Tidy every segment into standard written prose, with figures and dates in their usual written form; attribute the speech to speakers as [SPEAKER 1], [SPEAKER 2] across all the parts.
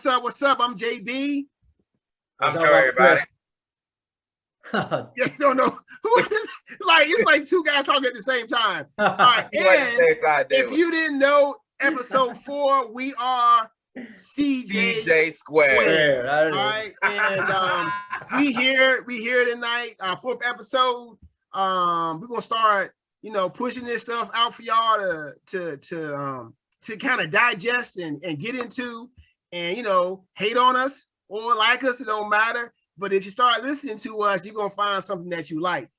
[SPEAKER 1] up? What's up? I'm JB.
[SPEAKER 2] I'm sorry, everybody.
[SPEAKER 1] Yeah, you don't know who it is. Like it's like two guys talking at the same time. All right, and if you didn't know, episode 4, we are CJ Squared. All right, and we here tonight, our 4th episode. We're gonna start, pushing this stuff out for y'all to kind of digest and get into, and hate on us or like us, it don't matter. But if you start listening to us, you're gonna find something that you like.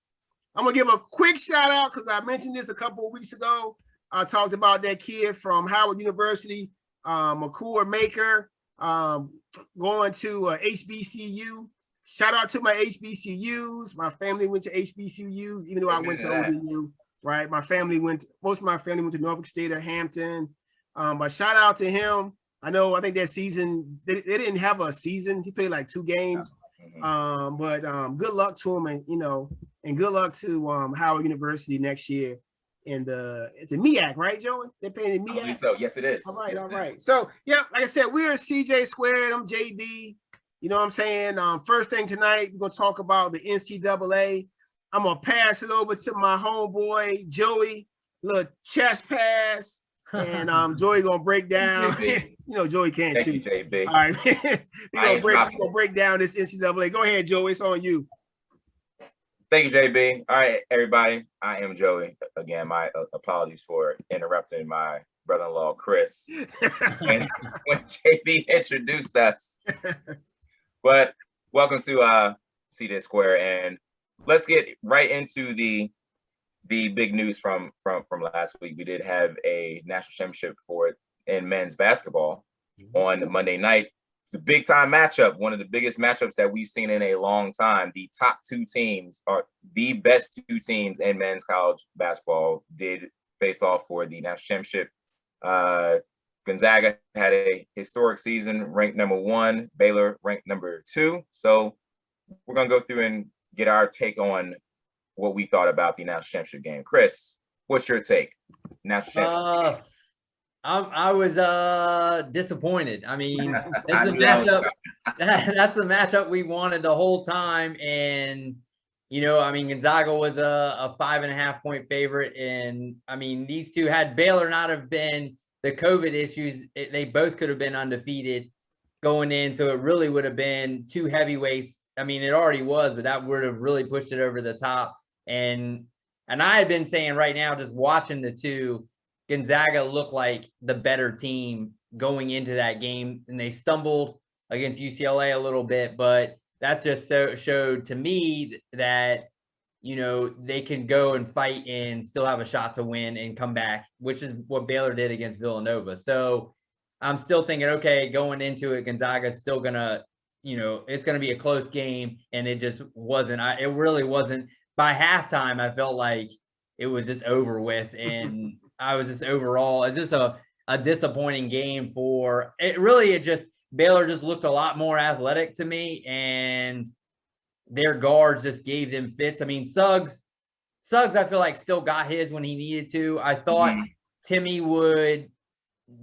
[SPEAKER 1] I'm gonna give a quick shout out because I mentioned this a couple of weeks ago. I talked about that kid from Howard University, McCool Maker, going to HBCU. Shout out to my HBCUs. My family went to HBCUs, even though I went to ODU. Right, most of my family went to Norfolk State or Hampton. But shout out to him. I think that season they didn't have a season. He played like 2 games. But good luck to him, and good luck to Howard University next year. And it's a MEAC, right, Joey? They're paying in MEAC.
[SPEAKER 2] So yes, it is.
[SPEAKER 1] All right. So yeah, like I said, we're CJ Squared. I'm JB. You know what I'm saying? First thing tonight, we're gonna talk about the NCAA. I'm gonna pass it over to my homeboy Joey. Little chest pass, and Joey gonna break down. Joey can't shoot.
[SPEAKER 2] JB.
[SPEAKER 1] All right, we're gonna break down this NCAA. Go ahead, Joey. It's on you.
[SPEAKER 2] Thank you, JB. All right, everybody. I am Joey. Again, my apologies for interrupting my brother-in-law, Chris, when JB introduced us. But welcome to CJ Square, and let's get right into the big news from last week. We did have a national championship in men's basketball on Monday night. It's a big time matchup, one of the biggest matchups that we've seen in a long time. The top 2 teams are the best 2 teams in men's college basketball did face off for the national championship. Gonzaga had a historic season, ranked number 1, Baylor ranked number 2. So we're gonna go through and get our take on what we thought about the national championship game. Chris, what's your take? National championship.
[SPEAKER 3] I was disappointed. I mean, that's the matchup. That's the matchup we wanted the whole time. And Gonzaga was a 5.5 point favorite. And I mean, these two, had Baylor not have been the COVID issues, they both could have been undefeated going in. So it really would have been 2 heavyweights. I mean, it already was, but that would have really pushed it over the top. And I had been saying right now, just watching the 2, Gonzaga looked like the better team going into that game, and they stumbled against UCLA a little bit, but that's just showed to me that they can go and fight and still have a shot to win and come back, which is what Baylor did against Villanova. So I'm still thinking, okay, going into it, Gonzaga's still gonna, it's gonna be a close game, and it just wasn't. It really wasn't. By halftime, I felt like it was just over with, and I was just overall, it's just a disappointing game for it. Really, Baylor just looked a lot more athletic to me, and their guards just gave them fits. I mean, Suggs, I feel like still got his when he needed to. I thought Timmy would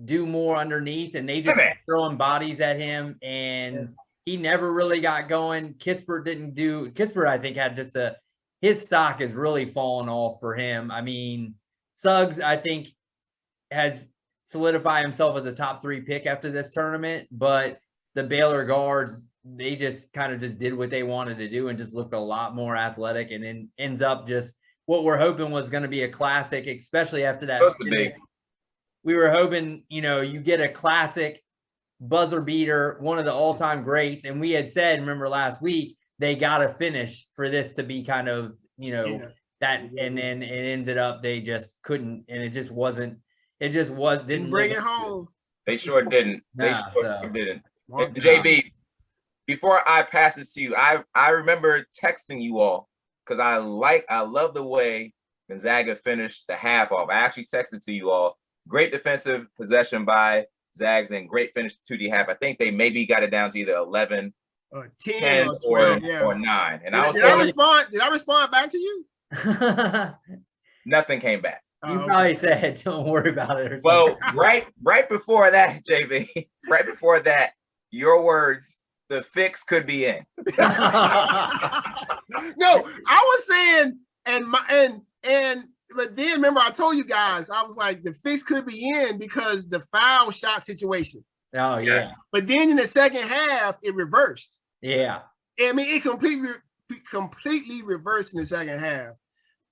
[SPEAKER 3] do more underneath, and they just throwing bodies at him, and he never really got going. Kispert, I think, had just his stock has really fallen off for him. I mean, Suggs, I think, has solidified himself as a top 3 pick after this tournament, but the Baylor guards, they just kind of just did what they wanted to do and just looked a lot more athletic, and then ends up just what we're hoping was going to be a classic, especially after that. We were hoping, you get a classic buzzer beater, one of the all-time greats, and we had said, remember last week, they got to finish for this to be kind of, that, and then it ended up they just couldn't, and it just wasn't. It just didn't
[SPEAKER 1] bring it home.
[SPEAKER 2] They sure didn't. Didn't. JB, before I pass this to you, I remember texting you all because I love the way Gonzaga finished the half off. I actually texted to you all. Great defensive possession by Zags and great finish to the half. I think they maybe got it down to either 11
[SPEAKER 1] or 10 or 12,
[SPEAKER 2] or 9. And
[SPEAKER 1] did I respond back to you?
[SPEAKER 2] Nothing came back.
[SPEAKER 3] You probably said, "Don't worry about it."
[SPEAKER 2] Well, right before that, JB, right before that, your words, the fix could be in.
[SPEAKER 1] No, I was saying, but then remember I told you guys, I was like, the fix could be in because the foul shot situation.
[SPEAKER 3] Oh yeah.
[SPEAKER 1] But then in the second half, it reversed.
[SPEAKER 3] Yeah.
[SPEAKER 1] I mean, it completely reversed in the second half.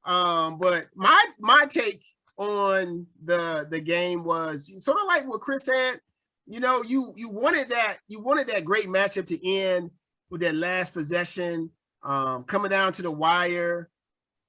[SPEAKER 1] But my take on the game was sort of like what Chris said. You know, you wanted that great matchup to end with that last possession, coming down to the wire.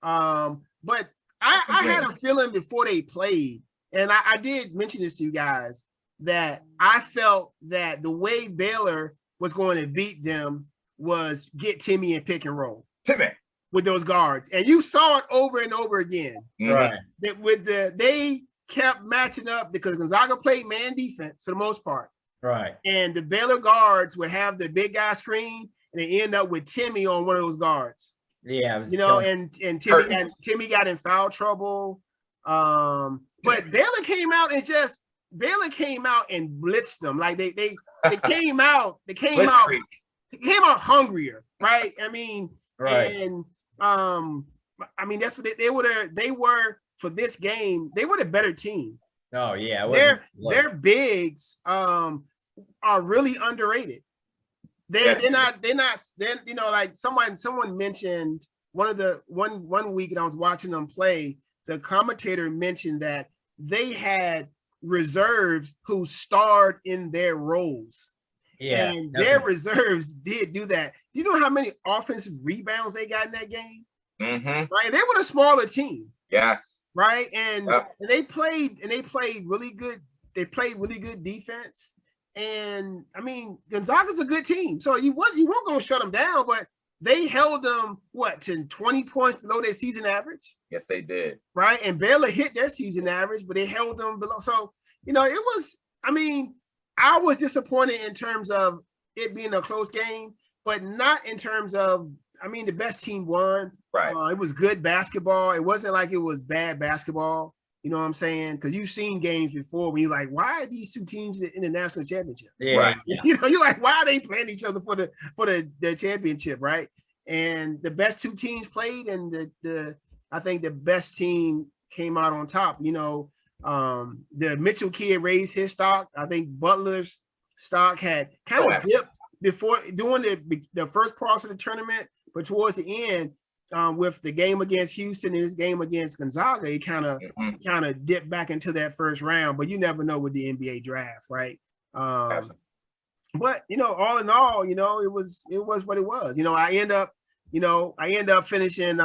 [SPEAKER 1] But I had a feeling before they played, and I did mention this to you guys, that I felt that the way Baylor was going to beat them was get Timmy in pick and roll.
[SPEAKER 2] Timmy.
[SPEAKER 1] With those guards. And you saw it over and over again.
[SPEAKER 3] Right.
[SPEAKER 1] That they kept matching up because Gonzaga played man defense for the most part.
[SPEAKER 3] Right.
[SPEAKER 1] And the Baylor guards would have the big guy screen and they end up with Timmy on one of those guards.
[SPEAKER 3] Yeah.
[SPEAKER 1] And Timmy got in foul trouble. But Baylor came out and blitzed them. Like they came out hungrier, right? I mean,
[SPEAKER 3] right.
[SPEAKER 1] And I mean that's what they were for this game. They were the better team.
[SPEAKER 3] Oh yeah,
[SPEAKER 1] their bigs are really underrated. They're not like someone mentioned one week and I was watching them play. The commentator mentioned that they had reserves who starred in their roles.
[SPEAKER 3] Yeah,
[SPEAKER 1] and their reserves did do that. Do you know how many offensive rebounds they got in that game?
[SPEAKER 2] Mm-hmm.
[SPEAKER 1] Right, they were a smaller team.
[SPEAKER 2] Yes.
[SPEAKER 1] Right, and they played really good. They played really good defense. And I mean, Gonzaga's a good team, so you weren't going to shut them down, but they held them to 20 points below their season average.
[SPEAKER 2] Yes, they did.
[SPEAKER 1] Right, and Baylor hit their season average, but they held them below. So it was. I mean, I was disappointed in terms of it being a close game, but not in terms of. I mean, the best team won.
[SPEAKER 2] Right.
[SPEAKER 1] It was good basketball. It wasn't like it was bad basketball. You know what I'm saying? Because you've seen games before when you're like, why are these two teams in the national championship?
[SPEAKER 3] Yeah.
[SPEAKER 2] Right.
[SPEAKER 1] You're like, why are they playing each other for the championship, right? And the best two teams played, and I think the best team came out on top. The Mitchell kid raised his stock. I think Butler's stock had kind of dipped before doing the first part of the tournament, but towards the end, with the game against Houston and his game against Gonzaga, he kind of dipped back into that first round. But you never know with the NBA draft, right? But all in all, it was what it was. I end up finishing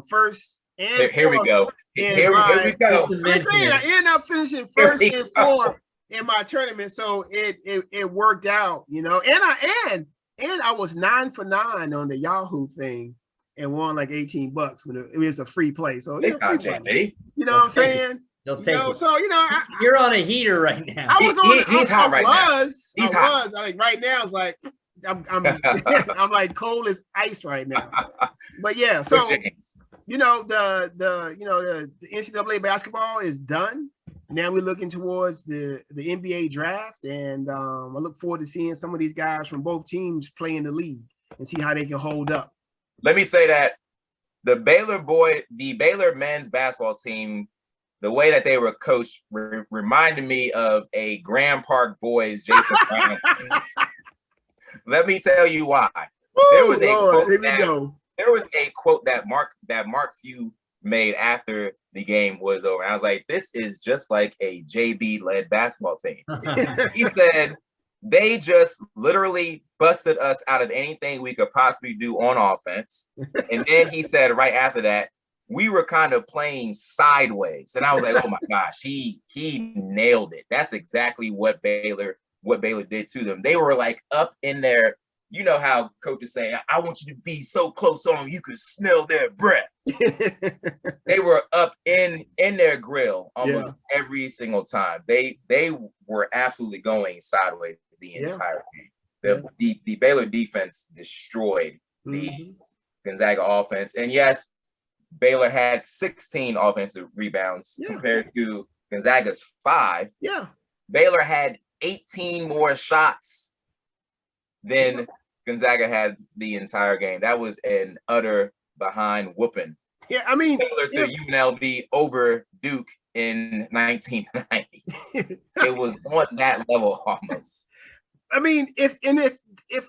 [SPEAKER 1] first and
[SPEAKER 2] here we go. Here we go.
[SPEAKER 1] I'm saying I end up finishing first and fourth in my tournament, so it worked out, and I was 9 for 9 on the Yahoo thing and won like $18 when it was a free play. So free play. You know what I'm saying?
[SPEAKER 3] You'll take it.
[SPEAKER 1] So
[SPEAKER 3] you're on a heater right now.
[SPEAKER 1] I was
[SPEAKER 2] he's hot right now.
[SPEAKER 1] He's hot. Like right now, it's like I'm I'm like cold as ice right now. But yeah, so the NCAA basketball is done. Now we're looking towards the NBA draft, and I look forward to seeing some of these guys from both teams play in the league and see how they can hold up.
[SPEAKER 2] Let me say that the Baylor men's basketball team, the way that they were coached reminded me of a Grand Park Boys Jason Brown. Let me tell you why. There was a quote that Mark Few made after the game was over. I was like, this is just like a JB-led basketball team. He said, they just literally busted us out of anything we could possibly do on offense. And then he said right after that, we were kind of playing sideways. And I was like, oh my gosh, he nailed it. That's exactly what Baylor did to them. They were like up in there. You know how coaches say, I want you to be so close on them you could smell their breath. They were up in their grill almost every single time. They were absolutely going sideways the entire game. The Baylor defense destroyed the Gonzaga offense. And yes, Baylor had 16 offensive rebounds compared to Gonzaga's 5.
[SPEAKER 1] Yeah.
[SPEAKER 2] Baylor had 18 more shots then Gonzaga had the entire game. That was an utter behind whooping.
[SPEAKER 1] Yeah, I mean,
[SPEAKER 2] similar to UNLV over Duke in 1990. It was on that level almost.
[SPEAKER 1] I mean, if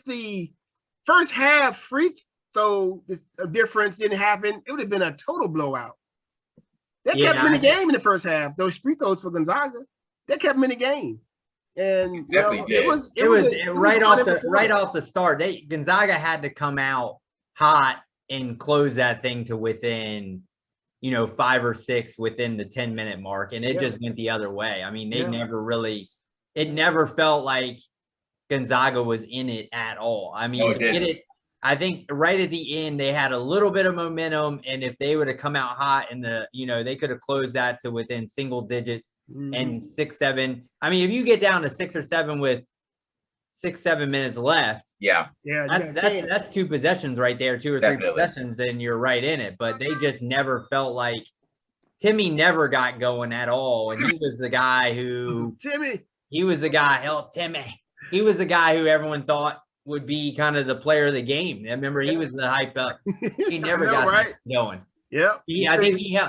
[SPEAKER 1] the first half free throw difference didn't happen, it would have been a total blowout. That kept them in the game in the first half. Those free throws for Gonzaga, that kept them in the game. And it was
[SPEAKER 3] right off the start. Gonzaga had to come out hot and close that thing to within, 5 or 6 within the 10-minute mark, and it just went the other way. I mean, it never felt like Gonzaga was in it at all. I mean, I think right at the end they had a little bit of momentum, and if they would have come out hot in they could have closed that to within single digits and 6, 7. I mean, if you get down to 6 or 7 with 6, 7 minutes left, that's 2 possessions right there, 2 or 3 possessions, then you're right in it. But they just never felt like Timmy never got going at all, and he was the guy who he was the guy who everyone thought would be kind of the player of the game. I remember he was the hype up. He never got going.
[SPEAKER 1] Yeah,
[SPEAKER 3] I think he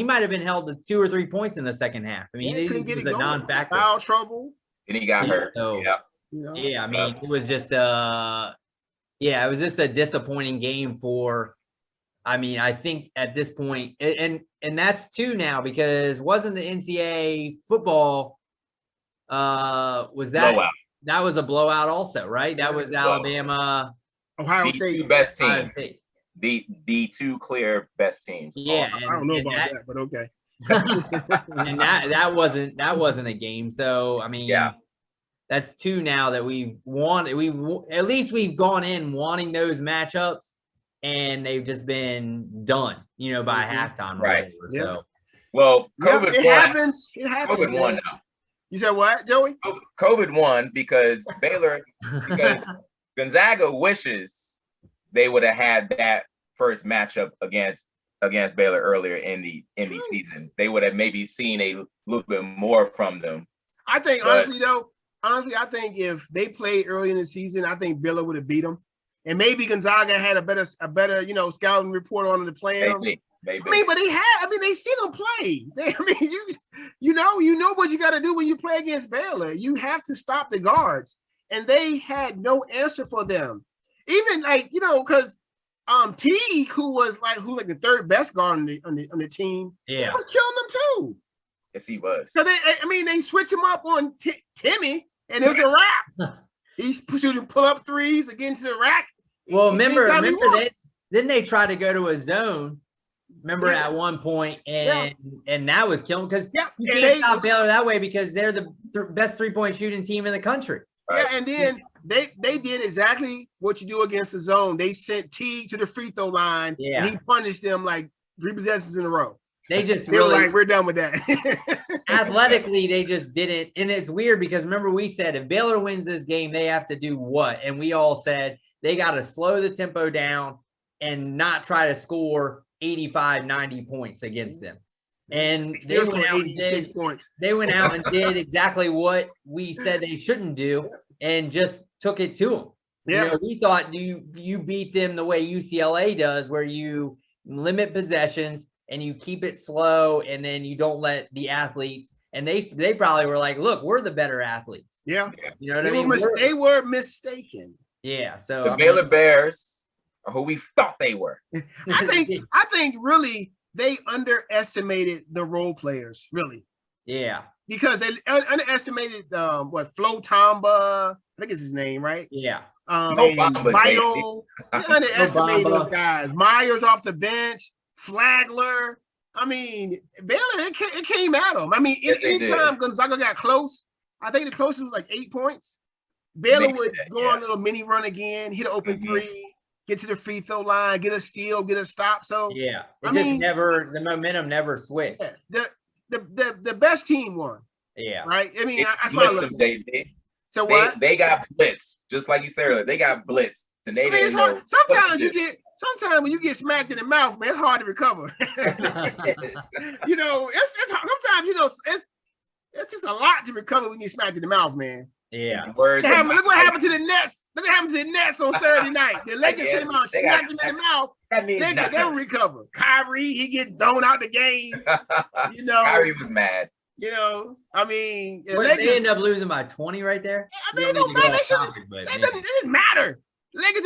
[SPEAKER 3] might have been held to 2 or 3 points in the second half. I mean, he was a non-factor.
[SPEAKER 1] Foul trouble,
[SPEAKER 2] and he got hurt.
[SPEAKER 3] So, I mean, it was just a disappointing game for. I mean, I think at this point, and that's 2 now, because wasn't the NCAA football was that blowout. That was a blowout also, right? That was Alabama,
[SPEAKER 1] Ohio State,
[SPEAKER 2] 2 best teams. The 2 clear best teams.
[SPEAKER 1] Yeah, I don't know about that, but okay.
[SPEAKER 3] And that wasn't a game. So I mean, that's 2 now that we've won. At least we've gone in wanting those matchups, and they've just been done, by halftime.
[SPEAKER 2] Right.
[SPEAKER 3] So,
[SPEAKER 2] well, COVID
[SPEAKER 1] it happens. It happens.
[SPEAKER 2] COVID won now.
[SPEAKER 1] You said what, Joey?
[SPEAKER 2] COVID won because Gonzaga wishes they would have had that first matchup against Baylor earlier in the season. They would have maybe seen a little bit more from them.
[SPEAKER 1] I think honestly, I think if they played early in the season, I think Baylor would have beat them, and maybe Gonzaga had a better scouting report on the plan.
[SPEAKER 2] Maybe.
[SPEAKER 1] I mean, but they see them play. You know what you got to do when you play against Baylor. You have to stop the guards, and they had no answer for them. Even because Teague, who was the 3rd best guard on the team, he was killing them too.
[SPEAKER 2] Yes, he was.
[SPEAKER 1] So they switched him up on Timmy, and it was a wrap. He's shooting pull-up threes against the rack.
[SPEAKER 3] Well, remember they tried to go to a zone. Remember at one point, and that was killing because you can't stop Baylor that way because they're the best 3-point shooting team in the country.
[SPEAKER 1] Yeah, and then they did exactly what you do against the zone. They sent Teague to the free throw line, and he punished them like 3 possessions in a row.
[SPEAKER 3] They
[SPEAKER 1] were like, we're done with that.
[SPEAKER 3] Athletically, they just didn't. And it's weird because remember we said if Baylor wins this game, they have to do what? And we all said they got to slow the tempo down and not try to score 85, 90 points against them. And they went out and did exactly what we said they shouldn't do and just took it to them. Yeah. We thought you beat them the way UCLA does, where you limit possessions and you keep it slow and then you don't let the athletes. And they probably were like, look, we're the better athletes.
[SPEAKER 1] Yeah.
[SPEAKER 3] You know what I mean?
[SPEAKER 1] They were mistaken.
[SPEAKER 3] Yeah. So
[SPEAKER 2] the Baylor Bears are who we thought they were.
[SPEAKER 1] I think really they underestimated the role players, really.
[SPEAKER 3] Yeah.
[SPEAKER 1] Because they underestimated Flo Tamba, I think it's his name, right?
[SPEAKER 3] Yeah.
[SPEAKER 1] Vital. They underestimated those guys. Myers off the bench, Flagler. I mean, Baylor, it came at them. I mean, anytime Gonzaga got close, I think the closest was like 8 points. Baylor would go on a little mini run again, hit an open 3. Get to the free throw line, get a steal, get a stop. So
[SPEAKER 3] the momentum never switched.
[SPEAKER 1] The best team won.
[SPEAKER 3] Yeah.
[SPEAKER 1] Right. I mean,
[SPEAKER 2] So what? They got blitz, just like you said earlier. They got blitz, and they didn't know.
[SPEAKER 1] Sometimes when you get smacked in the mouth, man, it's hard to recover. It's sometimes it's just a lot to recover when you get smacked in the mouth, man.
[SPEAKER 3] Yeah.
[SPEAKER 1] Look what happened to the Nets Look what happens in Nets on Saturday night. The Lakers came out and smacked him in the mouth.
[SPEAKER 2] That means
[SPEAKER 1] they will recover. Kyrie, he get thrown out the game. You know,
[SPEAKER 2] Kyrie was mad.
[SPEAKER 1] You know, I mean,
[SPEAKER 3] Lakers, they end up losing by 20 right there.
[SPEAKER 1] I mean, it don't matter. It doesn't matter. Lakers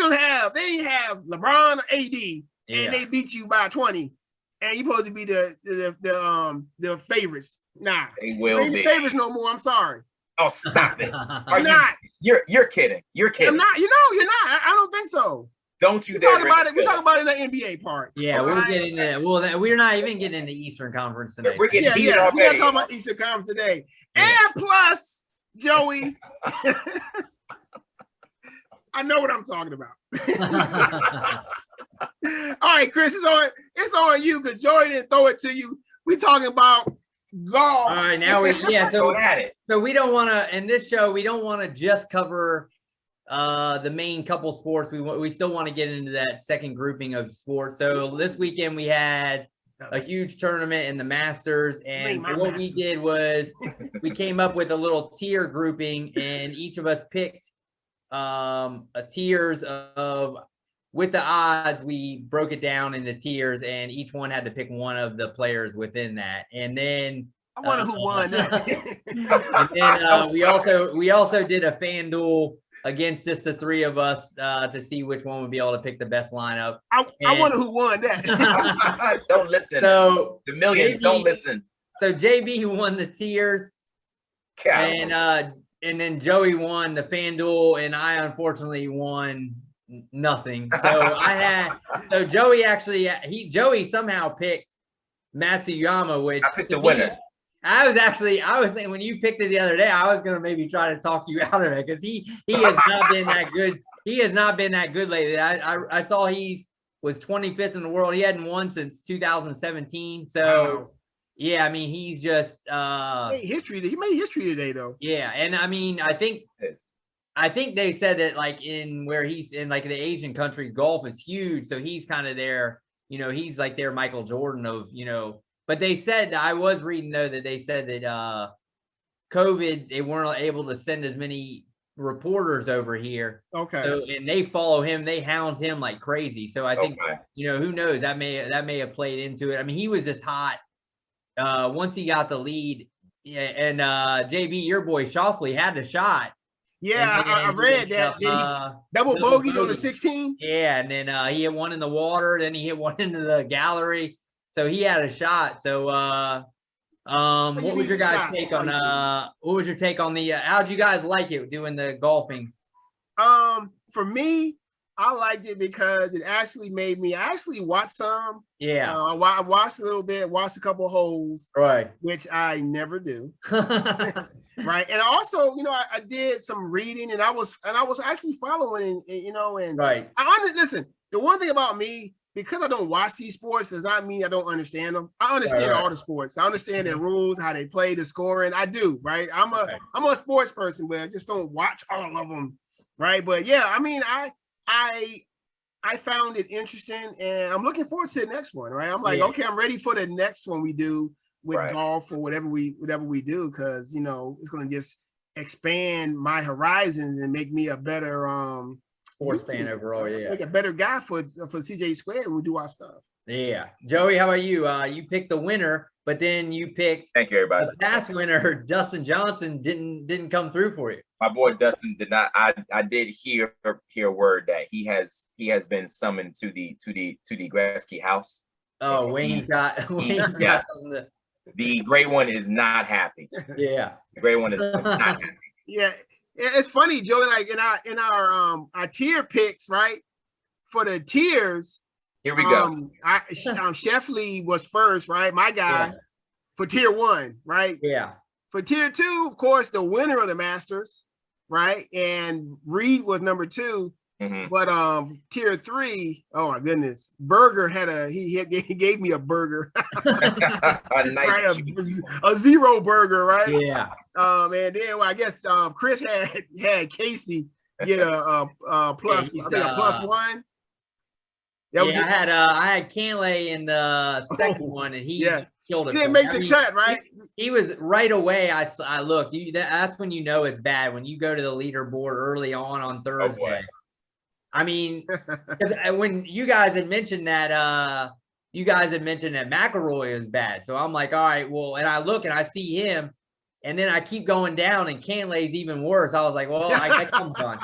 [SPEAKER 1] they ain't have LeBron or AD, and they beat you by 20, and you're supposed to be the favorites. Nah,
[SPEAKER 2] they will be
[SPEAKER 1] favorites no more. I'm sorry.
[SPEAKER 2] Oh, stop it!
[SPEAKER 1] I'm not.
[SPEAKER 2] You're kidding. You're kidding.
[SPEAKER 1] I'm not. You know, you're not. I don't think so.
[SPEAKER 2] Don't you
[SPEAKER 1] we
[SPEAKER 2] dare
[SPEAKER 1] talk about it. We talk about it in the NBA part.
[SPEAKER 3] Yeah, we'll get into. Well, we're not even getting into Eastern Conference today.
[SPEAKER 2] We're getting heated already.
[SPEAKER 1] We're not talking about Eastern Conference today. Yeah. And plus, Joey, I know what I'm talking about. All right, Chris, it's on you because Joey didn't throw it to you. We're talking about golf.
[SPEAKER 3] All right, now so we don't want to in this show. We don't want to just cover the main couple sports. We still want to get into that second grouping of sports. So this weekend we had a huge tournament in the Masters, and so what we did was we came up with a little tier grouping, and each of us picked a tiers of with the odds. We broke it down into tiers, and each one had to pick one of the players within that, and then
[SPEAKER 1] I wonder who won that.
[SPEAKER 3] And then we also did a Fanduel against just the three of us to see which one would be able to pick the best lineup.
[SPEAKER 1] I wonder who won that.
[SPEAKER 2] Don't listen.
[SPEAKER 3] So
[SPEAKER 2] the millions, don't listen.
[SPEAKER 3] So JB won the tiers, and then Joey won the Fanduel, and I unfortunately won nothing. So Joey somehow picked Matsuyama, which
[SPEAKER 2] I picked the winner.
[SPEAKER 3] I was saying when you picked it the other day, I was gonna maybe try to talk you out of it because he has not been that good. He has not been that good lately. I saw he was 25th in the world. He hadn't won since 2017. So yeah, I mean he's just
[SPEAKER 1] he made history today though.
[SPEAKER 3] Yeah, and I mean I think they said that like in where he's in like the Asian countries, golf is huge. So he's kind of there, he's like their Michael Jordan of, But they said, I was reading though, that they said that COVID, they weren't able to send as many reporters over here.
[SPEAKER 1] Okay.
[SPEAKER 3] So, and they follow him, they hound him like crazy. So I think, who knows, that may have played into it. I mean, he was just hot once he got the lead. And JB, your boy Shoffley had a shot.
[SPEAKER 1] Yeah, I read that. Double bogey on the 16.
[SPEAKER 3] Yeah, and then he hit one in the water, then he hit one into the gallery. So he had a shot. So what was your guys' take on what was your take on the how'd you guys like it doing the golfing?
[SPEAKER 1] For me, I liked it because it actually made me watch some.
[SPEAKER 3] Yeah.
[SPEAKER 1] I watched a little bit, watched a couple of holes.
[SPEAKER 3] Right.
[SPEAKER 1] Which I never do. Right. And also, I did some reading and I was actually following and
[SPEAKER 3] right.
[SPEAKER 1] Listen, the one thing about me, because I don't watch these sports does not mean I don't understand them. I understand all the sports. I understand their rules, how they play, the scoring. I do, right? I'm a sports person, but I just don't watch all of them, right? But yeah, I mean, I found it interesting, and I'm looking forward to the next one, right? I'm like, okay, I'm ready for the next one we do with golf or whatever we do, because it's going to just expand my horizons and make me a better
[SPEAKER 3] sports fan overall. Yeah,
[SPEAKER 1] like a better guy for CJ Squared when we do our stuff.
[SPEAKER 3] Yeah, Joey, how about you? You picked the winner, but then you picked.
[SPEAKER 2] Thank you, everybody.
[SPEAKER 3] The past winner, Dustin Johnson, didn't come through for you.
[SPEAKER 2] My boy Dustin did not. I did hear word that he has been summoned to the Gretzky house.
[SPEAKER 3] Oh, Wayne's got.
[SPEAKER 2] The great one is not happy.
[SPEAKER 3] Yeah,
[SPEAKER 2] the great one is not happy.
[SPEAKER 1] Yeah. It's funny, Joey, like in our tier picks, right? For the tiers,
[SPEAKER 2] here we go.
[SPEAKER 1] Sheffley was first, right? My guy for tier 1, right?
[SPEAKER 3] Yeah.
[SPEAKER 1] For tier 2, of course, the winner of the Masters, right? And Reed was number 2. Mm-hmm. But tier 3, oh my goodness, Burger he gave me a burger,
[SPEAKER 2] a nice
[SPEAKER 1] right? a zero burger, right?
[SPEAKER 3] Yeah.
[SPEAKER 1] And then I guess Chris had Casey get a plus, I think a +1.
[SPEAKER 3] I had Canlay in the second one, and he killed it.
[SPEAKER 1] He didn't make the cut, right?
[SPEAKER 3] He was right away. I looked. That's when you know it's bad, when you go to the leaderboard early on Thursday. I mean, because when you guys had mentioned that McElroy is bad, so I'm like, all right, well, and I look and I see him, and then I keep going down, and Cantley's even worse. I was like, well, I guess I'm done.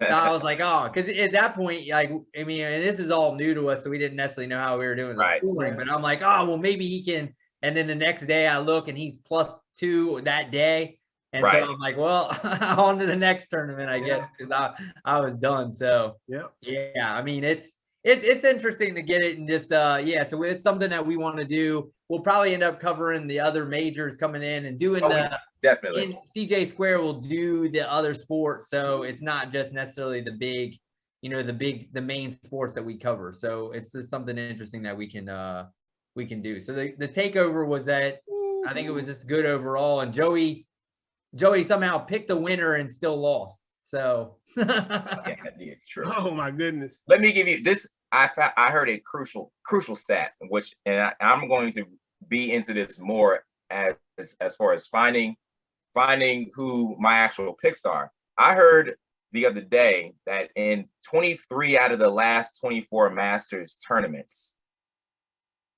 [SPEAKER 3] I was like, oh, because at that point, like, I mean, and this is all new to us, so we didn't necessarily know how we were doing the scoring, but I'm like, oh, well, maybe he can. And then the next day I look and he's +2 that day. And so I was like, well, on to the next tournament, I guess, because I was done. So yeah, I mean, it's interesting to get it and just so it's something that we want to do. We'll probably end up covering the other majors coming in and doing
[SPEAKER 2] definitely
[SPEAKER 3] in CJ Square. Will do the other sports, so it's not just necessarily the big, the main sports that we cover. So it's just something interesting that we can do. So the takeover was that I think it was just good overall, and Joey somehow picked the winner and still lost. So
[SPEAKER 2] true.
[SPEAKER 1] Oh my goodness.
[SPEAKER 2] Let me give you this. I heard a crucial stat, which, and I'm going to be into this more as far as finding who my actual picks are. I heard the other day that in 23 out of the last 24 Masters tournaments,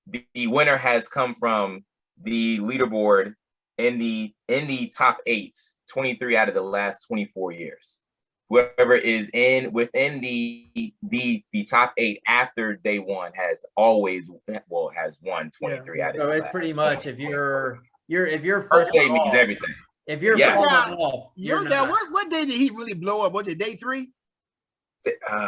[SPEAKER 2] the winner has come from the leaderboard in the top 8, 23 out of the last 24 years. Whoever is within the top 8 after day one has won 23 out of.
[SPEAKER 3] So it's pretty much if you're
[SPEAKER 2] first day means everything.
[SPEAKER 3] If you're falling off,
[SPEAKER 1] what day did he really blow up? Was it day 3?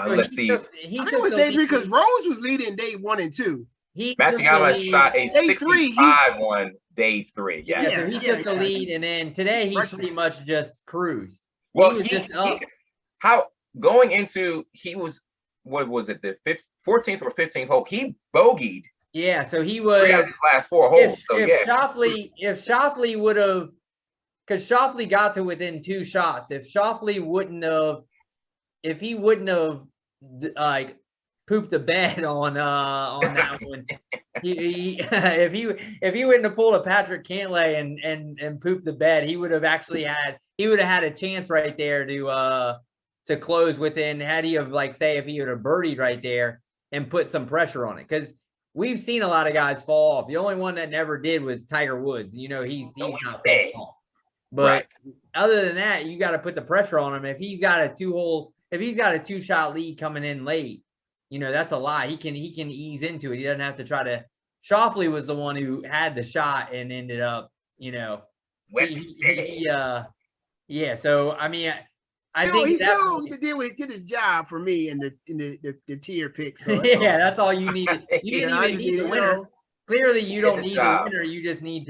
[SPEAKER 2] Let's see.
[SPEAKER 1] I think it was day 3 because Rose was leading day 1 and 2.
[SPEAKER 2] Matsuyama shot a 65 on day 3.
[SPEAKER 3] Yeah, so he took the lead, and then today he pretty much just cruised.
[SPEAKER 2] Well, going into, he was, what was it, the 14th or 15th hole? He bogeyed.
[SPEAKER 3] Yeah, so he was
[SPEAKER 2] 3 out of his last 4 holes.
[SPEAKER 3] If Schauffele would have, because Schauffele got to within 2 shots. If Schauffele wouldn't have like pooped the bed on that one. If he wouldn't have pulled a Patrick Cantlay and pooped the bed, he would have had a chance right there to close within, had he have, like, say, if he would have birdied right there and put some pressure on it. Because we've seen a lot of guys fall off. The only one that never did was Tiger Woods. He's not falling off. But other than that, you got to put the pressure on him. If he's got a 2-shot lead coming in late, that's a lot. He can ease into it. He doesn't have to try to. Schauffele was the one who had the shot and ended up, So I mean, I think
[SPEAKER 1] he still did his job for me in the tier pick. So
[SPEAKER 3] that's all you need. You didn't even need the winner. Clearly, you don't need the winner. You just need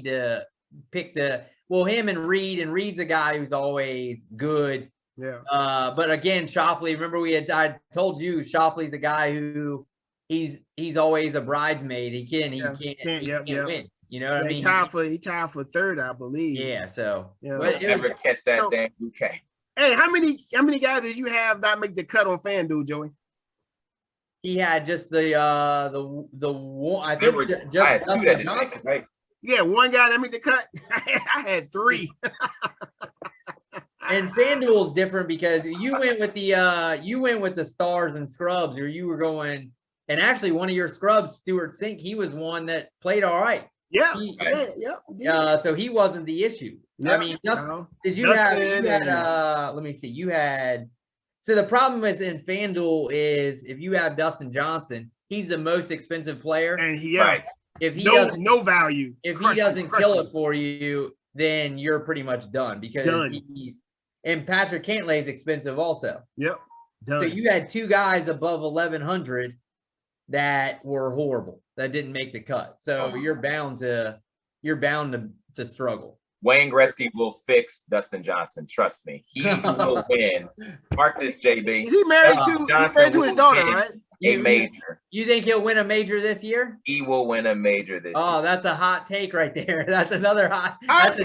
[SPEAKER 3] to pick him and Reed. And Reed's a guy who's always good.
[SPEAKER 1] Yeah.
[SPEAKER 3] But again, Schauffele, remember I told you Schauffele's a guy who he's always a bridesmaid. He can't win. You know what I mean?
[SPEAKER 1] He tied for 3rd, I believe.
[SPEAKER 3] Yeah. So
[SPEAKER 2] never catch that damn bouquet.
[SPEAKER 1] Hey, how many guys did you have not make the cut on FanDuel, Joey?
[SPEAKER 3] He had just the one. I think just Dustin Johnson.
[SPEAKER 2] Right?
[SPEAKER 1] Yeah, one guy that made the cut. I had 3.
[SPEAKER 3] And FanDuel's different because you went with the stars and scrubs, or you were going, and actually one of your scrubs, Stuart Sink, he was one that played all right.
[SPEAKER 1] Yeah.
[SPEAKER 3] So he wasn't the issue. I mean, did you have let me see, you had, so the problem is in FanDuel is if you have Dustin Johnson, he's the most expensive player.
[SPEAKER 1] And
[SPEAKER 3] if he
[SPEAKER 1] no value.
[SPEAKER 3] If he doesn't kill it for you, then you're pretty much done because and Patrick Cantlay is expensive also.
[SPEAKER 1] Yep.
[SPEAKER 3] Done. So you had 2 guys above 1,100 that were horrible, that didn't make the cut. So you're bound to struggle.
[SPEAKER 2] Wayne Gretzky will fix Dustin Johnson. Trust me. He will win. Mark this, JB.
[SPEAKER 1] He married to his daughter, right?
[SPEAKER 2] A major.
[SPEAKER 3] You think he'll win a major this year?
[SPEAKER 2] He will win a major this year.
[SPEAKER 3] Oh, that's a hot take right there. That's another hot
[SPEAKER 1] take.
[SPEAKER 3] That's a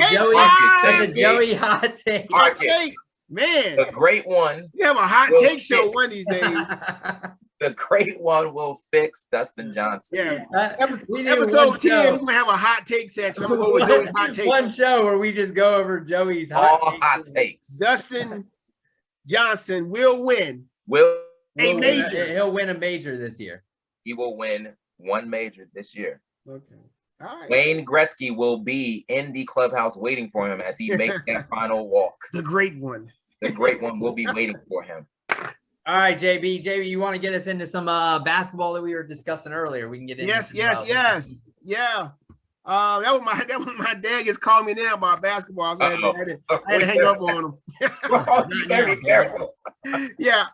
[SPEAKER 3] Joey hot take.
[SPEAKER 1] Hot take. Man.
[SPEAKER 2] A great one.
[SPEAKER 1] You have a hot take show one of these days.
[SPEAKER 2] The great one will fix Dustin Johnson.
[SPEAKER 1] Yeah. Episode 10, we're gonna have a hot take section. I'm gonna go with Joey's hot takes.
[SPEAKER 3] One show where we just go over Joey's hot
[SPEAKER 2] takes.
[SPEAKER 1] Dustin Johnson will win.
[SPEAKER 3] A major. He'll win a major this year.
[SPEAKER 2] He will win one major this year.
[SPEAKER 1] Okay. All right.
[SPEAKER 2] Wayne Gretzky will be in the clubhouse waiting for him as he makes that final walk.
[SPEAKER 1] The great one.
[SPEAKER 2] The great one will be waiting for him.
[SPEAKER 3] All right, JB. JB, you want to get us into some basketball that we were discussing earlier? We can get into
[SPEAKER 1] Yes. Yeah. That was my dad just called me now about basketball. So I had to hang up on him.
[SPEAKER 2] You better be careful.
[SPEAKER 1] Yeah,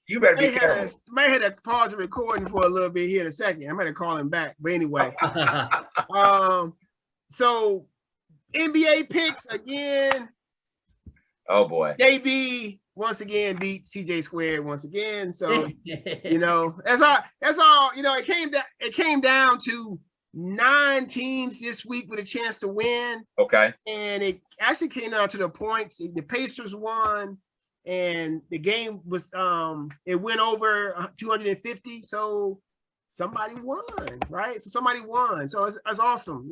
[SPEAKER 2] you better be careful.
[SPEAKER 1] Might have to pause the recording for a little bit here in a second. I'm gonna call him back. But anyway. So NBA picks again.
[SPEAKER 2] Oh boy.
[SPEAKER 1] JB once again beat CJ Squared once again. So that's all. It came down to 9 teams this week with a chance to win.
[SPEAKER 2] Okay.
[SPEAKER 1] And it actually came down to the points. The Pacers won, and the game was it went over 250. So somebody won, right? So somebody won. So it's awesome.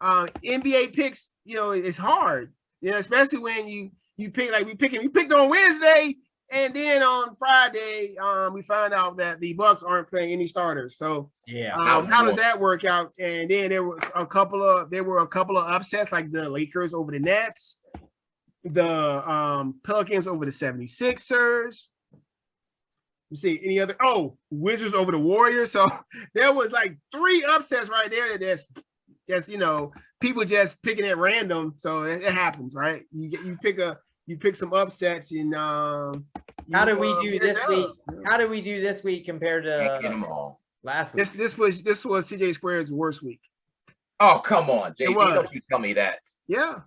[SPEAKER 1] NBA picks, it's hard. Especially when you pick we picked on Wednesday. And then on Friday, we found out that the Bucks aren't playing any starters. So how does that work out? And then there were a couple of upsets, like the Lakers over the Nets, the Pelicans over the 76ers. You see any other? Wizards over the Warriors. So there was like 3 upsets right there. That's just people just picking at random. So it happens, right? You pick some upsets and
[SPEAKER 3] how do we do this week? How do we do this week compared to last week?
[SPEAKER 1] This was CJ Squared's worst week.
[SPEAKER 2] Oh, come on, JB. Don't you tell me that.
[SPEAKER 1] Yeah.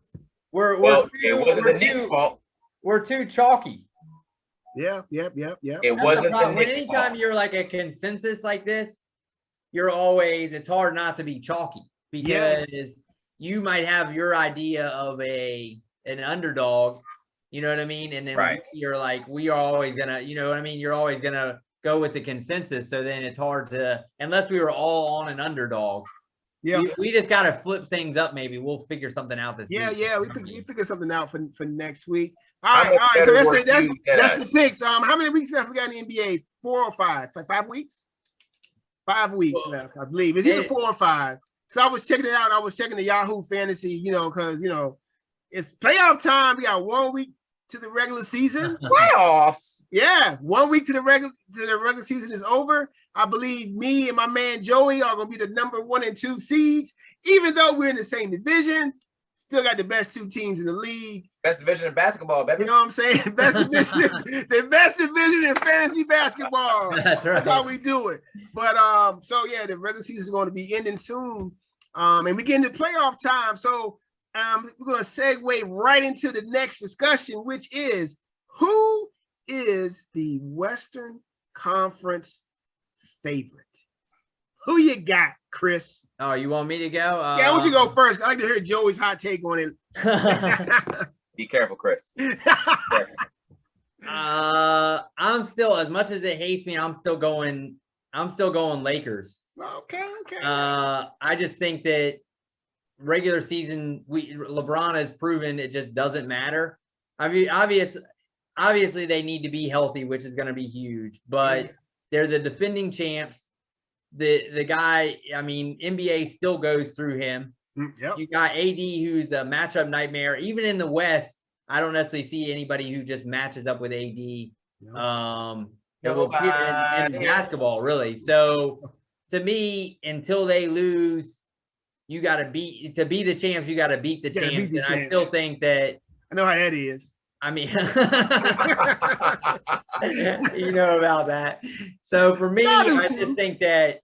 [SPEAKER 2] It wasn't the Knicks' fault.
[SPEAKER 3] We're too chalky.
[SPEAKER 1] Yeah.
[SPEAKER 2] It wasn't the Knicks'
[SPEAKER 3] anytime
[SPEAKER 2] fault.
[SPEAKER 3] You're like a consensus like this, it's hard not to be chalky because you might have your idea of an underdog. You know what I mean? And then you're like, we are always gonna, you're always gonna go with the consensus. So then it's hard to, unless we were all on an underdog. Yeah, we just gotta flip things up. Maybe we'll figure something out this week.
[SPEAKER 1] Yeah, we figure something out for next week. All right. So that's the picks. How many weeks left we got in the NBA? 4 or 5? 5 weeks? 5 weeks left, I believe. It's either 4 or 5. So I was checking it out. I was checking the Yahoo Fantasy, because it's playoff time. We got 1 week to the regular season.
[SPEAKER 2] Playoffs.
[SPEAKER 1] Yeah, 1 week to the regular season is over. I believe me and my man Joey are gonna be the number 1 and 2 seeds, even though we're in the same division. Still got the best 2 teams in the league.
[SPEAKER 2] Best division in basketball, baby.
[SPEAKER 1] You know what I'm saying? Best division, the best division in fantasy basketball.
[SPEAKER 3] That's right.
[SPEAKER 1] That's how we do it. But the regular season is going to be ending soon. And we get into playoff time. So we're going to segue right into the next discussion, which is who is the Western Conference favorite? Who you got, Chris?
[SPEAKER 3] Oh, you want me to go?
[SPEAKER 1] Yeah, I want you to go first. I like to hear Joey's hot take on it.
[SPEAKER 2] Be careful, Chris.
[SPEAKER 3] I'm still, as much as it hates me, I'm still going Lakers.
[SPEAKER 1] Okay.
[SPEAKER 3] I just think that regular season, LeBron has proven it just doesn't matter. I mean, obviously they need to be healthy, which is going to be huge, but they're the defending champs. The guy, I mean, NBA still goes through him.
[SPEAKER 1] Yep.
[SPEAKER 3] You got AD, who's a matchup nightmare. Even in the West, I don't necessarily see anybody who just matches up with AD. In basketball, really. So to me, until they lose, you got to be the champs. You got to beat the champs. And I still think that.
[SPEAKER 1] I know how that is.
[SPEAKER 3] I mean, you know about that. So for me, I just think that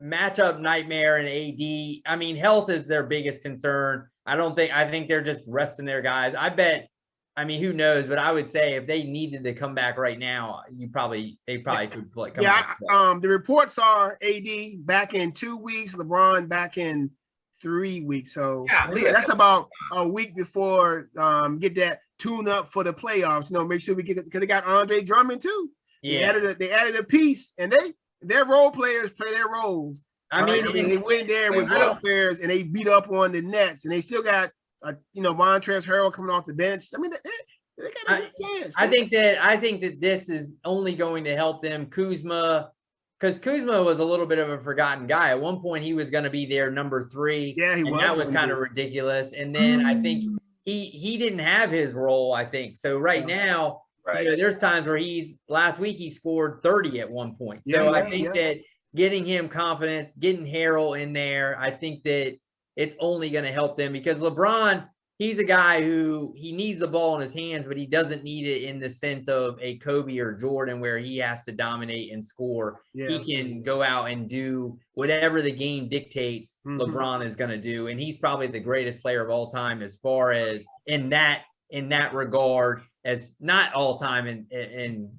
[SPEAKER 3] matchup nightmare and AD, I mean, health is their biggest concern. I think they're just resting their guys. I mean, who knows? But I would say if they needed to come back right now, they probably could play.
[SPEAKER 1] The reports are AD back in 2 weeks, LeBron back in 3 weeks. So that's about a week before get that tune up for the playoffs. Make sure we get, because they got Andre Drummond too.
[SPEAKER 3] Yeah.
[SPEAKER 1] They added a piece, and their role players play their roles.
[SPEAKER 3] I mean,
[SPEAKER 1] they went there with role players, and they beat up on the Nets, and they still got Montrezl Harrell coming off the bench. I mean, they got a good chance.
[SPEAKER 3] I think that this is only going to help them. Kuzma, because Kuzma was a little bit of a forgotten guy. At one point, he was going to be their number 3.
[SPEAKER 1] Yeah, he was.
[SPEAKER 3] That was kind of ridiculous. And then I think he didn't have his role, I think. So now, there's times where last week he scored 30 at one point. So I think that getting him confidence, getting Harrell in there, I think that it's only going to help them, because LeBron, he's a guy who he needs the ball in his hands, but he doesn't need it in the sense of a Kobe or Jordan where he has to dominate and score. Yeah. He can go out and do whatever the game dictates. LeBron is going to do, and he's probably the greatest player of all time as far as in that regard, as not all time. And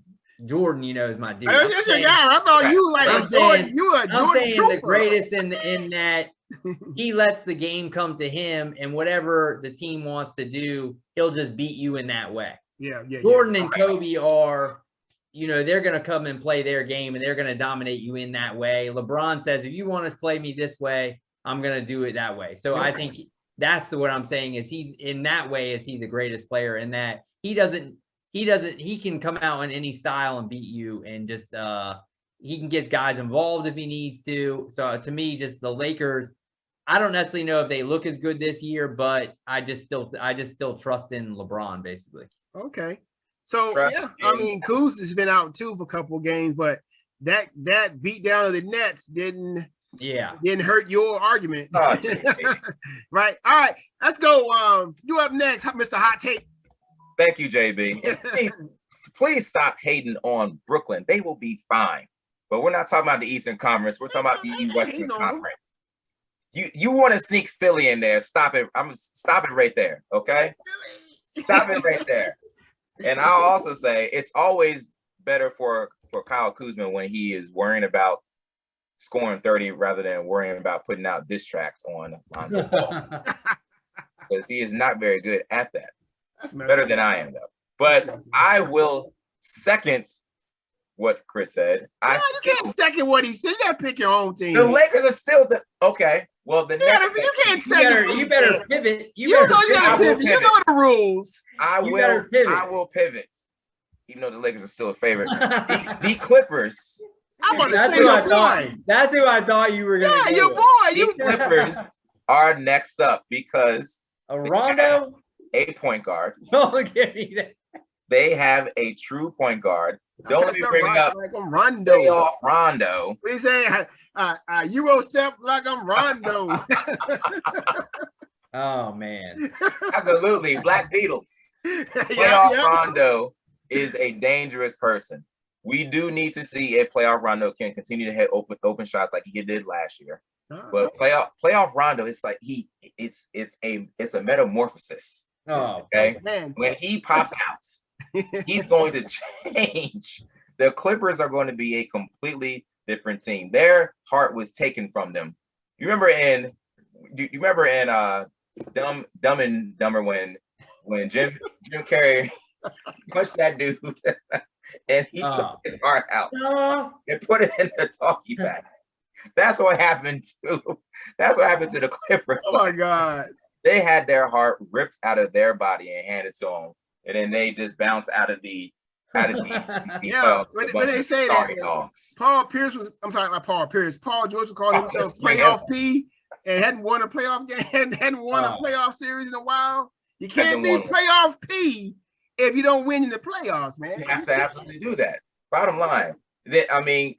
[SPEAKER 3] Jordan, is my dude.
[SPEAKER 1] That's your guy. I thought you like
[SPEAKER 3] I'm
[SPEAKER 1] Jordan.
[SPEAKER 3] I'm saying the greatest in that. He lets the game come to him, and whatever the team wants to do, he'll just beat you in that way.
[SPEAKER 1] Yeah.
[SPEAKER 3] Jordan and Kobe are, they're going to come and play their game, and they're going to dominate you in that way. LeBron says, if you want to play me this way, I'm going to do it that way. So I think that's what I'm saying is he's in that way is he the greatest player, in that he can come out in any style and beat you, and just he can get guys involved if he needs to. So to me, just the Lakers, I don't necessarily know if they look as good this year, but I just still trust in LeBron, basically.
[SPEAKER 1] Okay. So I mean, Kuz has been out too for a couple of games, but that beat down of the Nets didn't hurt your argument. Right. All right. Let's go. You up next, Mr. Hot Take.
[SPEAKER 2] Thank you, JB. Please stop hating on Brooklyn. They will be fine. But we're not talking about the Eastern Conference. We're talking about the Western Conference. You want to sneak Philly in there? Stop it! Stop it right there. Okay, stop it right there. And I'll also say it's always better for Kyle Kuzma when he is worrying about scoring 30 rather than worrying about putting out diss tracks on Lonzo Ball, because he is not very good at that. That's better than I am, though. But I will second what Chris said.
[SPEAKER 1] You can't second what he said. You gotta pick your own team.
[SPEAKER 2] The Lakers are still okay. Well, the next
[SPEAKER 1] you can't second.
[SPEAKER 3] You better pivot.
[SPEAKER 1] You gotta pivot. You know the rules.
[SPEAKER 2] I will pivot. Even though the Lakers are still a favorite. The Clippers.
[SPEAKER 3] That's who I thought you were gonna.
[SPEAKER 1] Yeah, your boy.
[SPEAKER 2] The Clippers are next up because
[SPEAKER 3] Rondo,
[SPEAKER 2] a point guard.
[SPEAKER 3] Don't give me that.
[SPEAKER 2] They have a true point guard. Don't let me bring up
[SPEAKER 1] Rondo.
[SPEAKER 2] Playoff Rondo.
[SPEAKER 1] What do you say? Euro step like I'm Rondo.
[SPEAKER 3] Oh man.
[SPEAKER 2] Absolutely. Black Beatles. Playoff Rondo is a dangerous person. We do need to see if Playoff Rondo can continue to hit open shots like he did last year. But playoff Rondo, it's like it's a metamorphosis.
[SPEAKER 3] Oh,
[SPEAKER 2] okay. Man. When he pops out, he's going to change. The Clippers are going to be a completely different team. Their heart was taken from them. You remember in Dumb and Dumber when Jim Carrey punched that dude and he took his heart out and put it in the talkie bag. That's what happened to the Clippers.
[SPEAKER 1] Oh my God.
[SPEAKER 2] They had their heart ripped out of their body and handed to them, and then they just bounced out of the
[SPEAKER 1] when they say that Paul George was calling himself playoff P and hadn't won a playoff game, hadn't won a playoff series in a while. You can't be playoff P if you don't win in the playoffs, man.
[SPEAKER 2] You have to absolutely do that. Bottom line,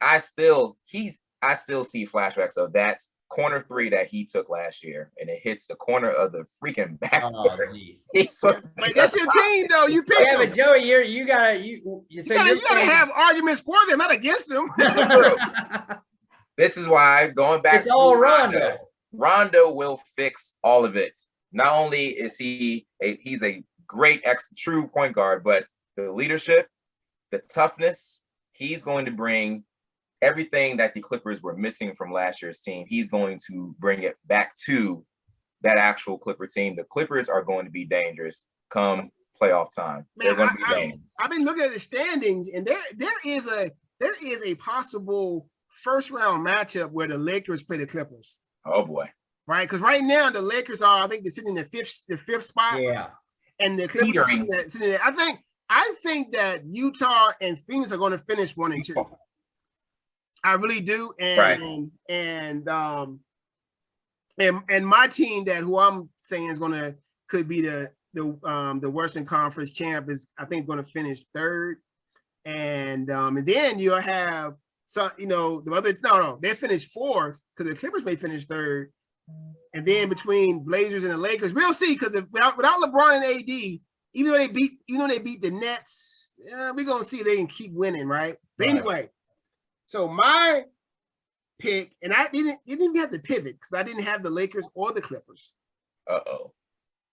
[SPEAKER 2] I still see flashbacks of that corner three that he took last year, and it hits the corner of the freaking backboard.
[SPEAKER 1] That's your team, though. You pick them.
[SPEAKER 3] But Joey, you gotta
[SPEAKER 1] have arguments for them, not against them.
[SPEAKER 2] This is why going back
[SPEAKER 3] to all Rondo.
[SPEAKER 2] Rondo will fix all of it. Not only is he's a great true point guard, but the leadership, the toughness, he's going to bring everything that the Clippers were missing from last year's team. He's going to bring it back to that actual Clipper team. The Clippers are going to be dangerous come playoff time.
[SPEAKER 1] Man, I've been looking at the standings, and there is a possible first round matchup where the Lakers play the Clippers.
[SPEAKER 2] Oh boy.
[SPEAKER 1] Right? Because right now the Lakers are, I think they're sitting in the fifth spot.
[SPEAKER 3] Yeah.
[SPEAKER 1] And the Clippers are sitting there. I think that Utah and Phoenix are going to finish 1 and 2. I really do. And my team who I'm saying could be the Western Conference champ is, I think, going to finish 3rd. And then you'll have they finished 4th because the Clippers may finish 3rd. And then between Blazers and the Lakers, we'll see, because without LeBron and AD, even though they beat the Nets, we're gonna see if they can keep winning, right? But anyway, so my pick, and I didn't even have to pivot because I didn't have the Lakers or the Clippers.
[SPEAKER 2] Uh-oh.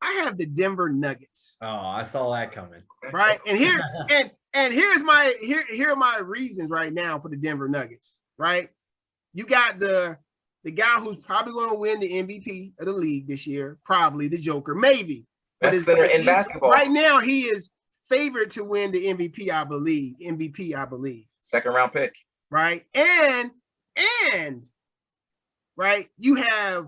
[SPEAKER 1] I have the Denver Nuggets.
[SPEAKER 3] Oh, I saw that coming.
[SPEAKER 1] Right. And here are my reasons right now for the Denver Nuggets. Right. You got the guy who's probably going to win the MVP of the league this year, probably the Joker, maybe.
[SPEAKER 2] Best center in basketball.
[SPEAKER 1] Right now, he is favored to win the MVP, I believe.
[SPEAKER 2] 2nd round pick.
[SPEAKER 1] Right. And right, you have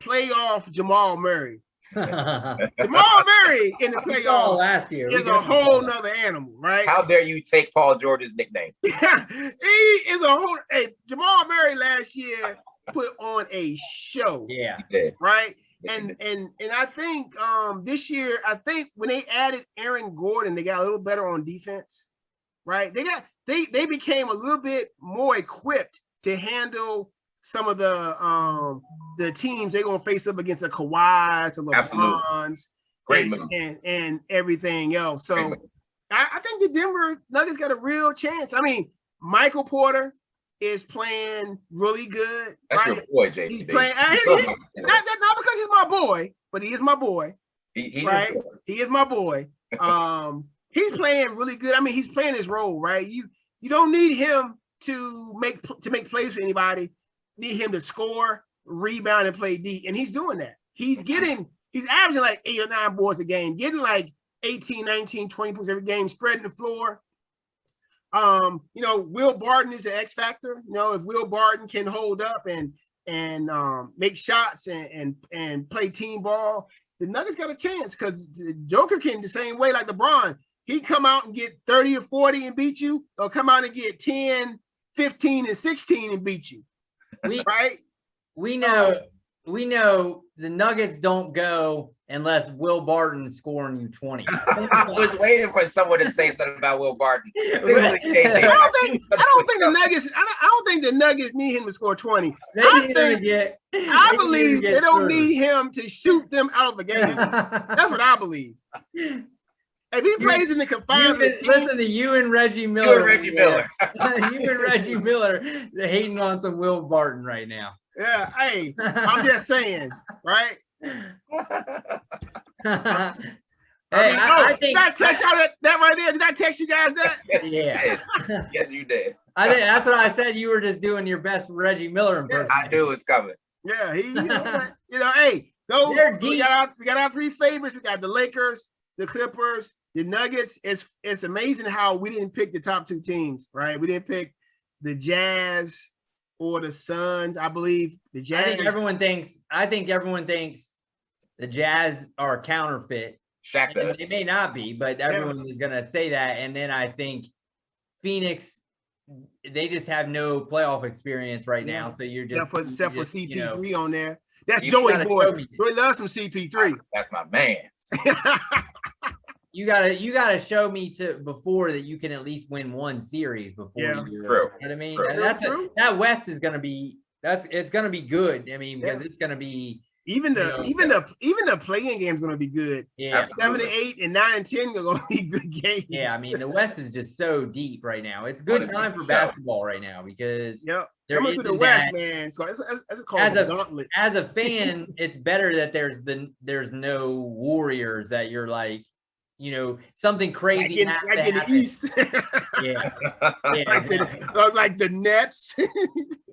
[SPEAKER 1] playoff Jamal Murray. Jamal Murray in the playoffs
[SPEAKER 3] last year
[SPEAKER 1] is a whole nother animal, right?
[SPEAKER 2] How dare you take Paul George's nickname?
[SPEAKER 1] He is a whole. Hey, Jamal Murray last year put on a show.
[SPEAKER 3] Yeah.
[SPEAKER 1] Right. And I think this year, I think when they added Aaron Gordon, they got a little better on defense. Right. They became a little bit more equipped to handle some of the teams they're gonna face up against, the Kawhis, the LeBrons,
[SPEAKER 2] great move,
[SPEAKER 1] and everything else. So I think the Denver Nuggets got a real chance. I mean, Michael Porter is playing really good.
[SPEAKER 2] That's
[SPEAKER 1] right?
[SPEAKER 2] your boy, JB.
[SPEAKER 1] He's playing not because he's my boy, but he is my boy.
[SPEAKER 2] He's
[SPEAKER 1] right. He is my boy. He's playing really good. I mean, he's playing his role, right? You don't need him to make plays for anybody. Need him to score, rebound, and play D, and he's doing that. He's averaging like 8 or 9 boards a game, getting like 18, 19, 20 points every game, spreading the floor. Will Barton is the X factor. If Will Barton can hold up and make shots and play team ball, the Nuggets got a chance, because the Joker can the same way like LeBron. He come out and get 30 or 40 and beat you, or come out and get 10, 15, and 16 and beat you.
[SPEAKER 3] We know the Nuggets don't go unless Will Barton scoring you 20.
[SPEAKER 2] I was waiting for someone to say something about Will Barton.
[SPEAKER 1] I don't think the Nuggets need him to score 20. I believe they don't need him to shoot them out of the game. That's what I believe. If he plays in the confinement,
[SPEAKER 3] listen to you and Reggie Miller.
[SPEAKER 2] You
[SPEAKER 3] and Reggie Miller hating on some Will Barton right now.
[SPEAKER 1] Yeah, hey, I'm just saying, right?
[SPEAKER 3] I think,
[SPEAKER 1] did I text y'all that right there? Did I text you guys that?
[SPEAKER 2] Yes, you did.
[SPEAKER 3] I think that's what I said. You were just doing your best Reggie Miller impression.
[SPEAKER 2] I knew it was coming.
[SPEAKER 1] Yeah, hey, they're deep. We got our 3 favorites. We got the Lakers, the Clippers, the Nuggets. It's amazing how we didn't pick the top 2 teams, right? We didn't pick the Jazz or the Suns. I believe the Jazz.
[SPEAKER 3] I think everyone thinks the Jazz are counterfeit.
[SPEAKER 2] Shaq does.
[SPEAKER 3] It may not be, but everyone is gonna say that. And then I think Phoenix, they just have no playoff experience right now. So you're just
[SPEAKER 1] except for CP3 on there. That's Joey boy. Joey loves some CP3.
[SPEAKER 2] That's my man.
[SPEAKER 3] You gotta show me before that you can at least win 1 series before you're.
[SPEAKER 2] True.
[SPEAKER 3] You know what I mean? And that West is gonna be it's gonna be good. I mean, because it's gonna be
[SPEAKER 1] even the play-in game is gonna be good.
[SPEAKER 3] Yeah,
[SPEAKER 1] 7 and 8 and 9 and 10 are gonna be good games.
[SPEAKER 3] Yeah, I mean the West is just so deep right now. It's a good time for basketball right now because
[SPEAKER 1] coming through the West, man. So it's called the gauntlet.
[SPEAKER 3] As a fan, it's better that there's no Warriors that you're like, you know, something crazy has to
[SPEAKER 1] in
[SPEAKER 3] happen.
[SPEAKER 1] The East.
[SPEAKER 3] Yeah.
[SPEAKER 1] Like the Nets.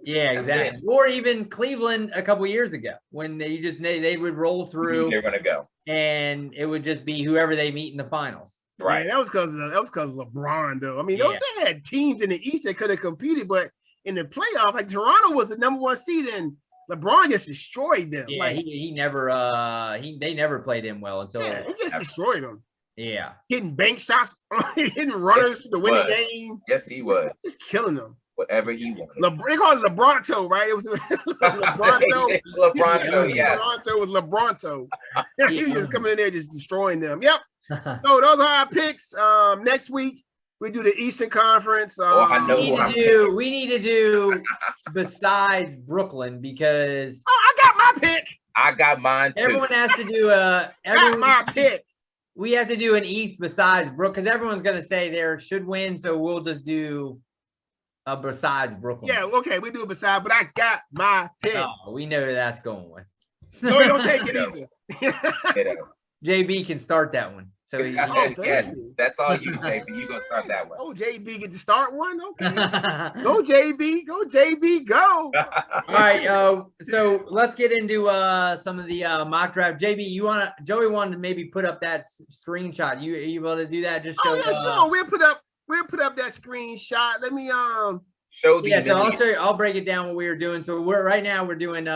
[SPEAKER 3] Yeah, exactly. Or even Cleveland a couple years ago when they would roll through.
[SPEAKER 2] They're gonna go,
[SPEAKER 3] and it would just be whoever they meet in the finals.
[SPEAKER 1] Right. Yeah, that was because of LeBron, though. I mean, they had teams in the East that could have competed, but in the playoff, like Toronto was the number 1 seed, and LeBron just destroyed them.
[SPEAKER 3] Yeah,
[SPEAKER 1] like,
[SPEAKER 3] he never they never played him well until
[SPEAKER 1] he just destroyed them.
[SPEAKER 3] Yeah,
[SPEAKER 1] hitting bank shots, hitting runners to win the game.
[SPEAKER 2] Yes, he was
[SPEAKER 1] just killing them.
[SPEAKER 2] Whatever he wanted.
[SPEAKER 1] They called it LeBronto, right? It was LeBronto.
[SPEAKER 2] LeBronto, yes.
[SPEAKER 1] LeBronto was LeBronto. He was just coming in there, just destroying them. Yep. So those are our picks. Next week we do the Eastern Conference.
[SPEAKER 3] We need to do besides Brooklyn because
[SPEAKER 1] I got my pick.
[SPEAKER 2] I got mine too.
[SPEAKER 3] Everyone has to do
[SPEAKER 1] my pick.
[SPEAKER 3] We have to do an East besides Brooklyn because everyone's gonna say there should win, so we'll just do besides Brooklyn.
[SPEAKER 1] Yeah, okay, we do it besides, but I got my pick.
[SPEAKER 3] Oh, we know where that's going with.
[SPEAKER 1] No, you don't take it either.
[SPEAKER 3] JB can start that one. So
[SPEAKER 2] that's all you, JB. You gonna start that one.
[SPEAKER 1] Oh, JB get to start one? Okay. Go, JB. Go, JB. Go.
[SPEAKER 3] All right. So let's get into some of the mock draft. JB, Joey wanted to maybe put up that screenshot. You able to do that? Just show.
[SPEAKER 1] Sure. We'll put up that screenshot. Let me
[SPEAKER 2] show the.
[SPEAKER 3] Yeah. So I'll break it down what we were doing. So we're doing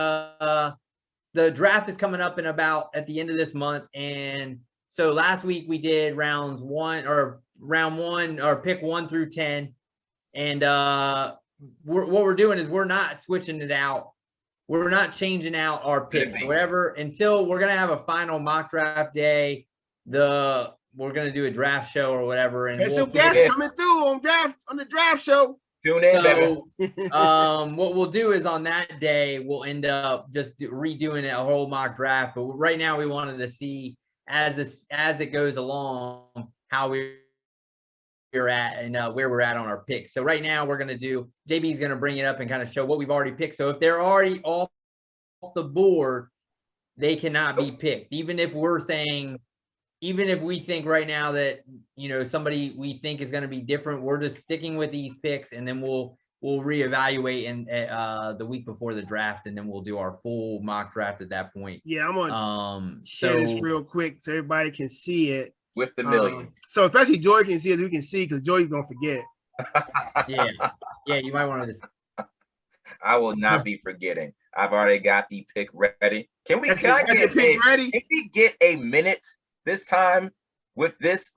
[SPEAKER 3] the draft is coming up at the end of this month, and so last week we did round one or pick 1 through 10. And what we're doing is we're not switching it out. We're not changing out our pick whatever until we're going to have a final mock draft day. We're going to do a draft show or whatever. And
[SPEAKER 1] there's some guests coming through on the draft show.
[SPEAKER 2] Tune in, baby.
[SPEAKER 3] What we'll do is on that day, we'll end up just redoing a whole mock draft. But right now we wanted to see as it goes along, how we're at and where we're at on our picks. So right now we're going to do, JB's going to bring it up and kind of show what we've already picked. So if they're already off the board, they cannot be picked. Even if we think right now that, somebody we think is going to be different, we're just sticking with these picks and then we'll reevaluate in the week before the draft, and then we'll do our full mock draft at that point.
[SPEAKER 1] Yeah, I'm gonna share this real quick so everybody can see it
[SPEAKER 2] with the millions.
[SPEAKER 1] So especially Joy can see it, we can see because Joy's gonna forget.
[SPEAKER 3] Yeah, you might want to just.
[SPEAKER 2] I will not be forgetting. I've already got the pick ready. Can we get a minute this time with this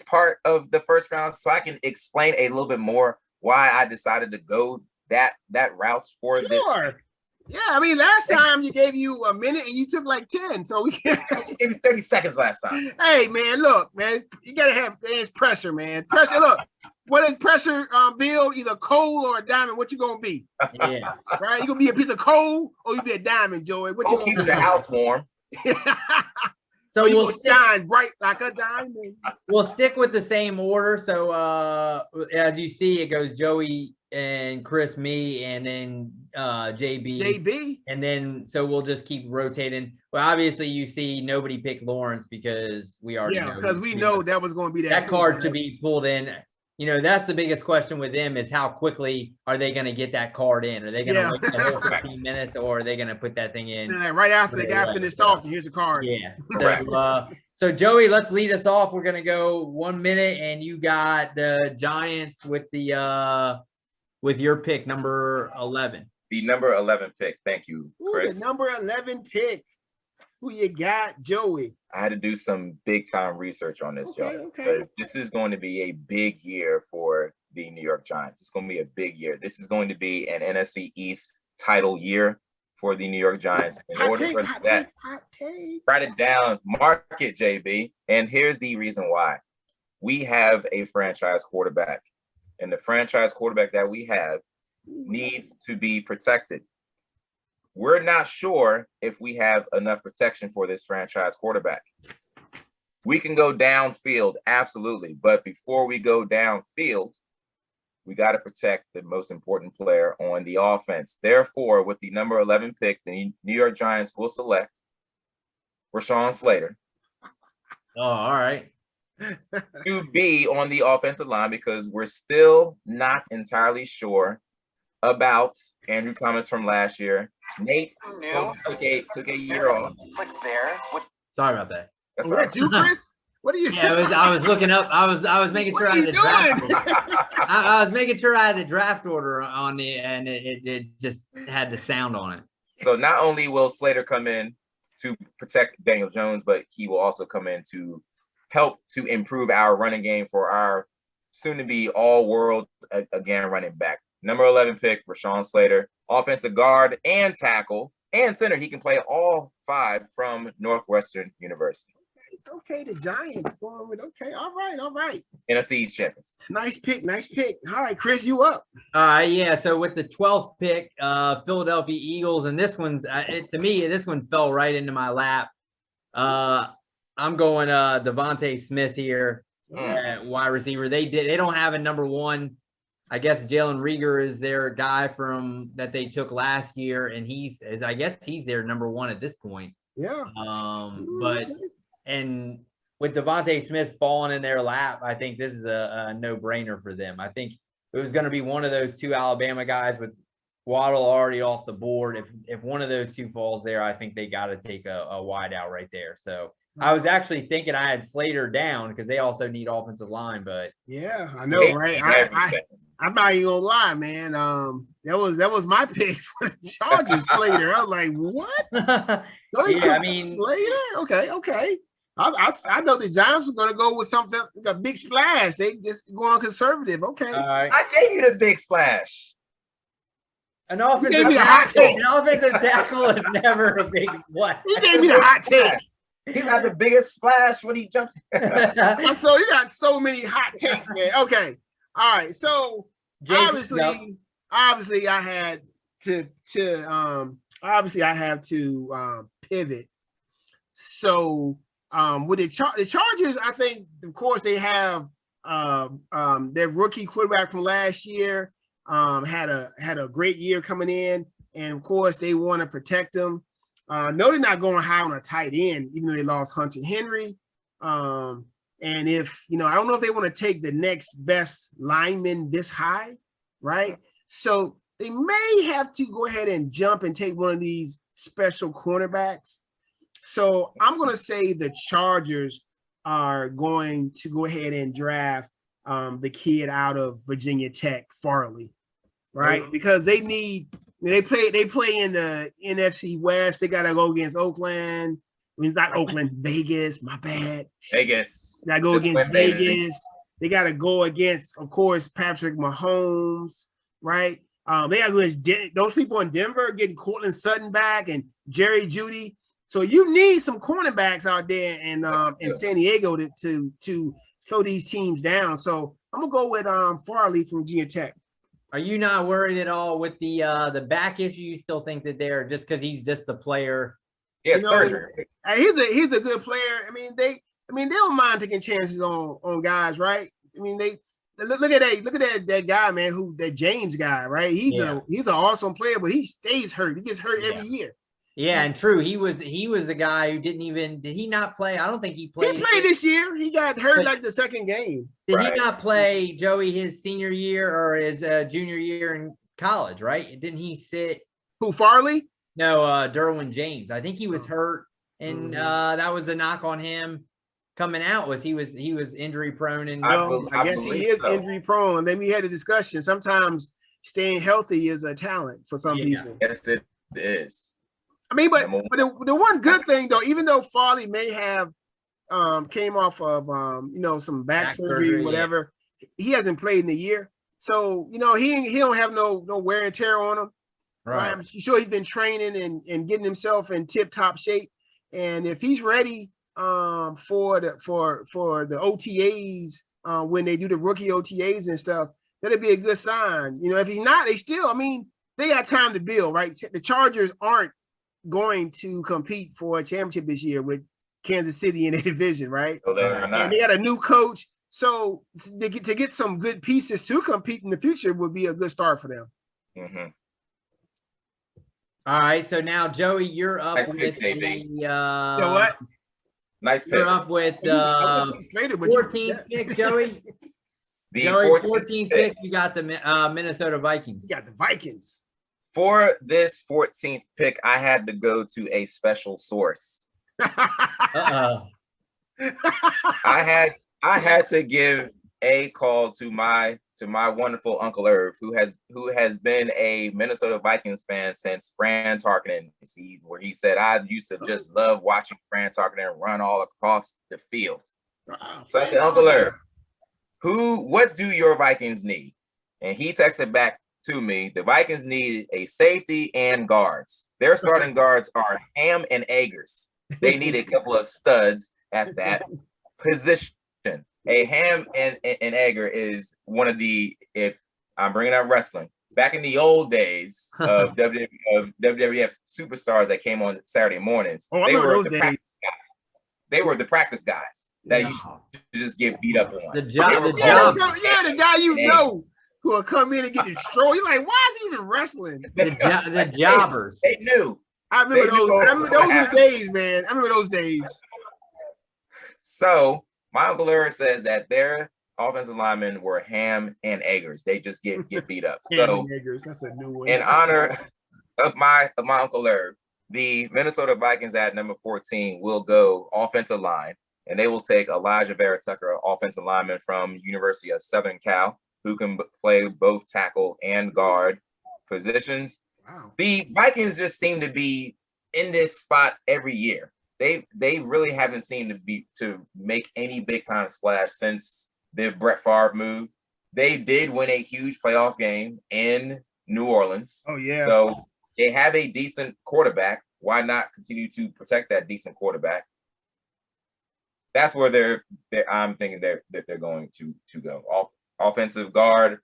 [SPEAKER 2] part of the first round so I can explain a little bit more why I decided to go that route for this?
[SPEAKER 1] Yeah, I mean, last time you gave you a minute and you took like 10, so we can't.
[SPEAKER 2] You gave me 30 seconds last time.
[SPEAKER 1] Hey, man, look, man, you gotta have pressure, man. Pressure. Look, what is pressure build? Either coal or a diamond. What you gonna be?
[SPEAKER 3] Yeah.
[SPEAKER 1] Right. You gonna be a piece of coal or you be a diamond, Joey? What you
[SPEAKER 2] keep the house warm?
[SPEAKER 1] So we'll shine bright like a diamond.
[SPEAKER 3] We'll stick with the same order. So as you see, it goes Joey and Chris, me, and then JB. And then so we'll just keep rotating. Well, obviously you see nobody picked Lawrence because we already know.
[SPEAKER 1] Because we know that was going to be
[SPEAKER 3] that card to be pulled in. That's the biggest question with them is how quickly are they going to get that card in? Are they going to wait the whole 15 minutes or are they going to put that thing in?
[SPEAKER 1] Right after the guy finished talking, here's a card.
[SPEAKER 3] Yeah. So Joey, let's lead us off. We're going to go 1 minute and you got the Giants with with your pick, number 11.
[SPEAKER 2] The number 11 pick. Thank you, Chris.
[SPEAKER 1] Ooh, the number 11 pick. Who you got, Joey?
[SPEAKER 2] I had to do some big time research on this, y'all.
[SPEAKER 1] Okay.
[SPEAKER 2] This is going to be a big year for the New York Giants. It's going to be a big year. This is going to be an NFC East title year for the New York Giants. Write it down, mark it, JB. And here's the reason why. We have a franchise quarterback, and the franchise quarterback that we have needs to be protected. We're not sure if we have enough protection for this franchise quarterback. We can go downfield, absolutely. But before we go downfield, we got to protect the most important player on the offense. Therefore, with the number 11 pick, the New York Giants will select Rashawn Slater.
[SPEAKER 3] Oh, all right.
[SPEAKER 2] to be on the offensive line because we're still not entirely sure about Andrew Thomas from last year. Nate took a year off.
[SPEAKER 3] Sorry about that.
[SPEAKER 1] That's right. You, Chris? What are you?
[SPEAKER 3] Yeah, I was looking up. I was making sure I had the draft order. I was making sure I had the draft order on it, and it just had the sound on it.
[SPEAKER 2] So not only will Slater come in to protect Daniel Jones, but he will also come in to help to improve our running game for our soon-to-be all-world again running back. Number 11 pick, Rashawn Slater, offensive guard and tackle and center. He can play all 5 from Northwestern University.
[SPEAKER 1] Okay, the Giants going with all right.
[SPEAKER 2] NFC East champions.
[SPEAKER 1] Nice pick. All right, Chris, you up?
[SPEAKER 3] Yeah. So with the 12th pick, Philadelphia Eagles, and this one's to me, this one fell right into my lap. I'm going Devontae Smith here, wide receiver. They don't have a number 1. I guess Jalen Reagor is their guy that they took last year, and I guess he's their number 1 at this point.
[SPEAKER 1] Yeah.
[SPEAKER 3] And with Devontae Smith falling in their lap, I think this is a no-brainer for them. I think it was going to be one of those 2 Alabama guys with Waddle already off the board. If one of those 2 falls there, I think they got to take a wide out right there. So I was actually thinking I had Slater down because they also need offensive line, but
[SPEAKER 1] yeah, I know, right? I'm not even gonna lie, man. That was my pick for the Chargers. Slater. I was like, what?
[SPEAKER 3] Yeah, I mean,
[SPEAKER 1] Slater. Okay. I know the Giants are gonna go with something, a big splash. They just going conservative. Okay.
[SPEAKER 3] All right.
[SPEAKER 2] I gave you the big splash.
[SPEAKER 3] An offensive tackle is never a big splash.
[SPEAKER 1] He gave me the hot take.
[SPEAKER 2] He got the biggest splash when he jumped.
[SPEAKER 1] So you got so many hot takes, man. Okay. All right. So obviously I had to pivot. So with the Chargers, I think of course they have their rookie quarterback from last year had a great year coming in, and of course they want to protect him. No, they're not going high on a tight end, even though they lost Hunter Henry. And if, I don't know if they want to take the next best lineman this high, right? So they may have to go ahead and jump and take one of these special cornerbacks. So I'm going to say the Chargers are going to go ahead and draft the kid out of Virginia Tech, Farley, right? Because they play in the NFC West. They got to go against Oakland. I mean, it's not Oakland, Vegas. My bad.
[SPEAKER 2] Vegas.
[SPEAKER 1] Got to go against Vegas. They got to go against, of course, Patrick Mahomes, right? They got to go against those people in Denver, getting Cortland Sutton back and Jerry Jeudy. So you need some cornerbacks out there in San Diego to slow these teams down. So I'm gonna go with Farley from Virginia Tech.
[SPEAKER 3] Are you not worried at all with the back issue? You still think that they're just because he's just the player?
[SPEAKER 2] Yeah, surgery.
[SPEAKER 1] He's a good player. I mean, they don't mind taking chances on guys, right? I mean, they look at that guy, man, that James guy, right? He's an awesome player, but he stays hurt. He gets hurt every year.
[SPEAKER 3] Yeah, and true. He was a guy who did he not play? I don't think he played.
[SPEAKER 1] He played this year. He got hurt like the second game.
[SPEAKER 3] Did he not play, Joey, his senior year or his junior year in college, right? Didn't he sit?
[SPEAKER 1] Who, Farley?
[SPEAKER 3] No, Derwin James. I think he was hurt, and that was the knock on him coming out was he was injury prone. And
[SPEAKER 1] I guess he is injury prone. And then we had a discussion. Sometimes staying healthy is a talent for some people.
[SPEAKER 2] Yes, it is.
[SPEAKER 1] I mean, but the one good thing though, even though Farley may have came off of some back surgery, whatever, he hasn't played in a year, so he don't have no wear and tear on him. Right. I'm sure he's been training and getting himself in tip-top shape, and if he's ready for the OTAs when they do the rookie OTAs and stuff, that'll be a good sign. If he's not, they got time to build, right? The Chargers aren't going to compete for a championship this year with Kansas City in a division, right?
[SPEAKER 2] So
[SPEAKER 1] and they got a new coach, so to get some good pieces to compete in the future would be a good start for them.
[SPEAKER 2] Mm-hmm.
[SPEAKER 3] All right, so now Joey, you're up with
[SPEAKER 1] what?
[SPEAKER 2] Nice pick.
[SPEAKER 3] You're up with 14th pick, Joey. Joey, 14th pick. You got the Minnesota Vikings.
[SPEAKER 1] You got the Vikings.
[SPEAKER 2] For this 14th pick, I had to go to a special source.
[SPEAKER 3] Uh-oh.
[SPEAKER 2] I had to give a call to my wonderful Uncle Irv, who has been a Minnesota Vikings fan since Fran Tarkenton season, where he said, I used to just love watching Fran Tarkenton run all across the field. So I said, Uncle Irv, what do your Vikings need? And he texted back to me, the Vikings need a safety and guards. Their starting guards are Ham and Eggers. They need a couple of studs at that position. A Ham and Egger is one of the, if I'm bringing up wrestling, back in the old days of WWF superstars that came on Saturday mornings, they were the practice guys that you should just get beat up on.
[SPEAKER 1] The guy who will come in and get destroyed. You're like, why is he even wrestling?
[SPEAKER 3] The jobbers.
[SPEAKER 2] They knew.
[SPEAKER 1] I remember those were the days, man. I remember those days.
[SPEAKER 2] So my Uncle Larry says that their offensive linemen were Ham and Eggers. They just get beat up. So
[SPEAKER 1] that's a new one.
[SPEAKER 2] In honor of my Uncle Larry, the Minnesota Vikings at number 14 will go offensive line, and they will take Elijah Vera Tucker, offensive lineman from University of Southern Cal, who can play both tackle and guard positions. Wow. The Vikings just seem to be in this spot every year. They really haven't seemed to make any big time splash since the Brett Favre move. They did win a huge playoff game in New Orleans.
[SPEAKER 1] Oh yeah.
[SPEAKER 2] So they have a decent quarterback. Why not continue to protect that decent quarterback? That's where I'm thinking they're going to go. Offensive guard,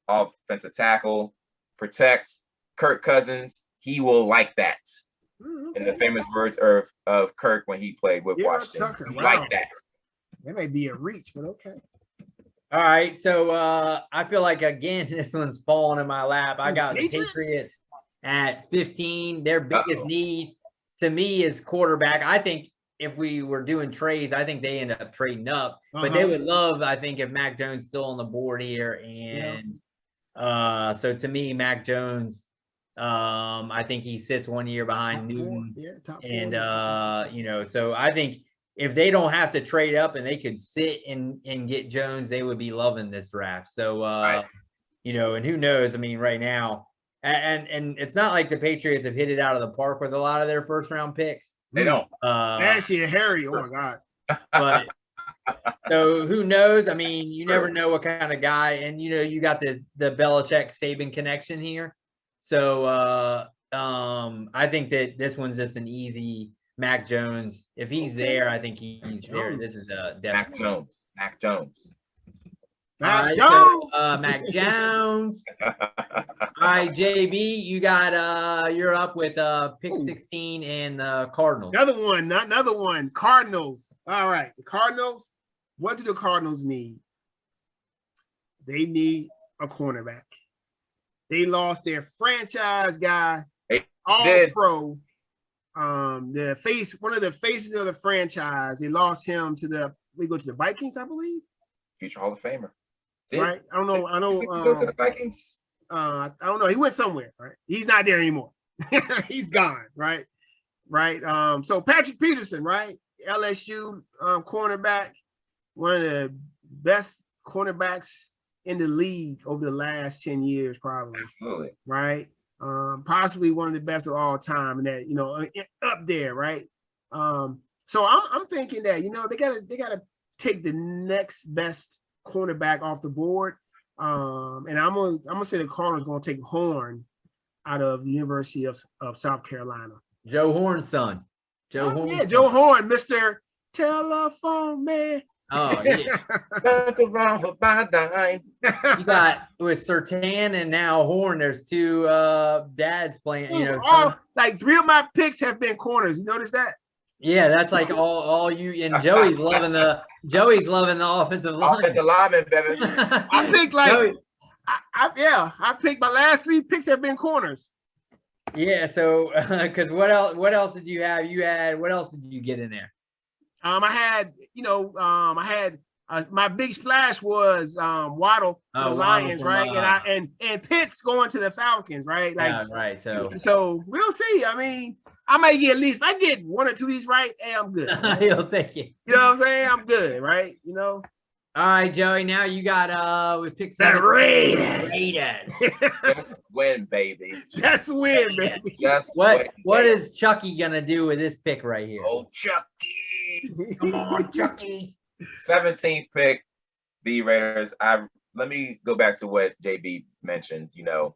[SPEAKER 2] offensive tackle, protect Kirk Cousins. He will like that. In the famous words of Kirk when he played with Washington.
[SPEAKER 1] Tucker, wow.
[SPEAKER 2] Like that.
[SPEAKER 1] That may be a reach, but okay.
[SPEAKER 3] All right. So I feel like, again, this one's falling in my lap. I got the Patriots at 15. Their biggest need to me is quarterback. I think if we were doing trades, I think they end up trading up. But they would love, I think, if Mac Jones still on the board here. And so to me, Mac Jones, I think he sits 1 year behind Newton.
[SPEAKER 1] Top
[SPEAKER 3] and
[SPEAKER 1] four.
[SPEAKER 3] So I think if they don't have to trade up and they could sit and get Jones, they would be loving this draft. So and who knows? I mean, right now, and it's not like the Patriots have hit it out of the park with a lot of their first round picks.
[SPEAKER 2] They don't.
[SPEAKER 1] Ashley and Harry, oh my God.
[SPEAKER 3] But so who knows? I mean, you never know what kind of guy, and you got the Belichick Saban connection here. So I think that this one's just an easy Mac Jones. If he's there, I think he's there. This is
[SPEAKER 2] Mac Jones.
[SPEAKER 1] Mac
[SPEAKER 3] Jones. All right, JB, you got you're up with pick 16 and the Cardinals.
[SPEAKER 1] Another one. Cardinals. All right, the Cardinals. What do the Cardinals need? They need a cornerback. They lost their franchise guy, all pro. One of the faces of the franchise. They lost him to the Vikings, I believe.
[SPEAKER 2] Future Hall of Famer.
[SPEAKER 1] Right? I don't know.
[SPEAKER 2] Go to the Vikings.
[SPEAKER 1] I don't know. He went somewhere, right? He's not there anymore. He's gone, right? Right. So Patrick Peterson, right? LSU cornerback, one of the best cornerbacks in the league over the last 10 years, probably.
[SPEAKER 2] Absolutely.
[SPEAKER 1] Right. Possibly one of the best of all time, and that up there, right? So I'm thinking that they gotta take the next best cornerback off the board. And I'm gonna say the Cardinals gonna take Horn out of the University of South Carolina.
[SPEAKER 3] Joe Horn's son. Joe
[SPEAKER 1] Horn, Mr. Telephone Man.
[SPEAKER 3] Oh yeah. You got with Surtain and now Horn. There's two dads playing.
[SPEAKER 1] Like 3 of my picks have been corners. You notice that?
[SPEAKER 3] Yeah, that's like all you and Joey's loving the offensive line.
[SPEAKER 2] Offensive lineman, baby.
[SPEAKER 1] I think I picked my last 3 picks have been corners.
[SPEAKER 3] Yeah, so because what else did you have? What else did you get in there?
[SPEAKER 1] I had, my big splash was Waddle for the Lions, right? And Pitts going to the Falcons, right? Like,
[SPEAKER 3] yeah, right.
[SPEAKER 1] So we'll see. I mean, I might get at least if I get one or two of these right, hey, I'm good. Right?
[SPEAKER 3] You'll take it.
[SPEAKER 1] You know what I'm saying? I'm good, right? You know.
[SPEAKER 3] All right, Joey. Now you got we picked
[SPEAKER 1] the Raiders.
[SPEAKER 2] Just win, baby.
[SPEAKER 1] Just win, baby.
[SPEAKER 2] Just
[SPEAKER 3] what is Chucky gonna do with this pick right here?
[SPEAKER 2] Oh, Chucky!
[SPEAKER 3] Come on, Chucky.
[SPEAKER 2] 17th pick, the Raiders. Let me go back to what JB mentioned. You know,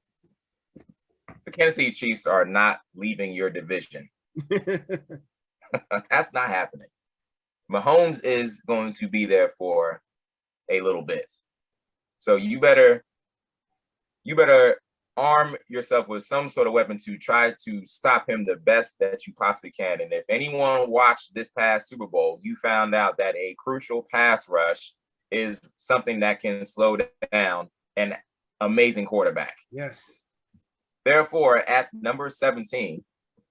[SPEAKER 2] the Kansas City Chiefs are not leaving your division. That's not happening. Mahomes is going to be there for a little bit. So you better arm yourself with some sort of weapon to try to stop him the best that you possibly can. And if anyone watched this past Super Bowl, you found out that a crucial pass rush is something that can slow down an amazing quarterback.
[SPEAKER 1] Yes.
[SPEAKER 2] Therefore, at number 17,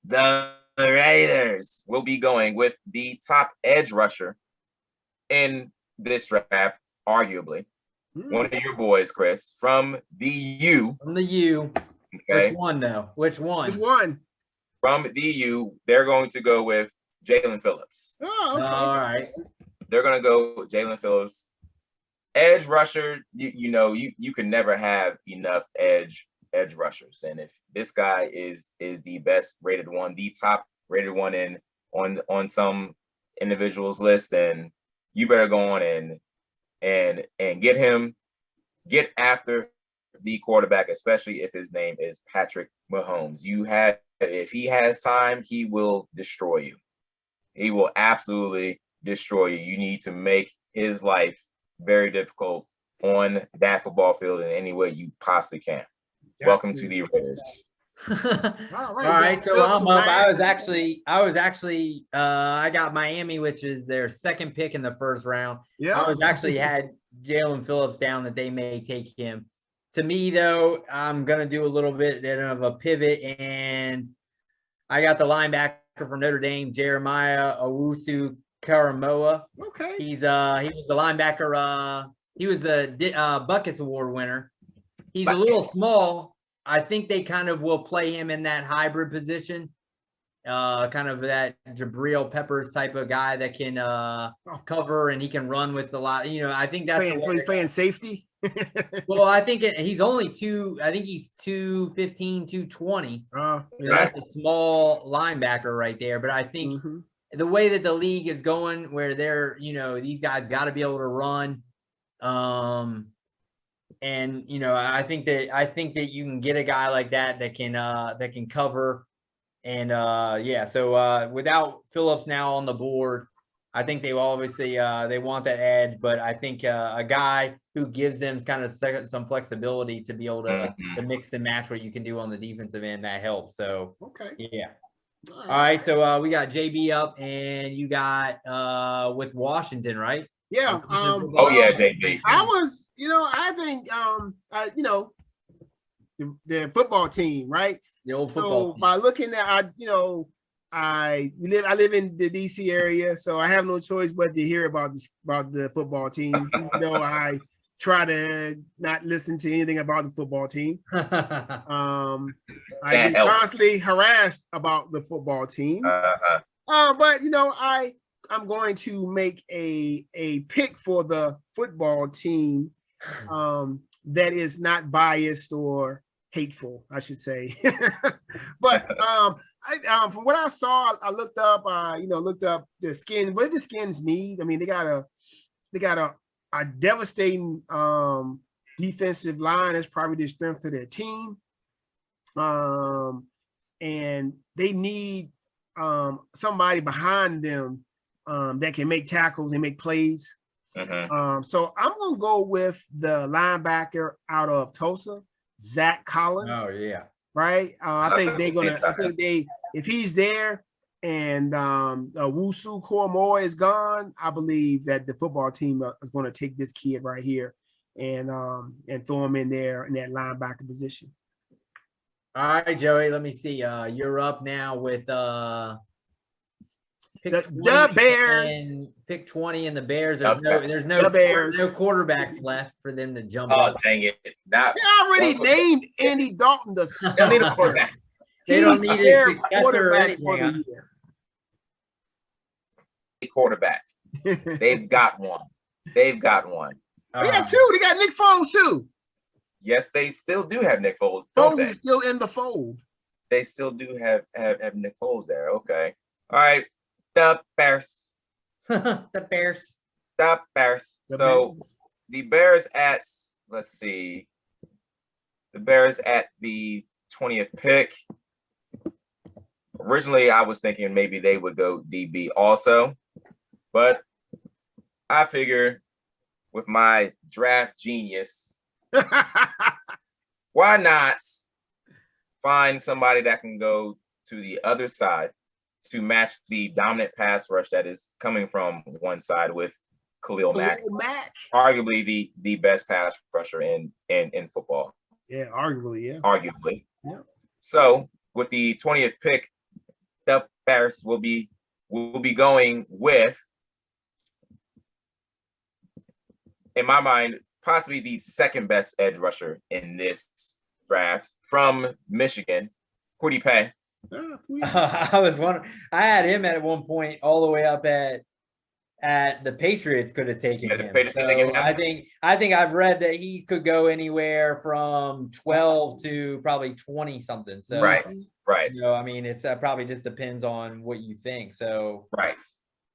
[SPEAKER 2] the Raiders will be going with the top edge rusher in this draft, arguably. One of your boys, Chris, from the U.
[SPEAKER 3] From the U.
[SPEAKER 2] Okay.
[SPEAKER 3] Which one, though? Which one?
[SPEAKER 2] From the U, they're going to go with Jalen Phillips.
[SPEAKER 1] Oh, okay.
[SPEAKER 3] All right.
[SPEAKER 2] They're going to go with Jalen Phillips. Edge rusher, you can never have enough edge rushers. And if this guy is the best rated one, the top rated one on some individuals list, then you better go on and get after the quarterback, especially if his name is Patrick Mahomes. If he has time, he will destroy you. He will absolutely destroy you. You need to make his life very difficult on that football field in any way you possibly can. Welcome to the Raiders.
[SPEAKER 3] All right, so I'm up. I got Miami, which is their second pick in the first round.
[SPEAKER 1] Yeah,
[SPEAKER 3] I was actually had Jalen Phillips down that they may take him. To me, though, I'm gonna do a little bit of a pivot, and I got the linebacker from Notre Dame, Jeremiah Owusu-Karamoah.
[SPEAKER 1] Okay,
[SPEAKER 3] he was the linebacker. He was a Buckets Award winner. He's a little small. I think they kind of will play him in that hybrid position, kind of that Jabril Peppers type of guy that can cover and he can run with a lot. I think that's
[SPEAKER 1] so he's playing safety.
[SPEAKER 3] Well, I think he's only I think he's 215, 220. That's a small linebacker right there. But I think the way that the league is going, where they're, these guys got to be able to run. And I think that you can get a guy like that can cover, and So without Phillips now on the board, I think they obviously they want that edge, but I think a guy who gives them kind of some flexibility to be able to mix and match what you can do on the defensive end, that helps. So yeah. All right. So we got JB up, and you got with Washington, right?
[SPEAKER 1] Yeah.
[SPEAKER 2] JB.
[SPEAKER 1] I was, I think, the football team, right?
[SPEAKER 3] The old football team.
[SPEAKER 1] By looking at, I live in the DC area, so I have no choice but to hear about the football team, even though I try to not listen to anything about the football team. I get constantly harassed about the football team. But I'm going to make a pick for the football team that is not biased or hateful, I should say. But from what I saw, I looked up the Skins. What do the Skins need? I mean, they got a devastating defensive line. That's probably the strength of their team. And they need somebody behind them that can make tackles and make plays. So I'm gonna go with the linebacker out of Tulsa, Zach Collins.
[SPEAKER 3] Oh yeah,
[SPEAKER 1] right. I think if he's there and Wusu Koromoa is gone, I believe that the football team is going to take this kid right here and throw him in there in that linebacker position.
[SPEAKER 3] All right, Joey. Let me see. You're up now with pick 20
[SPEAKER 1] the Bears.
[SPEAKER 3] And pick 20 and the Bears. There's no quarterbacks left for them to jump up.
[SPEAKER 2] Oh, dang it.
[SPEAKER 1] They already named Andy Dalton the
[SPEAKER 2] They'll need a quarterback.
[SPEAKER 3] They don't need a successor or anything.
[SPEAKER 2] Quarterback. They've got one. They
[SPEAKER 1] got two. They got Nick Foles too.
[SPEAKER 2] Yes, they still do have Nick Foles.
[SPEAKER 1] Foles is still in the fold.
[SPEAKER 2] They still do have Nick Foles there. Okay. All right. The Bears.
[SPEAKER 3] The Bears.
[SPEAKER 2] So the Bears at, let's see. The Bears at the 20th pick. Originally, I was thinking maybe they would go DB also, but I figure with my draft genius, why not find somebody that can go to the other side to match the dominant pass rush that is coming from one side with Khalil Mack, arguably the best pass rusher in football.
[SPEAKER 1] Yeah, arguably, yeah.
[SPEAKER 2] Arguably.
[SPEAKER 1] Yeah.
[SPEAKER 2] So with the 20th pick, the Bears will be going with, in my mind, possibly the second best edge rusher in this draft from Michigan, Kwity Paye.
[SPEAKER 3] I was wondering. I had him at one point all the way up at the Patriots could have taken him. So I think I've read that he could go anywhere from 12 to probably 20 something. So
[SPEAKER 2] right.
[SPEAKER 3] You know, I mean, it's probably just depends on what you think. So
[SPEAKER 2] right.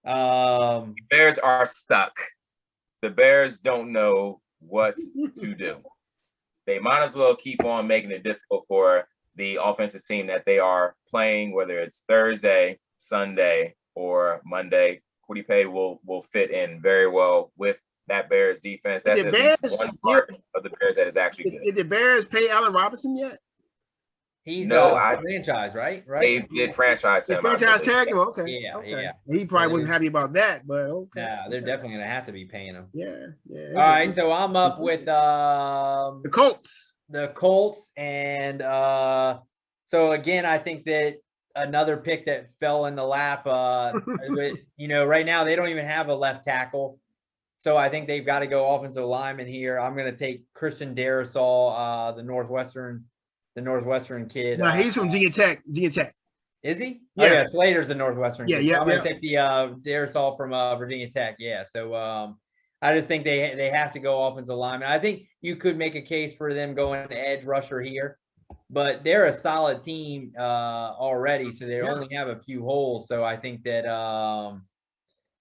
[SPEAKER 2] The Bears are stuck. The Bears don't know what to do. They might as well keep on making it difficult for the offensive team that they are playing, whether it's Thursday, Sunday, or Monday. Kwity Paye will fit in very well with that Bears defense. That's at least one part of the Bears that is actually good.
[SPEAKER 1] Did the Bears pay Allen Robinson yet?
[SPEAKER 3] He's franchise, right?
[SPEAKER 2] They did franchise him.
[SPEAKER 1] Franchise tag him, okay.
[SPEAKER 3] Yeah.
[SPEAKER 1] He probably wasn't happy about that, but okay.
[SPEAKER 3] Yeah, they're definitely gonna have to be paying him.
[SPEAKER 1] Yeah.
[SPEAKER 3] All right, so I'm up with
[SPEAKER 1] the Colts.
[SPEAKER 3] The Colts, and so again, I think that another pick that fell in the lap. You know, right now they don't even have a left tackle, so I think they've got to go offensive lineman here. I'm gonna take Christian Darrisaw, the Northwestern kid.
[SPEAKER 1] No, he's from Virginia Tech.
[SPEAKER 3] Is he?
[SPEAKER 1] Yeah.
[SPEAKER 3] Oh, yeah. Slater's a Northwestern kid.
[SPEAKER 1] Yeah.
[SPEAKER 3] I'm gonna take the Darrisaw from Virginia Tech. Yeah. So I just think they have to go offensive lineman. I think you could make a case for them going to edge rusher here, but they're a solid team already, so they only have a few holes. So I think that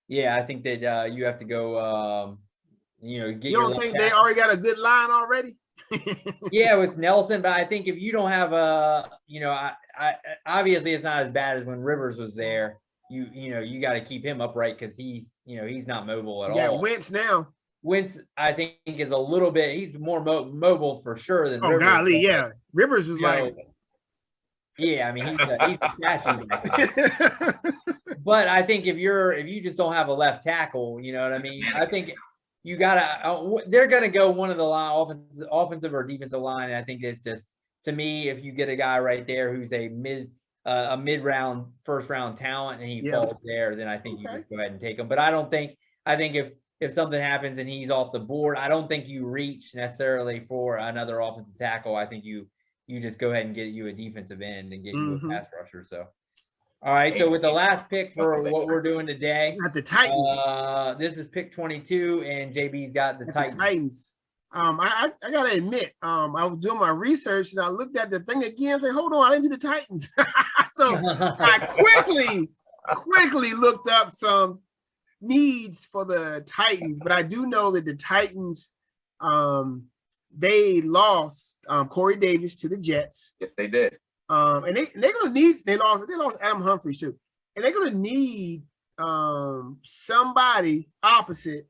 [SPEAKER 3] you have to go. You
[SPEAKER 1] don't think they already got a good line already?
[SPEAKER 3] Yeah, with Nelson, but I think if you don't have I obviously it's not as bad as when Rivers was there. You got to keep him upright because he's not mobile at all.
[SPEAKER 1] Yeah, Wentz
[SPEAKER 3] I think is a little bit. He's more mobile for sure than Rivers.
[SPEAKER 1] Golly, yeah. Rivers is like.
[SPEAKER 3] Yeah, I mean he's a statue back. But I think if you just don't have a left tackle, you know what I mean. I think you gotta. They're gonna go one of the offensive or defensive line. And I think it's just, to me, if you get a guy right there who's a mid-round, first-round talent and he falls there, then I think you just go ahead and take him. But I think if something happens and he's off the board, I don't think you reach necessarily for another offensive tackle. I think you just go ahead and get you a defensive end and get you a pass rusher. So. All right, so with the last pick for what we're doing today,
[SPEAKER 1] got the Titans.
[SPEAKER 3] This is pick 22, and JB's got the Titans.
[SPEAKER 1] I gotta admit, I was doing my research and I looked at the thing again and said, hold on, I didn't do the Titans. So I quickly looked up some needs for the Titans, but I do know that the Titans, they lost Corey Davis to the Jets.
[SPEAKER 2] Yes, they did.
[SPEAKER 1] And they're gonna need they lost Adam Humphries too, and they're gonna need somebody opposite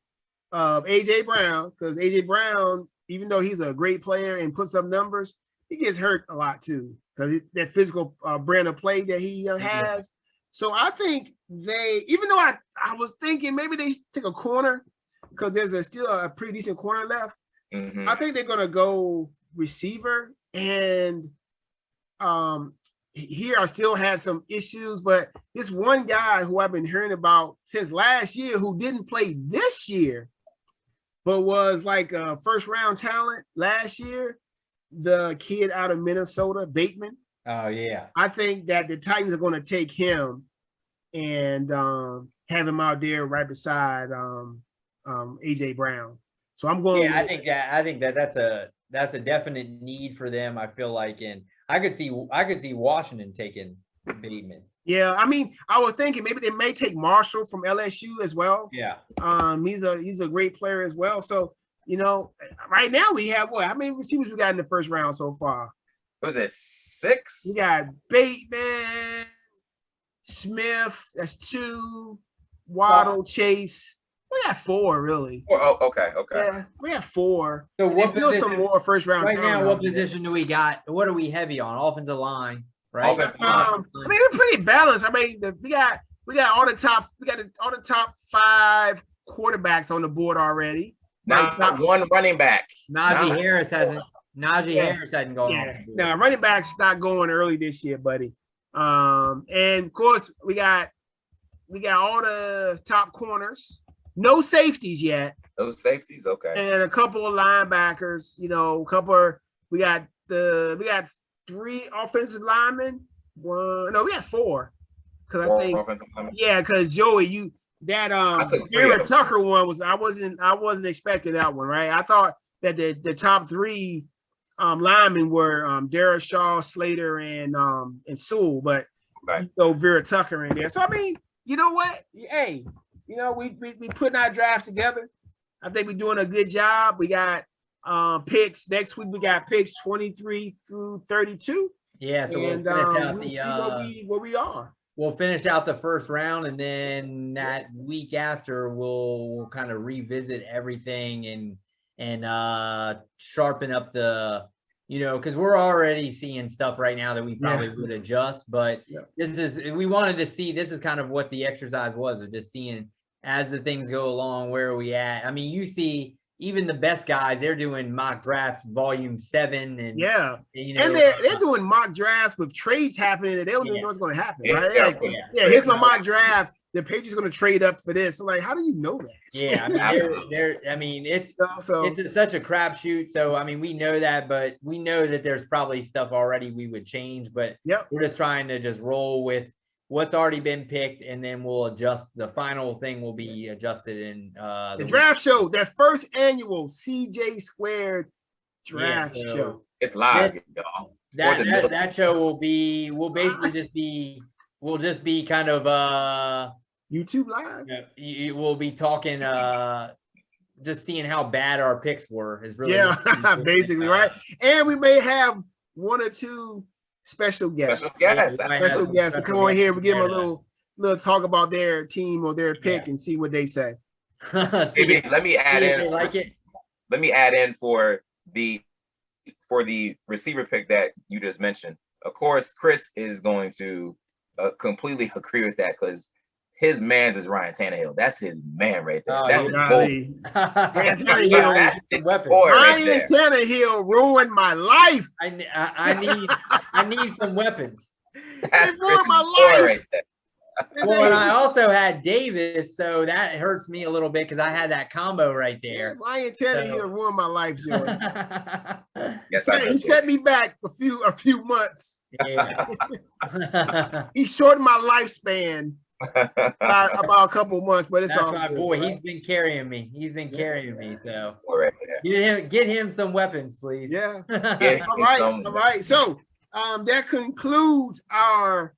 [SPEAKER 1] of AJ Brown, because AJ Brown, even though he's a great player and puts up numbers, he gets hurt a lot too because that physical brand of play that he has. So I think even though I was thinking maybe they take a corner because there's still a pretty decent corner left. I think they're gonna go receiver, and here I still had some issues, but this one guy who I've been hearing about since last year who didn't play this year, but was like a first round talent last year, the kid out of Minnesota, Bateman.
[SPEAKER 3] Oh, yeah.
[SPEAKER 1] I think that the Titans are going to take him and have him out there right beside AJ Brown. So I'm going.
[SPEAKER 3] Yeah, I think that's a definite need for them. I feel like, and I could see Washington taking Bateman.
[SPEAKER 1] Yeah, I mean, I was thinking maybe they may take Marshall from LSU as well.
[SPEAKER 3] Yeah.
[SPEAKER 1] He's a great player as well. So, you know, right now we have what? How many receivers we got in the first round so far?
[SPEAKER 2] Was it 6?
[SPEAKER 1] We got Bateman, Smith, that's 2, Waddle, Chase. We got 4 really.
[SPEAKER 2] Oh, okay.
[SPEAKER 1] Yeah, we have 4.
[SPEAKER 3] So
[SPEAKER 1] there's still some more first round.
[SPEAKER 3] Right now, what position do we got? What are we heavy on? Offensive line, right?
[SPEAKER 1] I mean, we're pretty balanced. I mean, we got all the top 5 quarterbacks on the board already.
[SPEAKER 2] Not one running back.
[SPEAKER 3] Najee Harris hasn't gone off.
[SPEAKER 1] No, running back's not going early this year, buddy. And of course we got all the top corners. No safeties yet.
[SPEAKER 2] No safeties, okay.
[SPEAKER 1] And a couple of linebackers. You know, we got 3 offensive linemen. We got 4. Because I think because Joey, Vera Tucker one was I wasn't expecting that one, right? I thought that the top 3 linemen were Dara Shaw, Slater, and Sewell, but Vera Tucker in there. So I mean, you know what? Hey, you know, we putting our drafts together. I think we're doing a good job. We got picks next week. We got picks 23 through 32.
[SPEAKER 3] Yeah, so
[SPEAKER 1] we'll see where we are.
[SPEAKER 3] We'll finish out the first round, and then that week after, we'll kind of revisit everything and sharpen up the, you know, because we're already seeing stuff right now that we probably would adjust. But we wanted to see, this is kind of what the exercise was, of just seeing as the things go along, where are we at? I mean, you see, even the best guys, they're doing mock drafts volume 7, and you know,
[SPEAKER 1] and they're doing mock drafts with trades happening that they don't even know what's going to happen, right? Here's my mock draft. The Patriots going to trade up for this. So like, how do you know that?
[SPEAKER 3] Yeah, I mean, it's such a crapshoot. So I mean, we know that, but we know that there's probably stuff already we would change. But we're just trying to just roll with what's already been picked, and then we'll adjust. The final thing will be adjusted in
[SPEAKER 1] the draft show, that first annual CJ Squared draft show.
[SPEAKER 2] It's live, y'all.
[SPEAKER 3] That show will just be kind of
[SPEAKER 1] YouTube live.
[SPEAKER 3] We'll be talking just seeing how bad our picks were is really
[SPEAKER 1] basically right. And we may have 1 or 2 special guests to come on here. We give them a little talk about their team or their pick and see what they say.
[SPEAKER 2] Maybe, let me add in.
[SPEAKER 3] Like it.
[SPEAKER 2] Let me add in for the receiver pick that you just mentioned. Of course, Chris is going to completely agree with that, because his man's is Ryan Tannehill. That's his man right there. That's his boy.
[SPEAKER 1] Ryan Tannehill ruined my life.
[SPEAKER 3] I need some weapons.
[SPEAKER 2] That's ruined my life right there.
[SPEAKER 3] Well, and I also had Davis, so that hurts me a little bit because I had that combo right there.
[SPEAKER 1] Ryan Tannehill ruined my life, Joey. He set me back a few months.
[SPEAKER 3] Yeah.
[SPEAKER 1] He shortened my lifespan about a couple of months, but it's all
[SPEAKER 3] my
[SPEAKER 1] good,
[SPEAKER 3] boy.
[SPEAKER 1] Right?
[SPEAKER 3] He's been carrying me. So get him some weapons, please.
[SPEAKER 1] Yeah. All right. So that concludes our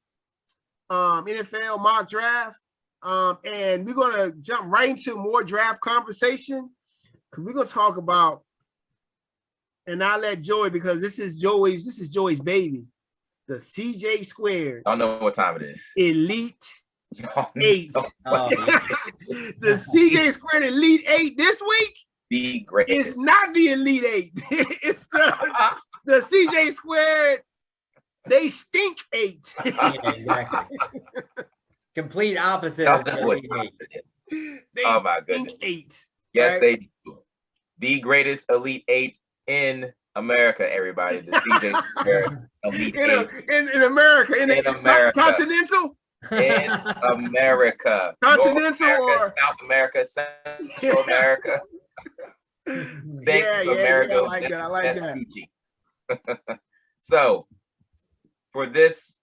[SPEAKER 1] NFL mock draft. And we're gonna jump right into more draft conversation, because we're gonna talk about, and I'll let Joey, because this is Joey's baby, the CJ Squared.
[SPEAKER 2] I don't know what time it is.
[SPEAKER 1] Elite 8. The CJ Squared Elite 8 this week.
[SPEAKER 2] The greatest.
[SPEAKER 1] It's not the Elite 8. It's the CJ Squared. They stink 8.
[SPEAKER 3] Yeah, exactly. Complete opposite of the Elite 8.
[SPEAKER 2] Oh my goodness.
[SPEAKER 1] 8.
[SPEAKER 2] Yes, right? They do. The greatest Elite 8 in America, everybody. The CJ Square Elite Eight.
[SPEAKER 1] In America. In America. Continental?
[SPEAKER 2] In America.
[SPEAKER 1] Continental
[SPEAKER 2] America,
[SPEAKER 1] or
[SPEAKER 2] South America, Central America. Thanks to America.
[SPEAKER 1] I like that.
[SPEAKER 2] So, for this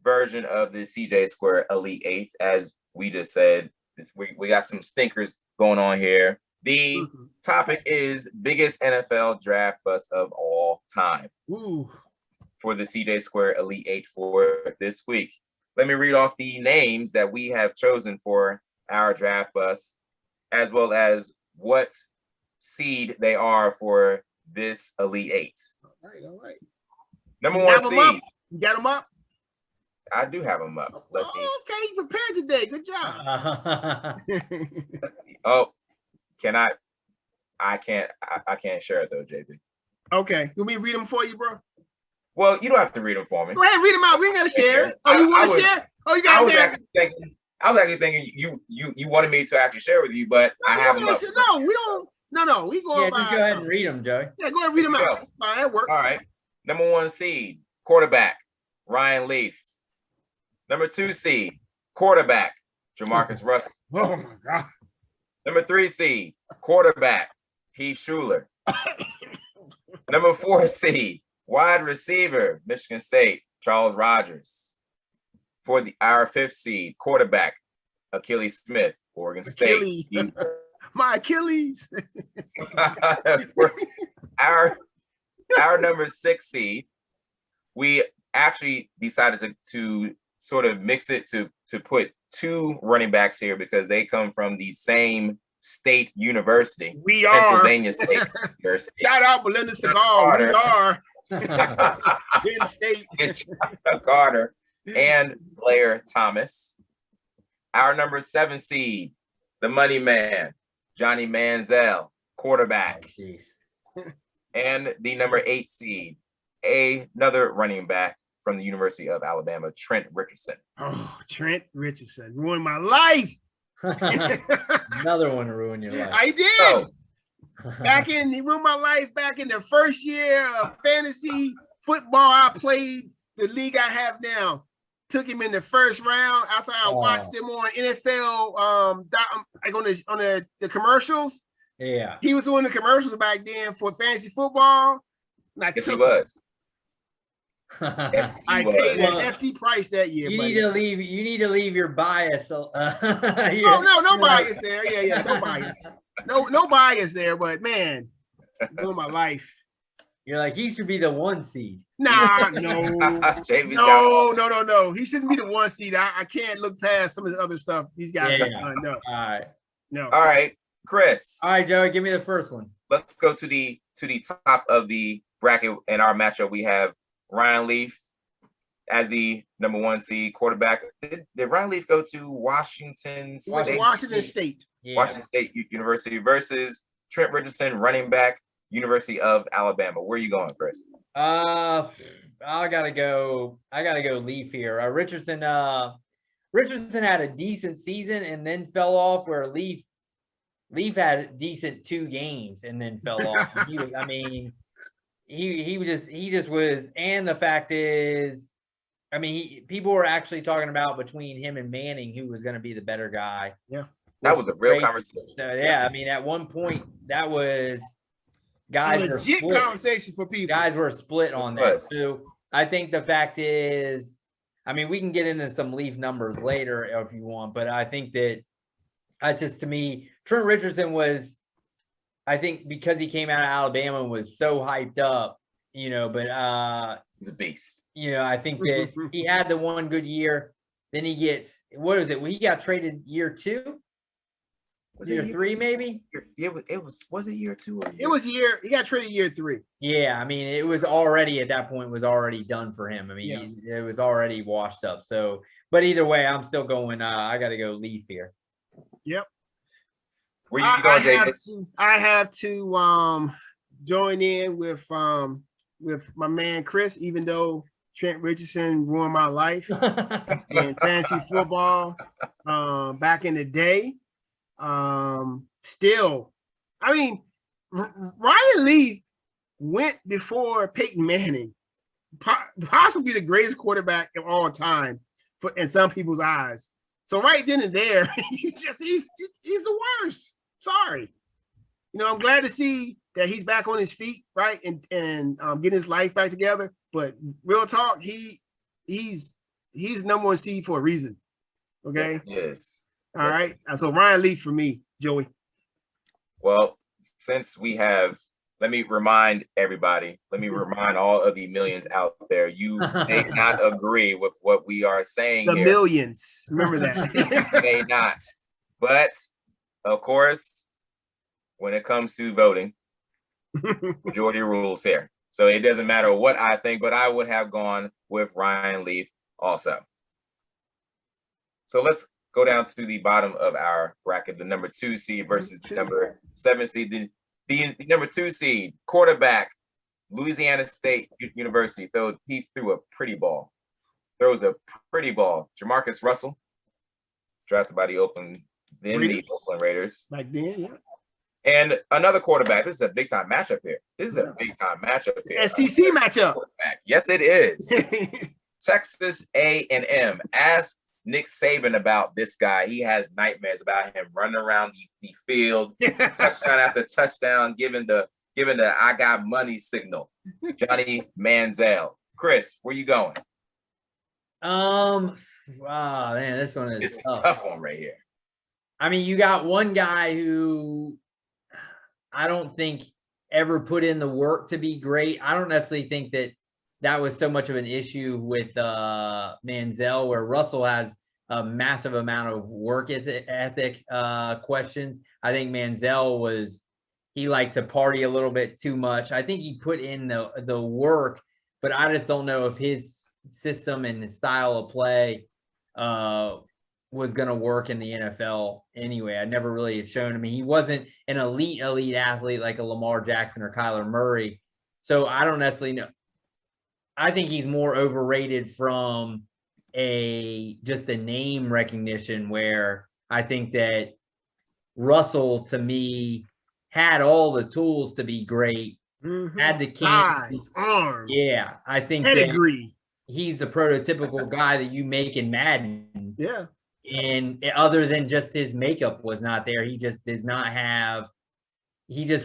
[SPEAKER 2] version of the CJ Square Elite Eight, as we just said, we got some stinkers going on here. The topic is biggest NFL draft bust of all time.
[SPEAKER 1] Ooh.
[SPEAKER 2] For the CJ Square Elite Eight for this week. Let me read off the names that we have chosen for our draft bust, as well as what seed they are for this Elite Eight.
[SPEAKER 1] All right.
[SPEAKER 2] Number one seed.
[SPEAKER 1] You got them up?
[SPEAKER 2] I do have them up.
[SPEAKER 1] Okay, you prepared today. Good job.
[SPEAKER 2] Can I? I can't share it though, JB.
[SPEAKER 1] Okay. You want me to read them for you, bro?
[SPEAKER 2] Well, you don't have to read them for me.
[SPEAKER 1] Go ahead, read them out. We ain't gotta share. Oh, you want to share? Oh, you got it.
[SPEAKER 2] I was actually thinking you wanted me to actually share with you, but I have them up.
[SPEAKER 1] No, we don't. No. We go.
[SPEAKER 3] Yeah, just go ahead and read them, Joey.
[SPEAKER 1] Yeah, go ahead and read them out. Fine, that works.
[SPEAKER 2] All right. Number one seed, quarterback, Ryan Leaf. Number two seed, quarterback, Demarcus Russell.
[SPEAKER 1] Oh my God.
[SPEAKER 2] Number three seed, quarterback, Heath Schuler. Number four seed, wide receiver, Michigan State, Charles Rogers. For our fifth seed, quarterback, Achilles Smith, Oregon State.
[SPEAKER 1] My Achilles.
[SPEAKER 2] For our number six seed, we actually decided to sort of mix it to put two running backs here because they come from the same state university.
[SPEAKER 1] We are
[SPEAKER 2] Pennsylvania State University.
[SPEAKER 1] Shout out Belinda Cigar. We are in state.
[SPEAKER 2] Carter and Blair Thomas. Our number seven seed, the money man, Johnny Manziel, quarterback. And the number eight seed, another running back from the University of Alabama, Trent Richardson.
[SPEAKER 1] Oh, Trent Richardson ruined my life.
[SPEAKER 3] Another one to ruin your life.
[SPEAKER 1] I did. He ruined my life back in the first year of fantasy football I played, the league I have now. Took him in the first round after I watched him on NFL, like on the commercials.
[SPEAKER 3] Yeah.
[SPEAKER 1] He was doing the commercials back then for fantasy football.
[SPEAKER 2] Yes, he was.
[SPEAKER 1] I paid an hefty price that year.
[SPEAKER 3] You need to leave your bias.
[SPEAKER 1] No bias there. Yeah, no bias. No bias there, but man, ruined my life.
[SPEAKER 3] You're like, he should be the one seed.
[SPEAKER 1] Nah, no. He shouldn't be the one seed. I can't look past some of the other stuff these guys have done. No.
[SPEAKER 3] All right.
[SPEAKER 1] No.
[SPEAKER 2] All right, Chris.
[SPEAKER 3] All right, Joey, give me the first one.
[SPEAKER 2] Let's go to the top of the bracket in our matchup. We have Ryan Leaf as the number one seed quarterback. Did Ryan Leaf go to Washington State?
[SPEAKER 1] Washington State.
[SPEAKER 3] Yeah.
[SPEAKER 2] Washington State University versus Trent Richardson, running back, University of Alabama. Where are you going, Chris?
[SPEAKER 3] I gotta go Leaf here. Richardson had a decent season and then fell off, where Leaf had a decent 2 games and then fell off. He just was, and the fact is, people were actually talking about between him and Manning who was going to be the better guy.
[SPEAKER 1] Yeah,
[SPEAKER 2] that was a real conversation.
[SPEAKER 3] So, yeah, at one point that was guys were split.
[SPEAKER 1] Conversation for people.
[SPEAKER 3] Guys were split on that. So I think the fact is, we can get into some Leaf numbers later if you want, but I think that to me, Trent Richardson was, I think because he came out of Alabama and was so hyped up, but
[SPEAKER 2] he's a beast.
[SPEAKER 3] I think that he had the one good year. Then he gets, what is it? Well, he got traded year 2? Year 3, maybe?
[SPEAKER 2] Was it year 2?
[SPEAKER 1] It was he got traded year 3.
[SPEAKER 3] Yeah, it was already, at that point, was already done for him. It was already washed up. So, but either way, I'm still going, I got to go Leaf here.
[SPEAKER 1] Yep.
[SPEAKER 2] Where you going, David?
[SPEAKER 1] I have to join in with my man Chris, even though Trent Richardson ruined my life in fantasy football back in the day. Still, Ryan Leaf went before Peyton Manning, possibly the greatest quarterback of all time in some people's eyes. So right then and there, he's the worst. Sorry. I'm glad to see that he's back on his feet, right, and getting his life back together. But real talk, he's number one seed for a reason. Okay.
[SPEAKER 2] Yes.
[SPEAKER 1] All right. So Ryan Leaf for me, Joey.
[SPEAKER 2] Well, since we have, let me remind everybody, all of the millions out there, you may not agree with what we are saying
[SPEAKER 1] here. The millions, remember that.
[SPEAKER 2] You may not. But, of course, when it comes to voting, majority rules here. So it doesn't matter what I think, but I would have gone with Ryan Leaf also. So let's go down to the bottom of our bracket, the number 2 seed versus the number 7 seed. The number 2 seed, quarterback, Louisiana State University. He threw a pretty ball. Throws a pretty ball. Demarcus Russell, drafted by the Oakland Raiders.
[SPEAKER 1] Like then, yeah.
[SPEAKER 2] And another quarterback. This is a big time matchup here.
[SPEAKER 1] SEC matchup.
[SPEAKER 2] Yes, it is. Texas A&M. Ask Nick Saban about this guy. He has nightmares about him running around the field, touchdown after touchdown, giving the I got money signal. Johnny Manziel. Chris, where you going?
[SPEAKER 3] Wow, man, this one is
[SPEAKER 2] a tough one right here.
[SPEAKER 3] I mean, you got one guy who I don't think ever put in the work to be great. I don't necessarily think that was so much of an issue with Manziel, where Russell has a massive amount of work ethic questions. I think Manziel he liked to party a little bit too much. I think he put in the work, but I just don't know if his system and his style of play was going to work in the NFL anyway. I never really had shown him. He wasn't an elite athlete like a Lamar Jackson or Kyler Murray. So I don't necessarily know. I think he's more overrated from just a name recognition, where I think that Russell, to me, had all the tools to be great. Had the
[SPEAKER 1] size, arm.
[SPEAKER 3] Yeah, I think
[SPEAKER 1] pedigree.
[SPEAKER 3] He's the prototypical guy that you make in Madden.
[SPEAKER 1] Yeah.
[SPEAKER 3] And other than just his makeup was not there, he just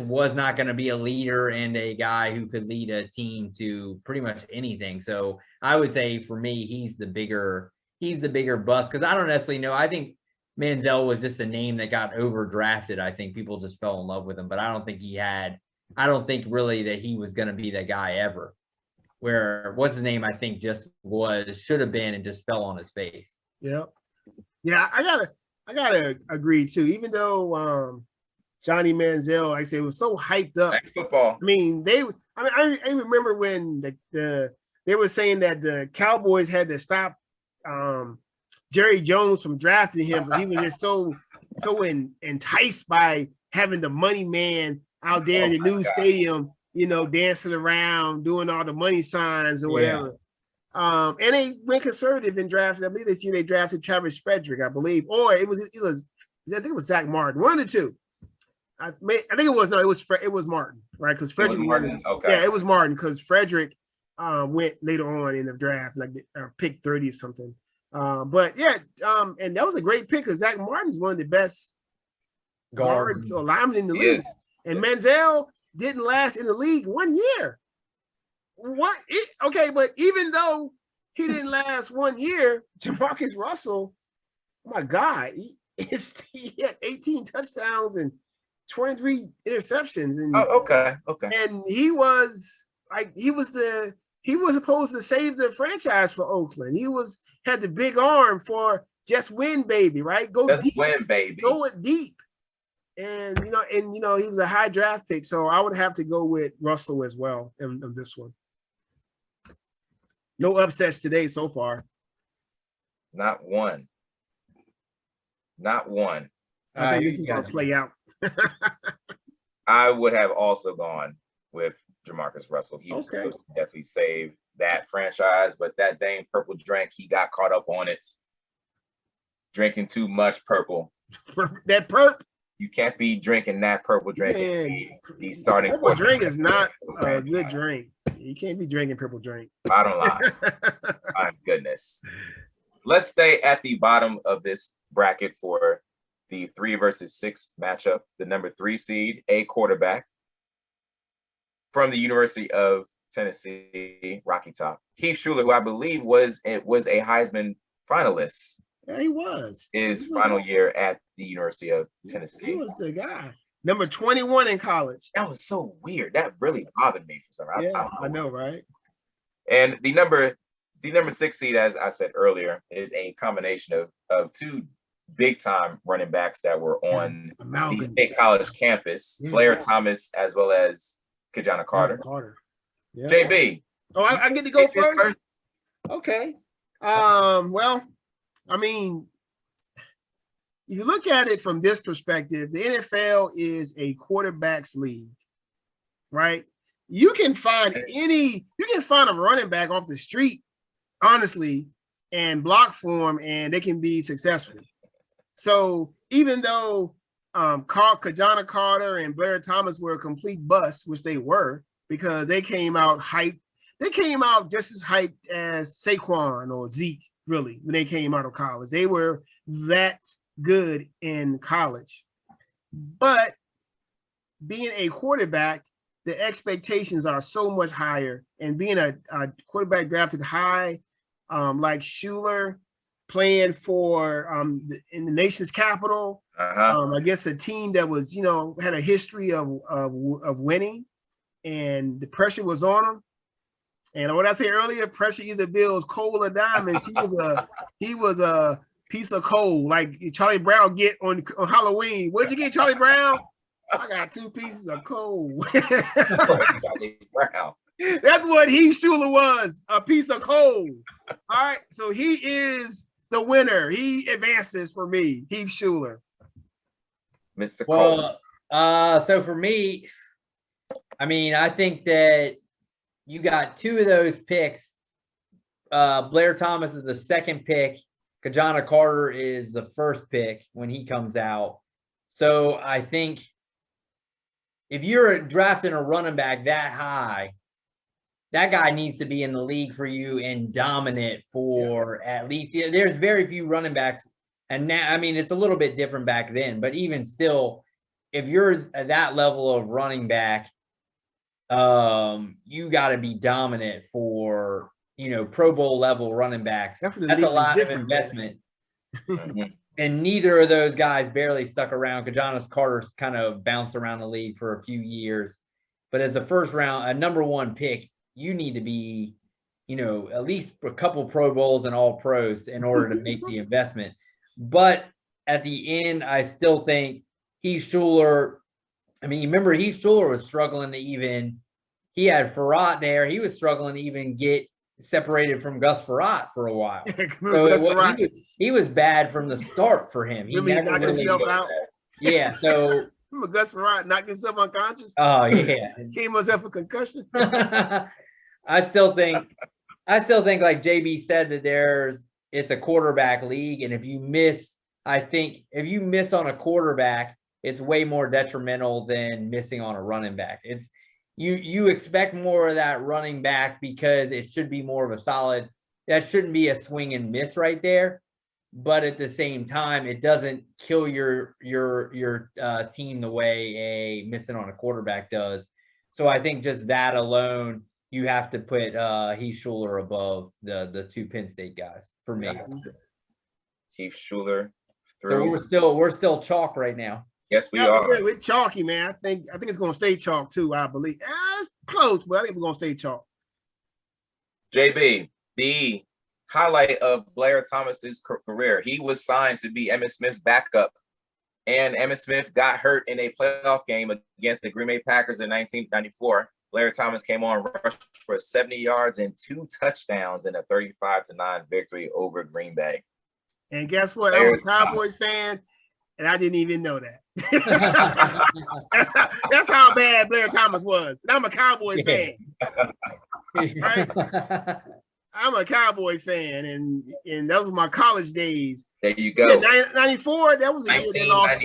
[SPEAKER 3] was not going to be a leader and a guy who could lead a team to pretty much anything. So I would say for me, he's the bigger bust, because I don't necessarily know. I think Manziel was just a name that got overdrafted. I think people just fell in love with him, but I don't think really that he was going to be that guy ever. Where what's his name? I think should have been and just fell on his face.
[SPEAKER 1] Yeah. Yeah, I gotta agree too. Even though Johnny Manziel, like I say, was so hyped up.
[SPEAKER 2] Football.
[SPEAKER 1] I mean, I remember when they were saying that the Cowboys had to stop Jerry Jones from drafting him, but he was just so enticed by having the money man out there in the new stadium, dancing around, doing all the money signs or whatever. Yeah. And they went conservative in drafts. I believe this year they drafted Travis Frederick, I believe, or I think it was Zach Martin, one of the two. I think it was Martin, right? Because Frederick
[SPEAKER 2] Martin. Okay.
[SPEAKER 1] Yeah, it was Martin because Frederick went later on in the draft, like pick 30 or something. But yeah, and that was a great pick because Zach Martin's one of the best guards or linemen in the league. And Manziel didn't last in the league 1 year. But even though he didn't last 1 year, Demarcus Russell, oh my God, he had 18 touchdowns and 23 interceptions. And
[SPEAKER 2] okay.
[SPEAKER 1] And he was supposed to save the franchise for Oakland. He had the big arm for just win, baby, right? Go deep.
[SPEAKER 2] Win, baby.
[SPEAKER 1] Go it deep. And he was a high draft pick, so I would have to go with Russell as well in this one. No upsets today so far.
[SPEAKER 2] Not one.
[SPEAKER 1] I think this is going to play out.
[SPEAKER 2] I would have also gone with Demarcus Russell. He was supposed to definitely save that franchise, but that dang purple drink, he got caught up on it. Drinking too much purple.
[SPEAKER 1] That perp.
[SPEAKER 2] You can't be drinking that purple drink. The starting
[SPEAKER 1] purple drink is not a good drink. You can't be drinking purple drink.
[SPEAKER 2] Bottom line. My goodness. Let's stay at the bottom of this bracket for the 3 versus 6 matchup. The number 3 seed, a quarterback from the University of Tennessee, Rocky Top. Keith Schuler, who I believe was a Heisman finalist.
[SPEAKER 1] Yeah, he was.
[SPEAKER 2] His final year at the University of Tennessee.
[SPEAKER 1] He was the guy. Number 21 in college.
[SPEAKER 2] That was so weird. That really bothered me for some reason.
[SPEAKER 1] Yeah, I know, right?
[SPEAKER 2] And the number 6 seed, as I said earlier, is a combination of 2 big-time running backs that were on the State College campus, Blair Thomas as well as Kajana Carter.
[SPEAKER 1] Yeah.
[SPEAKER 2] JB.
[SPEAKER 1] Oh, I get to go first? Okay. Well, I mean, if you look at it from this perspective, the NFL is a quarterback's league, right? You can find a running back off the street, honestly, and block for him, and they can be successful. So even though Kajana Carter and Blair Thomas were a complete bust, which they were, because they came out hyped. They came out just as hyped as Saquon or Zeke, really, when they came out of college. They were that good in college. But being a quarterback, the expectations are so much higher. And being a quarterback drafted high, like Schuler, playing for in the nation's capital, against a team that was, had a history of winning, and the pressure was on him. And what I said earlier, pressure either builds coal or diamonds. He was a piece of coal, like Charlie Brown get on Halloween. Where'd you get, Charlie Brown? I got 2 pieces of coal.
[SPEAKER 2] Charlie Brown.
[SPEAKER 1] That's what Heath Schuler was, a piece of coal. All right, so he is the winner. He advances for me, Heath Schuler.
[SPEAKER 2] Mr. Cole.
[SPEAKER 3] So for me, I mean, I think that you got 2 of those picks. Blair Thomas is the second pick. Kajana Carter is the first pick when he comes out. So I think if you're drafting a running back that high, that guy needs to be in the league for you and dominant for at least. There's very few running backs. And now, I mean, it's a little bit different back then, but even still, if you're at that level of running back, you got to be dominant for, Pro Bowl level running backs. That's a lot of investment. And neither of those guys barely stuck around. Kajana Carter's kind of bounced around the league for a few years. But as a first round, a number 1 pick, you need to be, at least a couple Pro Bowls and all pros in order to make the investment. But at the end, I still think Heath Schuler, I mean, remember Heath Schuler was struggling to he had Farrat there. He was struggling to even get separated from Gus Farrat for a while. So he was bad from the start for him. He
[SPEAKER 1] knocked himself out.
[SPEAKER 3] Yeah, so
[SPEAKER 1] remember Gus Farrat knocked himself unconscious?
[SPEAKER 3] Oh yeah.
[SPEAKER 1] Gave himself a concussion.
[SPEAKER 3] I still think like JB said that it's a quarterback league, and if you miss on a quarterback, it's way more detrimental than missing on a running back. It's you expect more of that running back because it should be more of a solid. That shouldn't be a swing and miss right there, but at the same time, it doesn't kill your team the way a missing on a quarterback does. So I think just that alone, you have to put Heath Schuler above the 2 Penn State guys for me.
[SPEAKER 2] Heath Schuler
[SPEAKER 3] through. So we're still chalk right now.
[SPEAKER 2] Yes, we are.
[SPEAKER 1] We're chalky, man. I think it's going to stay chalk too. I believe it's close, but I think we're going to stay chalk.
[SPEAKER 2] JB, the highlight of Blair Thomas's career, he was signed to be Emmitt Smith's backup, and Emmitt Smith got hurt in a playoff game against the Green Bay Packers in 1994. Blair Thomas came on, rushed for 70 yards and 2 touchdowns in a 35-9 victory over Green Bay.
[SPEAKER 1] And guess what? I'm a Cowboys fan, and I didn't even know that. that's how bad Blair Thomas was. And I'm a Cowboys fan. Right? I'm a Cowboy fan, and that was my college days.
[SPEAKER 2] There you go.
[SPEAKER 1] 94, that was a year they lost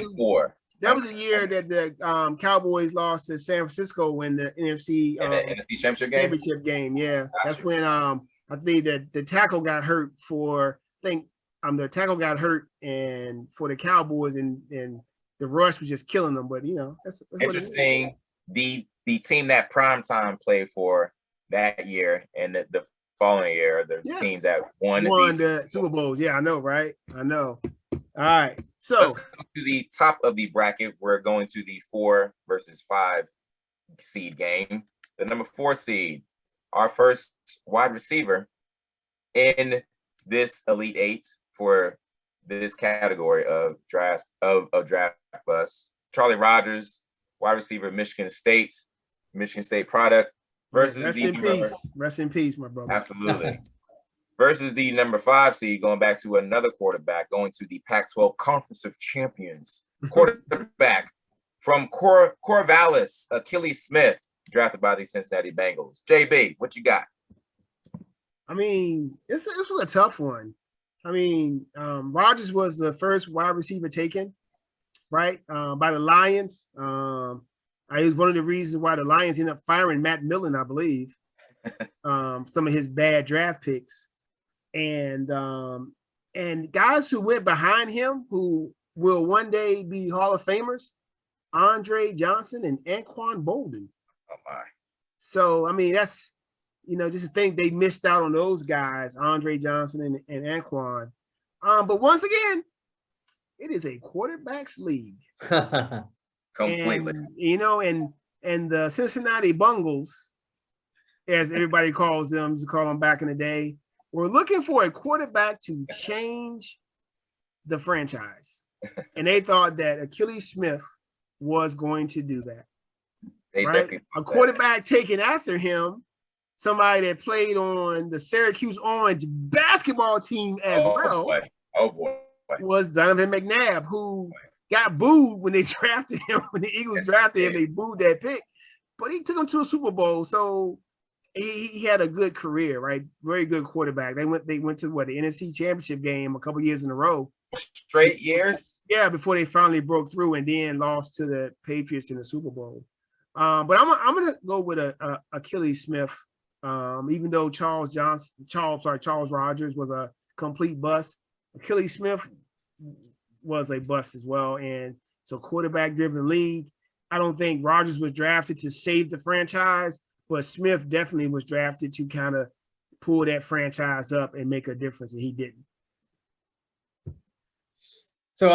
[SPEAKER 1] That was the year that the Cowboys lost to San Francisco in the NFC championship game. Yeah, gotcha. That's when I think that the tackle got hurt the tackle got hurt and for the Cowboys and the rush was just killing them. But that's
[SPEAKER 2] interesting. The team that Primetime played for that year and the following year, the teams that won
[SPEAKER 1] the Super Bowls. Yeah, I know, right? I know. All right, so
[SPEAKER 2] let's go to the top of the bracket. We're going to the 4 versus 5 seed game. The number 4 seed, our first wide receiver in this Elite 8 for this category of draft bust. Charlie Rogers, wide receiver, Michigan State product versus
[SPEAKER 1] Rest in peace, my brother.
[SPEAKER 2] Absolutely. Versus the number 5 seed, going back to another quarterback, going to the Pac-12 Conference of Champions. Quarterback from Corvallis, Achilles Smith, drafted by the Cincinnati Bengals. JB, what you got?
[SPEAKER 1] I mean, this was a tough one. I mean, Rogers was the first wide receiver taken, right, by the Lions. It was one of the reasons why the Lions ended up firing Matt Millen, I believe, some of his bad draft picks. And guys who went behind him who will one day be Hall of Famers, Andre Johnson and Anquan Bolden.
[SPEAKER 2] Oh my.
[SPEAKER 1] So I mean that's just to think they missed out on those guys, Andre Johnson and Anquan. But once again, it is a quarterbacks league.
[SPEAKER 2] Completely.
[SPEAKER 1] And the Cincinnati Bungles, as everybody calls them, to call them back in the day, we're looking for a quarterback to change the franchise. And they thought that Achilles Smith was going to do that. Right? A quarterback taken after him, somebody that played on the Syracuse Orange basketball team as well.
[SPEAKER 2] Oh boy.
[SPEAKER 1] Was Donovan McNabb, who got booed when they drafted him. When the Eagles drafted him, they booed that pick. But he took him to a Super Bowl, so he had a good career, right? Very good quarterback. They went to the NFC Championship game a couple years in a row.
[SPEAKER 2] Straight years?
[SPEAKER 1] Yeah, before they finally broke through and then lost to the Patriots in the Super Bowl. But I'm gonna go with Achilles Smith. Even though Charles Rogers was a complete bust, Achilles Smith was a bust as well. And so quarterback-driven league. I don't think Rogers was drafted to save the franchise, but Smith definitely was drafted to kind of pull that franchise up and make a difference, and he didn't.
[SPEAKER 3] So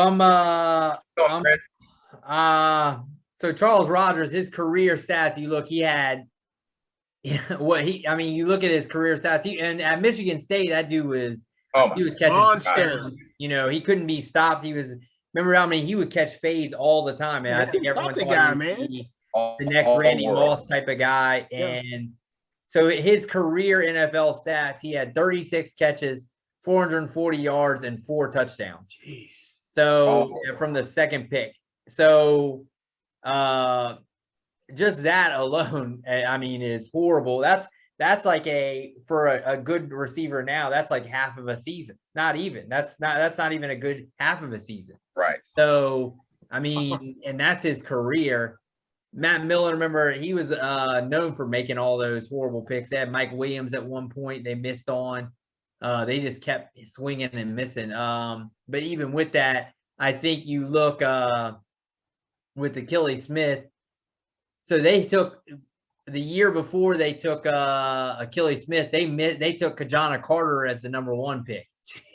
[SPEAKER 3] so Charles Rogers, his career stats, you look, he had you look at his career stats, and at Michigan State, that dude was catching
[SPEAKER 1] monster.
[SPEAKER 3] He couldn't be stopped. Remember how many he would catch fades all the time, man. I think everyone thought he was the next Randy Moss type of guy. And so his career NFL stats, he had 36 catches, 440 yards, and 4 touchdowns.
[SPEAKER 1] Jeez.
[SPEAKER 3] So from the second pick. So just that alone, I mean, is horrible. That's like for a good receiver now, that's like half of a season. Not even. That's not even a good half of a season.
[SPEAKER 2] Right.
[SPEAKER 3] So, I mean, and that's his career. Matt Millen, remember, he was known for making all those horrible picks. They had Mike Williams at one point they missed on. They just kept swinging and missing. But even with that, I think you look with Achilles Smith. So they took the year before they took Achilles Smith. They took Kajana Carter as the number 1 pick.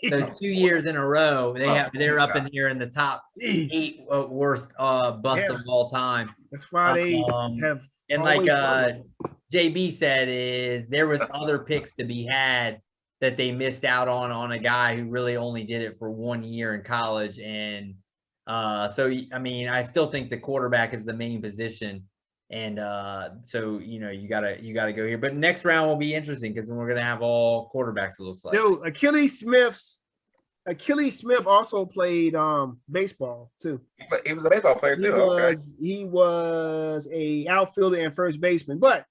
[SPEAKER 3] So 2 years in a row, they're up in here in the top 8 worst busts of all time.
[SPEAKER 1] That's why they have.
[SPEAKER 3] And like JB said, is there was other picks to be had that they missed out on a guy who really only did it for 1 year in college. And so I mean, I still think the quarterback is the main position. And so you gotta go here. But next round will be interesting because we're gonna have all quarterbacks, it looks like.
[SPEAKER 1] Dude, Achilles Smith also played baseball too.
[SPEAKER 2] He was a baseball player too.
[SPEAKER 1] He was a outfielder and first baseman. But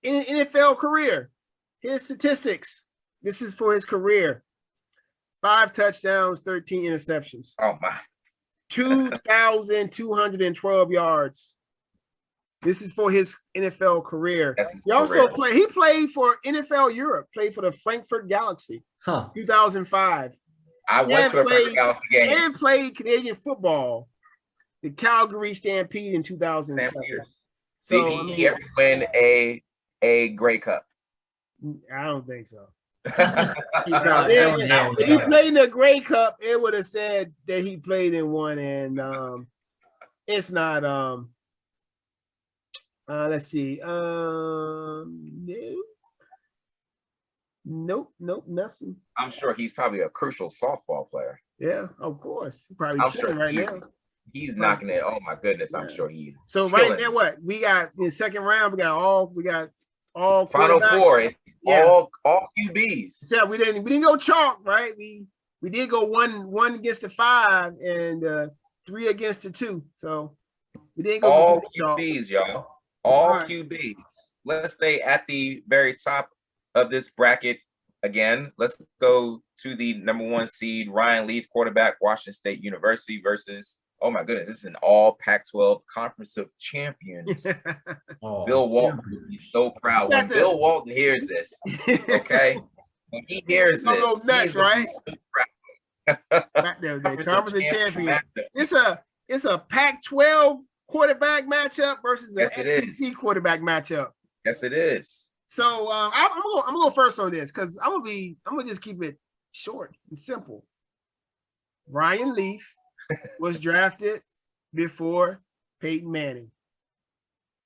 [SPEAKER 1] in NFL career, his statistics, this is for his career: 5 touchdowns, 13 interceptions.
[SPEAKER 2] Oh my.
[SPEAKER 1] 2,212 yards. This is for his NFL career. He played for NFL Europe, played for the Frankfurt Galaxy, 2005.
[SPEAKER 2] I went to a Frankfurt Galaxy game.
[SPEAKER 1] And played Canadian football, the Calgary Stampede in 2007.
[SPEAKER 2] So he ever win a Grey Cup?
[SPEAKER 1] I don't think so. If he played in the Grey Cup, it would have said that he played in one, and it's not. Let's see. Nope, nothing.
[SPEAKER 2] I'm sure he's probably a crucial softball player.
[SPEAKER 1] Yeah, of course. Probably sure right now.
[SPEAKER 2] He's knocking it. Oh my goodness, I'm sure he is.
[SPEAKER 1] So right now, what we got in the second round? We got all
[SPEAKER 2] Final four. All QBs.
[SPEAKER 1] Yeah, we didn't go chalk, right? We did go one against the 5 and 3 against the 2. So we didn't go
[SPEAKER 2] all QBs, y'all. All QBs. Let's stay at the very top of this bracket again. Let's go to the number 1 seed, Ryan Leaf, quarterback, Washington State University versus, oh my goodness, this is an all Pac-12 Conference of Champions. Bill Walton would be so proud. When Bill Walton hears this, okay? When he hears this,
[SPEAKER 1] go nuts, right?
[SPEAKER 2] So proud.
[SPEAKER 1] The Conference of Champions. It's a Pac-12 quarterback matchup versus an SEC quarterback matchup.
[SPEAKER 2] Yes, it is.
[SPEAKER 1] So I'm gonna go first on this because I'm gonna just keep it short and simple. Ryan Leaf was drafted before Peyton Manning.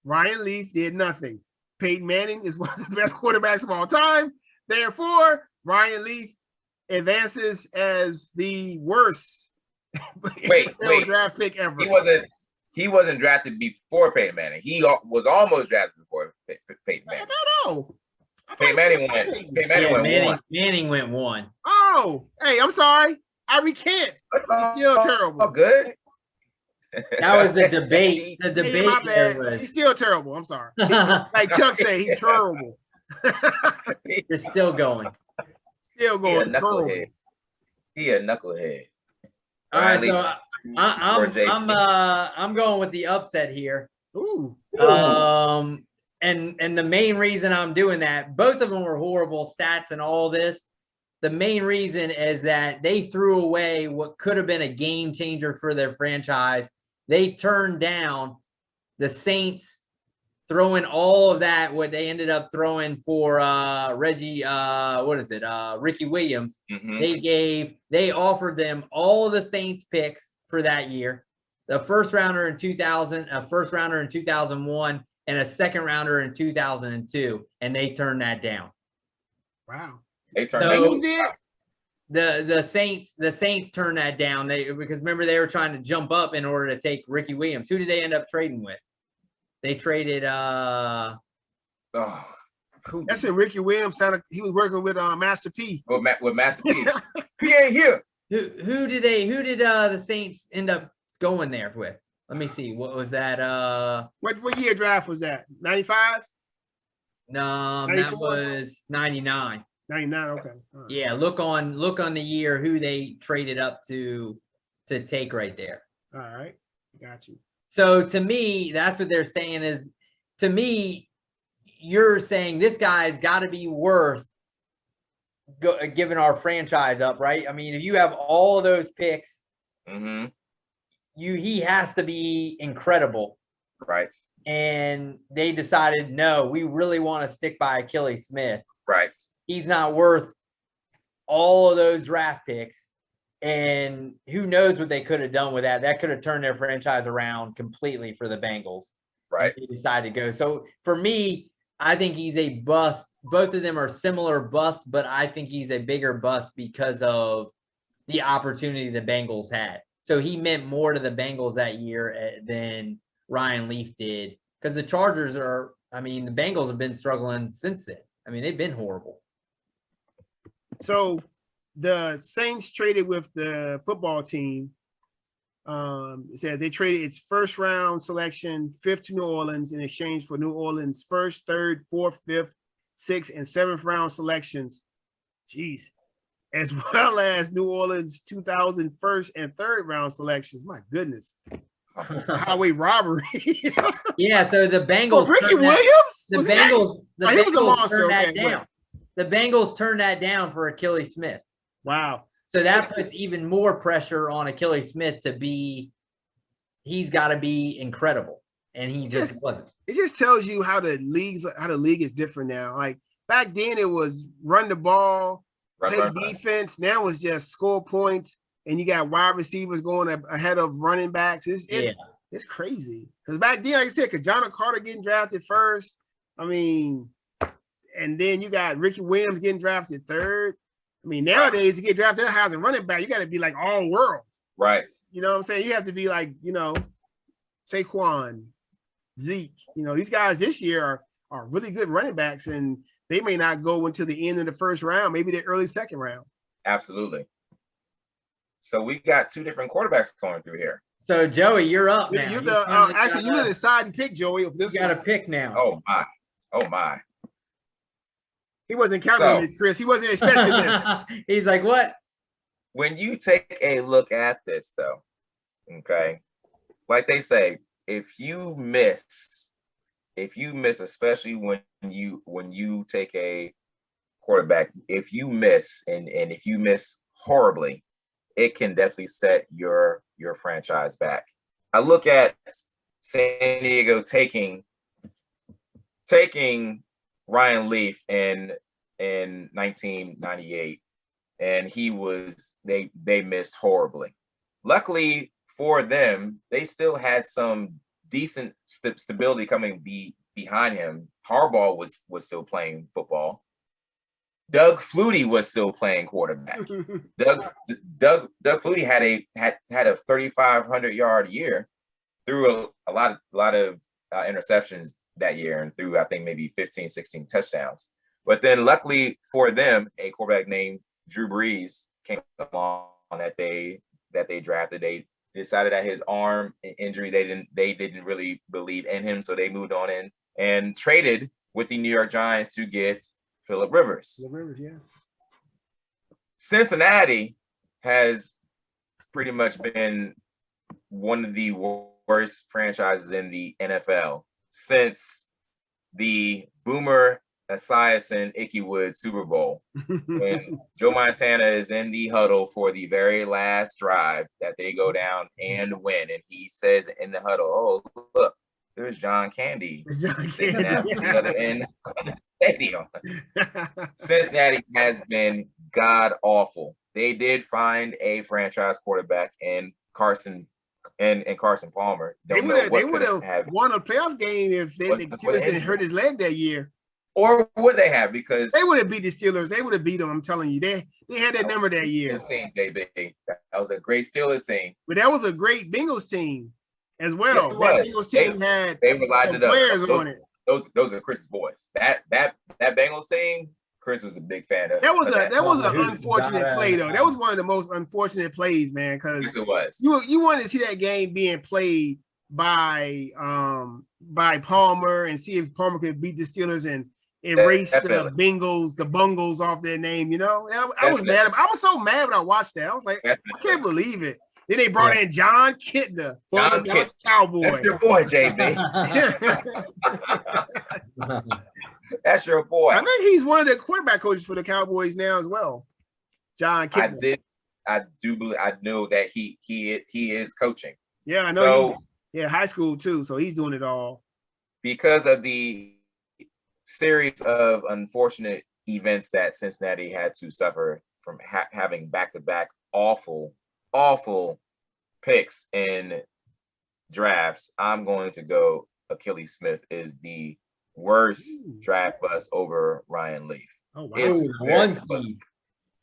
[SPEAKER 1] Ryan Leaf did nothing. Peyton Manning is one of the best quarterbacks of all time. Therefore, Ryan Leaf advances as the worst draft pick ever.
[SPEAKER 2] He wasn't drafted before Peyton Manning. He was almost drafted before Peyton Manning.
[SPEAKER 1] No.
[SPEAKER 2] Peyton Manning went. Peyton Manning went 1.
[SPEAKER 3] Manning went 1.
[SPEAKER 1] Oh, hey, I'm sorry. I recant. It's still terrible.
[SPEAKER 2] Oh, good.
[SPEAKER 3] That was the debate. The debate.
[SPEAKER 1] My bad. He's still terrible. I'm sorry. Like Chuck said, he's terrible.
[SPEAKER 3] It's still going.
[SPEAKER 1] Still going.
[SPEAKER 2] He a knucklehead.
[SPEAKER 3] All right, so I'm going with the upset here.
[SPEAKER 1] Ooh.
[SPEAKER 3] And the main reason I'm doing that, both of them were horrible stats and all this. The main reason is that they threw away what could have been a game changer for their franchise. They turned down the Saints throwing all of that, what they ended up throwing for Ricky Williams.
[SPEAKER 2] Mm-hmm.
[SPEAKER 3] They offered them all of the Saints picks for that year. The first rounder in 2000, a first rounder in 2001, and a second rounder in 2002, and they turned that down.
[SPEAKER 1] Wow.
[SPEAKER 2] They turned
[SPEAKER 3] the Saints turned that down. Because remember they were trying to jump up in order to take Ricky Williams. Who did they end up trading with? They traded
[SPEAKER 1] that's when Ricky Williams sounded he was working with Master P.
[SPEAKER 2] With Master P. He ain't here.
[SPEAKER 3] Who did the Saints end up going there with? Let me see. What was that?
[SPEAKER 1] What year draft was that? 95?
[SPEAKER 3] No, 94? That was 99.
[SPEAKER 1] 99, okay.
[SPEAKER 3] Right. Yeah, look on the year who they traded up to take right there.
[SPEAKER 1] All right, got you.
[SPEAKER 3] So to me, that's what they're saying is, to me, you're saying this guy's got to be worth giving our franchise up, right? I mean, if you have all of those picks,
[SPEAKER 2] mm-hmm.
[SPEAKER 3] he has to be incredible,
[SPEAKER 2] right?
[SPEAKER 3] And they decided, no, we really want to stick by Achilles Smith,
[SPEAKER 2] right?
[SPEAKER 3] He's not worth all of those draft picks. And who knows what they could have done with that. That could have turned their franchise around completely for the Bengals.
[SPEAKER 2] Right.
[SPEAKER 3] They decided to go. So for me, I think he's a bust. Both of them are similar bust, but I think he's a bigger bust because of the opportunity the Bengals had. So he meant more to the Bengals that year than Ryan Leaf did. Because the Chargers the Bengals have been struggling since then. I mean, they've been horrible.
[SPEAKER 1] So the Saints traded with the football team. It said they traded its first round selection, 5th to New Orleans, in exchange for New Orleans' 1st, 3rd, 4th, 5th, 6th, and 7th round selections. Jeez. as well as New Orleans 2001st and third round selections. My goodness. Highway robbery.
[SPEAKER 3] Yeah, so the Bengals.
[SPEAKER 1] Ricky Williams?
[SPEAKER 3] The Bengals turned that down.
[SPEAKER 1] What?
[SPEAKER 3] The Bengals turned that down for Achilles Smith.
[SPEAKER 1] Wow.
[SPEAKER 3] So that puts even more pressure on Achilles Smith to be. He's got to be incredible, and he just wasn't.
[SPEAKER 1] It just tells you how the league is different now. Like back then, it was run the ball, play defense. Now it's just score points. And you got wide receivers going ahead of running backs. It's crazy. Because back then, like I said, Kajana Carter getting drafted first. I mean, and then you got Ricky Williams getting drafted third. I mean, nowadays, to get drafted as a running back, you got to be like all world.
[SPEAKER 2] Right.
[SPEAKER 1] You know what I'm saying? You have to be like, Saquon, Zeke. These guys this year are really good running backs, and they may not go until the end of the first round, maybe the early second round.
[SPEAKER 2] Absolutely. So we got two different quarterbacks going through here.
[SPEAKER 3] So Joey, you're up now.
[SPEAKER 1] You're the deciding pick, Joey. Of this,
[SPEAKER 3] you got a pick now.
[SPEAKER 2] Oh my!
[SPEAKER 1] He wasn't counting on this, Chris. He wasn't expecting this.
[SPEAKER 3] He's like, what?
[SPEAKER 2] When you take a look at this, though, okay, like they say, if you miss, especially when you take a quarterback, if you miss and if you miss horribly, it can definitely set your franchise back. I look at San Diego taking Ryan Leaf in 1998, and they missed horribly. Luckily for them, they still had some decent stability coming behind him. Harbaugh was still playing football. Doug Flutie was still playing quarterback. Doug Flutie had a 3,500-yard year, threw a lot of interceptions that year, and threw I think maybe 15, 16 touchdowns. But then, luckily for them, a quarterback named Drew Brees came along that they drafted. They decided that his arm injury they didn't really believe in him, so they moved on in and traded with the New York Giants to get Phillip Rivers.
[SPEAKER 1] Yeah.
[SPEAKER 2] Cincinnati has pretty much been one of the worst franchises in the NFL since the Boomer Esiason Ickey Wood Super Bowl, when Joe Montana is in the huddle for the very last drive that they go down and win, and he says in the huddle, "Oh, look, there's John Candy sitting at the other end of the stadium." Cincinnati has been god awful. They did find a franchise quarterback in Carson Palmer.
[SPEAKER 1] They would have won a playoff game if the Steelers didn't hurt his leg that year.
[SPEAKER 2] Or would they have? Because
[SPEAKER 1] they would have beat the Steelers. They would have beat them. I'm telling you, they had that number that year.
[SPEAKER 2] Team, JB. That was a great Steelers team.
[SPEAKER 1] But that was a great Bengals team as well.
[SPEAKER 2] Yes,
[SPEAKER 1] that Bengals team had
[SPEAKER 2] players
[SPEAKER 1] on it.
[SPEAKER 2] Those are Chris's boys. That Bengals team, Chris was a big fan of.
[SPEAKER 1] That was an unfortunate play though. That was one of the most unfortunate plays, man. Because
[SPEAKER 2] yes, it was.
[SPEAKER 1] You wanted to see that game being played by Palmer and see if Palmer could beat the Steelers and erase the Bengals, the Bungles off their name. I was mad. I was so mad when I watched that. I was like, I can't believe it. Then they brought in John Kitna, Cowboy.
[SPEAKER 2] That's your boy, JB. That's your boy.
[SPEAKER 1] I think he's one of the quarterback coaches for the Cowboys now as well. John Kitna.
[SPEAKER 2] I know that he is coaching.
[SPEAKER 1] Yeah, I know. High school too. So he's doing it all.
[SPEAKER 2] Because of the series of unfortunate events that Cincinnati had to suffer from having back-to-back awful picks in drafts, I'm going to go Achilles Smith is the worst draft bust over Ryan Leaf.
[SPEAKER 1] Oh wow!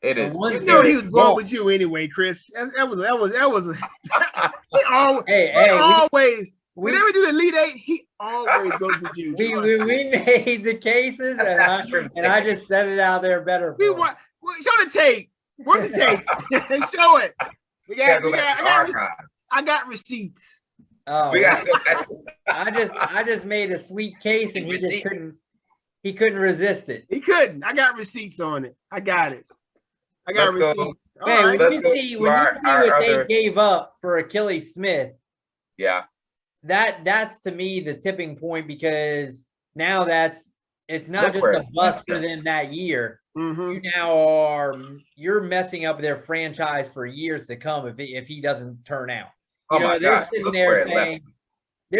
[SPEAKER 2] It is.
[SPEAKER 1] You know he was going with you anyway, Chris. That was. Whenever we do the Elite Eight, he always goes with you.
[SPEAKER 3] We made the cases, and I just set it out there better.
[SPEAKER 1] Show the tape. Where's the tape? Show it. I got receipts.
[SPEAKER 3] Oh, I just made a sweet case, and he couldn't resist it.
[SPEAKER 1] He couldn't. I got receipts on it. I got it. I got receipts.
[SPEAKER 3] Hey, right. When you see what they gave up for Achilles Smith,
[SPEAKER 2] yeah,
[SPEAKER 3] that's to me the tipping point, because now it's not just a bust for them that year. You now you're messing up their franchise for years to come if he doesn't turn out. You know, they're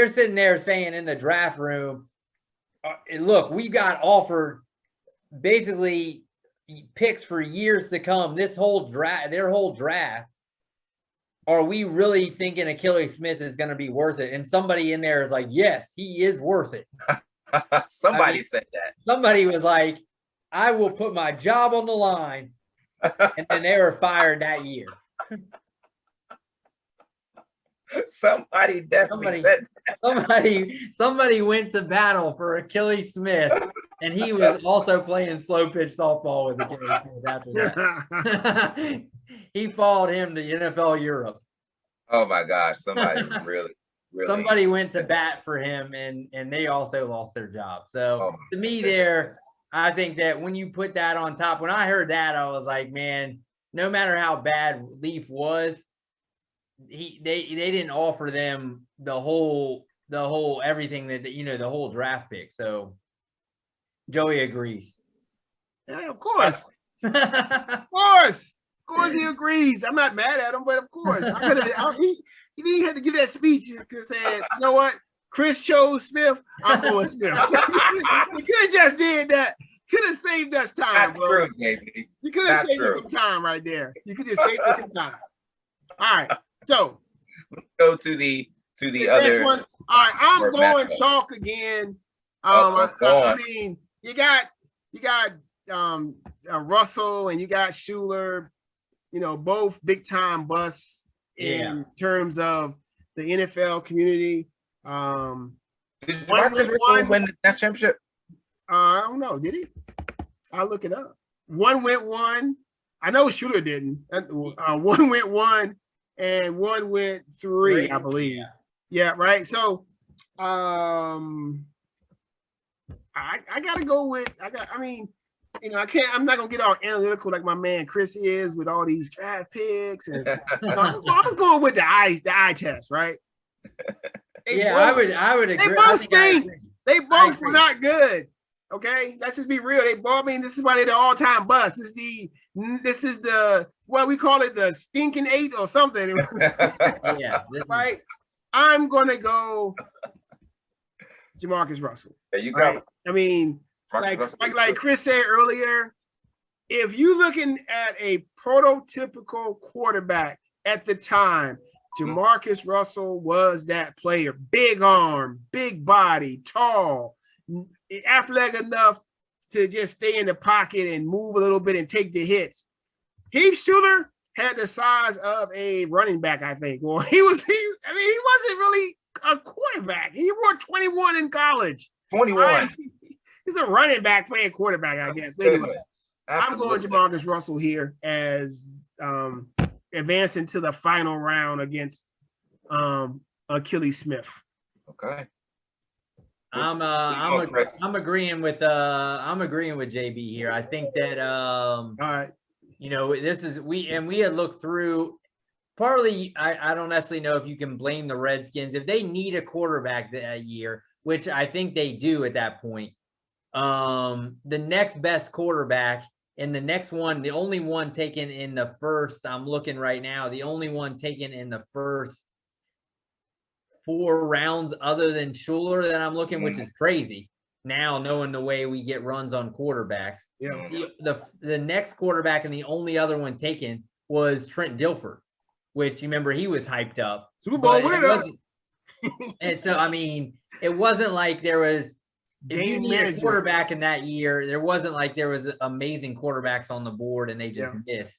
[SPEAKER 3] sitting there saying in the draft room, look, we got offered basically picks for years to come. This whole draft, their whole draft. Are we really thinking Achilles Smith is going to be worth it? And somebody in there is like, yes, he is worth it.
[SPEAKER 2] Somebody said that.
[SPEAKER 3] Somebody was like, I will put my job on the line. And then they were fired that year.
[SPEAKER 2] Somebody definitely said
[SPEAKER 3] that. Somebody went to battle for Achilles Smith, and he was also playing slow pitch softball with Achilles Smith after that. He followed him to NFL Europe.
[SPEAKER 2] Oh my gosh, somebody really
[SPEAKER 3] somebody went to bat for him, and they also lost their job. So to me there, I think that when you put that on top, when I heard that, I was like, man, no matter how bad Leaf was, they didn't offer them the whole everything that the whole draft pick. So Joey agrees.
[SPEAKER 1] Yeah, of course. Of course he agrees. I'm not mad at him, but of course. He didn't have to give that speech. He could have said, you know what? Chris chose Smith. I'm going Smith. He could have just did that. Could have saved us time, bro.
[SPEAKER 2] True, baby.
[SPEAKER 1] You could have saved us some time right there. You could just save us some time. All right. So
[SPEAKER 2] let's go to the other
[SPEAKER 1] next one. All right, I'm going chalk again. I mean, you got Russell and you got Schuler, both big time busts in terms of the NFL community.
[SPEAKER 2] Did Demarcus win that championship?
[SPEAKER 1] I don't know. Did he? I'll look it up. One went one. I know Schuler didn't. One went one and one went three, I believe. Yeah, right. So I gotta go with I'm not gonna get all analytical like my man Chris is with all these draft picks, and I'm going with the eye test, right?
[SPEAKER 3] I would agree.
[SPEAKER 1] They both stink. They both were not good. Okay, let's just be real. This is why they're the all-time bust. This is the what we call it, the stinking eight or something. Right. I'm gonna go Demarcus Russell.
[SPEAKER 2] There you go.
[SPEAKER 1] Right? I mean, like Chris said earlier, if you're looking at a prototypical quarterback at the time, Demarcus Russell was that player. Big arm, big body, tall, athletic enough to just stay in the pocket and move a little bit and take the hits. Heath Schuler had the size of a running back, I think. Well, he wasn't really a quarterback. He wore 21 in college.
[SPEAKER 2] 21.
[SPEAKER 1] He's a running back playing quarterback, I guess. Anyway, I'm going Demarcus Russell here as advancing to the final round against Achilles Smith.
[SPEAKER 2] Okay.
[SPEAKER 3] I'm agreeing with JB here. I think that
[SPEAKER 1] all right.
[SPEAKER 3] we had looked through partly. I don't necessarily know if you can blame the Redskins if they need a quarterback that year, which I think they do at that point. The next best quarterback and the next one, the only one taken in the first, I'm looking right now, the only one taken in the first 4 rounds other than Schuler that I'm looking, which is crazy now knowing the way we get runs on quarterbacks.
[SPEAKER 1] Yeah.
[SPEAKER 3] The next quarterback and the only other one taken was Trent Gilford, which you remember he was hyped up.
[SPEAKER 1] Super Bowl winner.
[SPEAKER 3] And so, I mean, it wasn't like there was, if you need a quarterback in that year, there wasn't like there was amazing quarterbacks on the board and they just missed.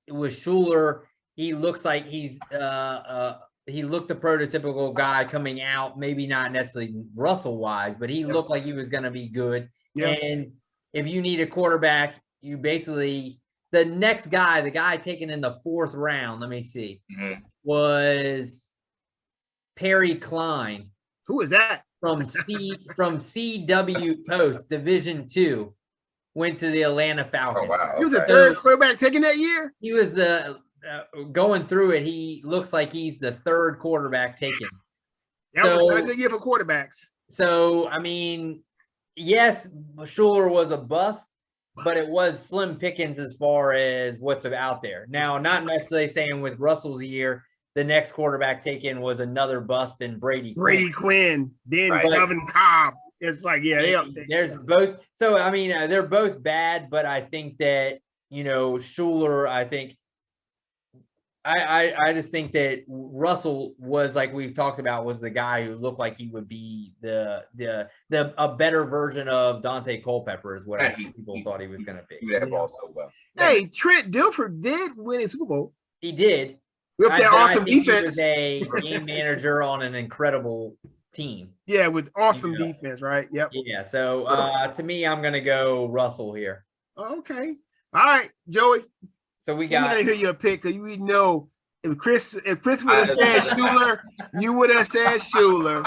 [SPEAKER 3] With Schuler, he looks like he looked the prototypical guy coming out, maybe not necessarily Russell-wise, but he looked like he was going to be good. Yeah. And if you need a quarterback, you basically – the next guy, the guy taken in the 4th round, let me see, was Perry Klein.
[SPEAKER 1] Who is that?
[SPEAKER 3] From CW Post, Division II. went to the Atlanta Falcons.
[SPEAKER 2] Oh, wow.
[SPEAKER 1] He was the third quarterback taken that year?
[SPEAKER 3] He was going through it. He looks like he's the third quarterback taken.
[SPEAKER 1] That was not a good year for quarterbacks.
[SPEAKER 3] So, I mean, yes, Schuler was a bust, but it was slim pickings as far as what's out there. Now, not necessarily saying with Russell's year, the next quarterback taken was another bust in Brady
[SPEAKER 1] Quinn. Then Kevin Cobb. It's like,
[SPEAKER 3] there's both. So, I mean, they're both bad, but I think that, Schuler, I think, I just think that Russell was, like we've talked about, was the guy who looked like he would be a better version of Dante Culpepper is what people thought he was going to be.
[SPEAKER 2] Yeah, so well.
[SPEAKER 1] Hey, Trent Gilford did win a Super Bowl.
[SPEAKER 3] He did.
[SPEAKER 1] With that awesome defense.
[SPEAKER 3] He was a game manager on an incredible team.
[SPEAKER 1] Yeah, with awesome defense, right? Yep.
[SPEAKER 3] Yeah. So to me, I'm going to go Russell here.
[SPEAKER 1] Okay. All right, Joey.
[SPEAKER 3] So we got.
[SPEAKER 1] I'm gonna hear your pick because you know if Chris would have said Schuler, you would have said Schuler.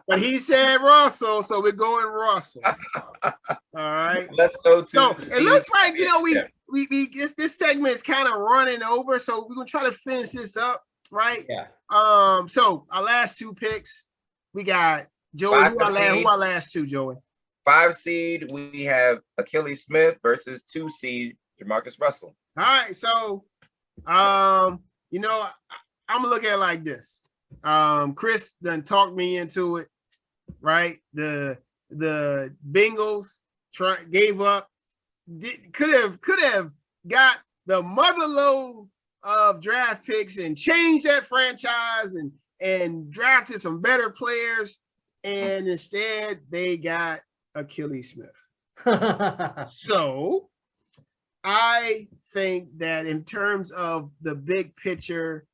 [SPEAKER 1] But he said Russell, so we're going Russell. All right.
[SPEAKER 2] Let's go to.
[SPEAKER 1] So it looks like we this segment is kind of running over, so we're gonna try to finish this up, right?
[SPEAKER 3] Yeah.
[SPEAKER 1] So our last two picks, we got Joey. Who our last two, Joey?
[SPEAKER 2] 5 seed, we have Achilles Smith versus 2 seed Demarcus Russell.
[SPEAKER 1] All right, so I'm gonna look at it like this. Chris done talked me into it, right? The Bengals gave up, could have got the motherload of draft picks and changed that franchise and drafted some better players, and instead they got Achilles Smith. So I think that in terms of the big picture,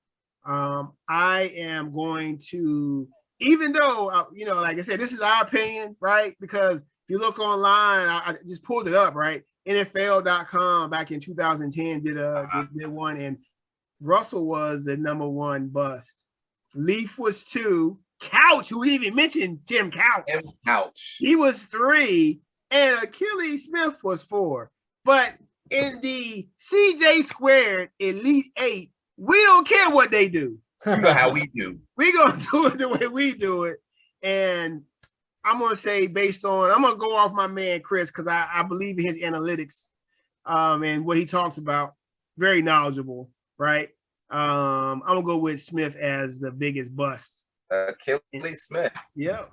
[SPEAKER 1] I am going to, even though, like I said, this is our opinion, right? Because if you look online, I just pulled it up, right? NFL.com back in 2010 did one, and Russell was the #1 bust. Leaf was 2. Couch, who we even mentioned, Tim Couch. He was 3, and Achilles Smith was 4. But in the CJ squared Elite 8, we don't care what they do.
[SPEAKER 2] You know how we do.
[SPEAKER 1] We're going to do it the way we do it. And I'm going to say I'm going to go off my man, Chris, because I believe in his analytics and what he talks about. Very knowledgeable, right? I'm going to go with Smith as the biggest bust.
[SPEAKER 2] Achilles Smith.
[SPEAKER 1] Yeah.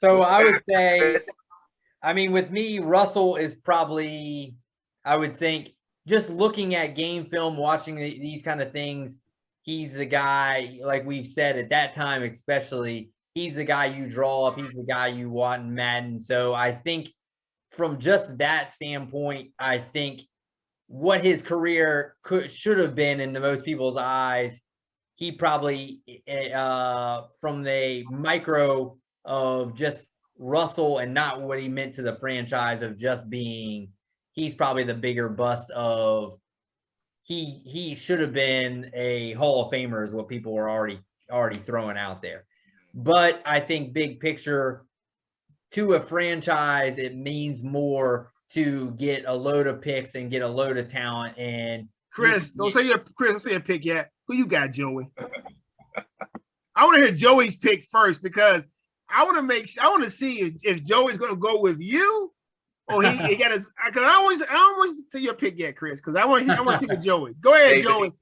[SPEAKER 3] So I would say, with me, Russell is probably, I would think, just looking at game film, watching these kind of things, he's the guy, like we've said at that time especially, he's the guy you draw up. He's the guy you want in Madden. So I think from just that standpoint, I think what his career should have been in most people's eyes, he probably, from the micro of just Russell and not what he meant to the franchise of just being, he's probably the bigger bust of he should have been a Hall of Famer is what people were already throwing out there. But I think big picture to a franchise, it means more to get a load of picks and get a load of talent. And
[SPEAKER 1] Chris, don't say your pick yet. Who you got, Joey? I want to hear Joey's pick first because I want to see if Joey's going to go with you or he got his. Because I don't want to see your pick yet, Chris. Because I want to see with Joey. Go ahead, Joey.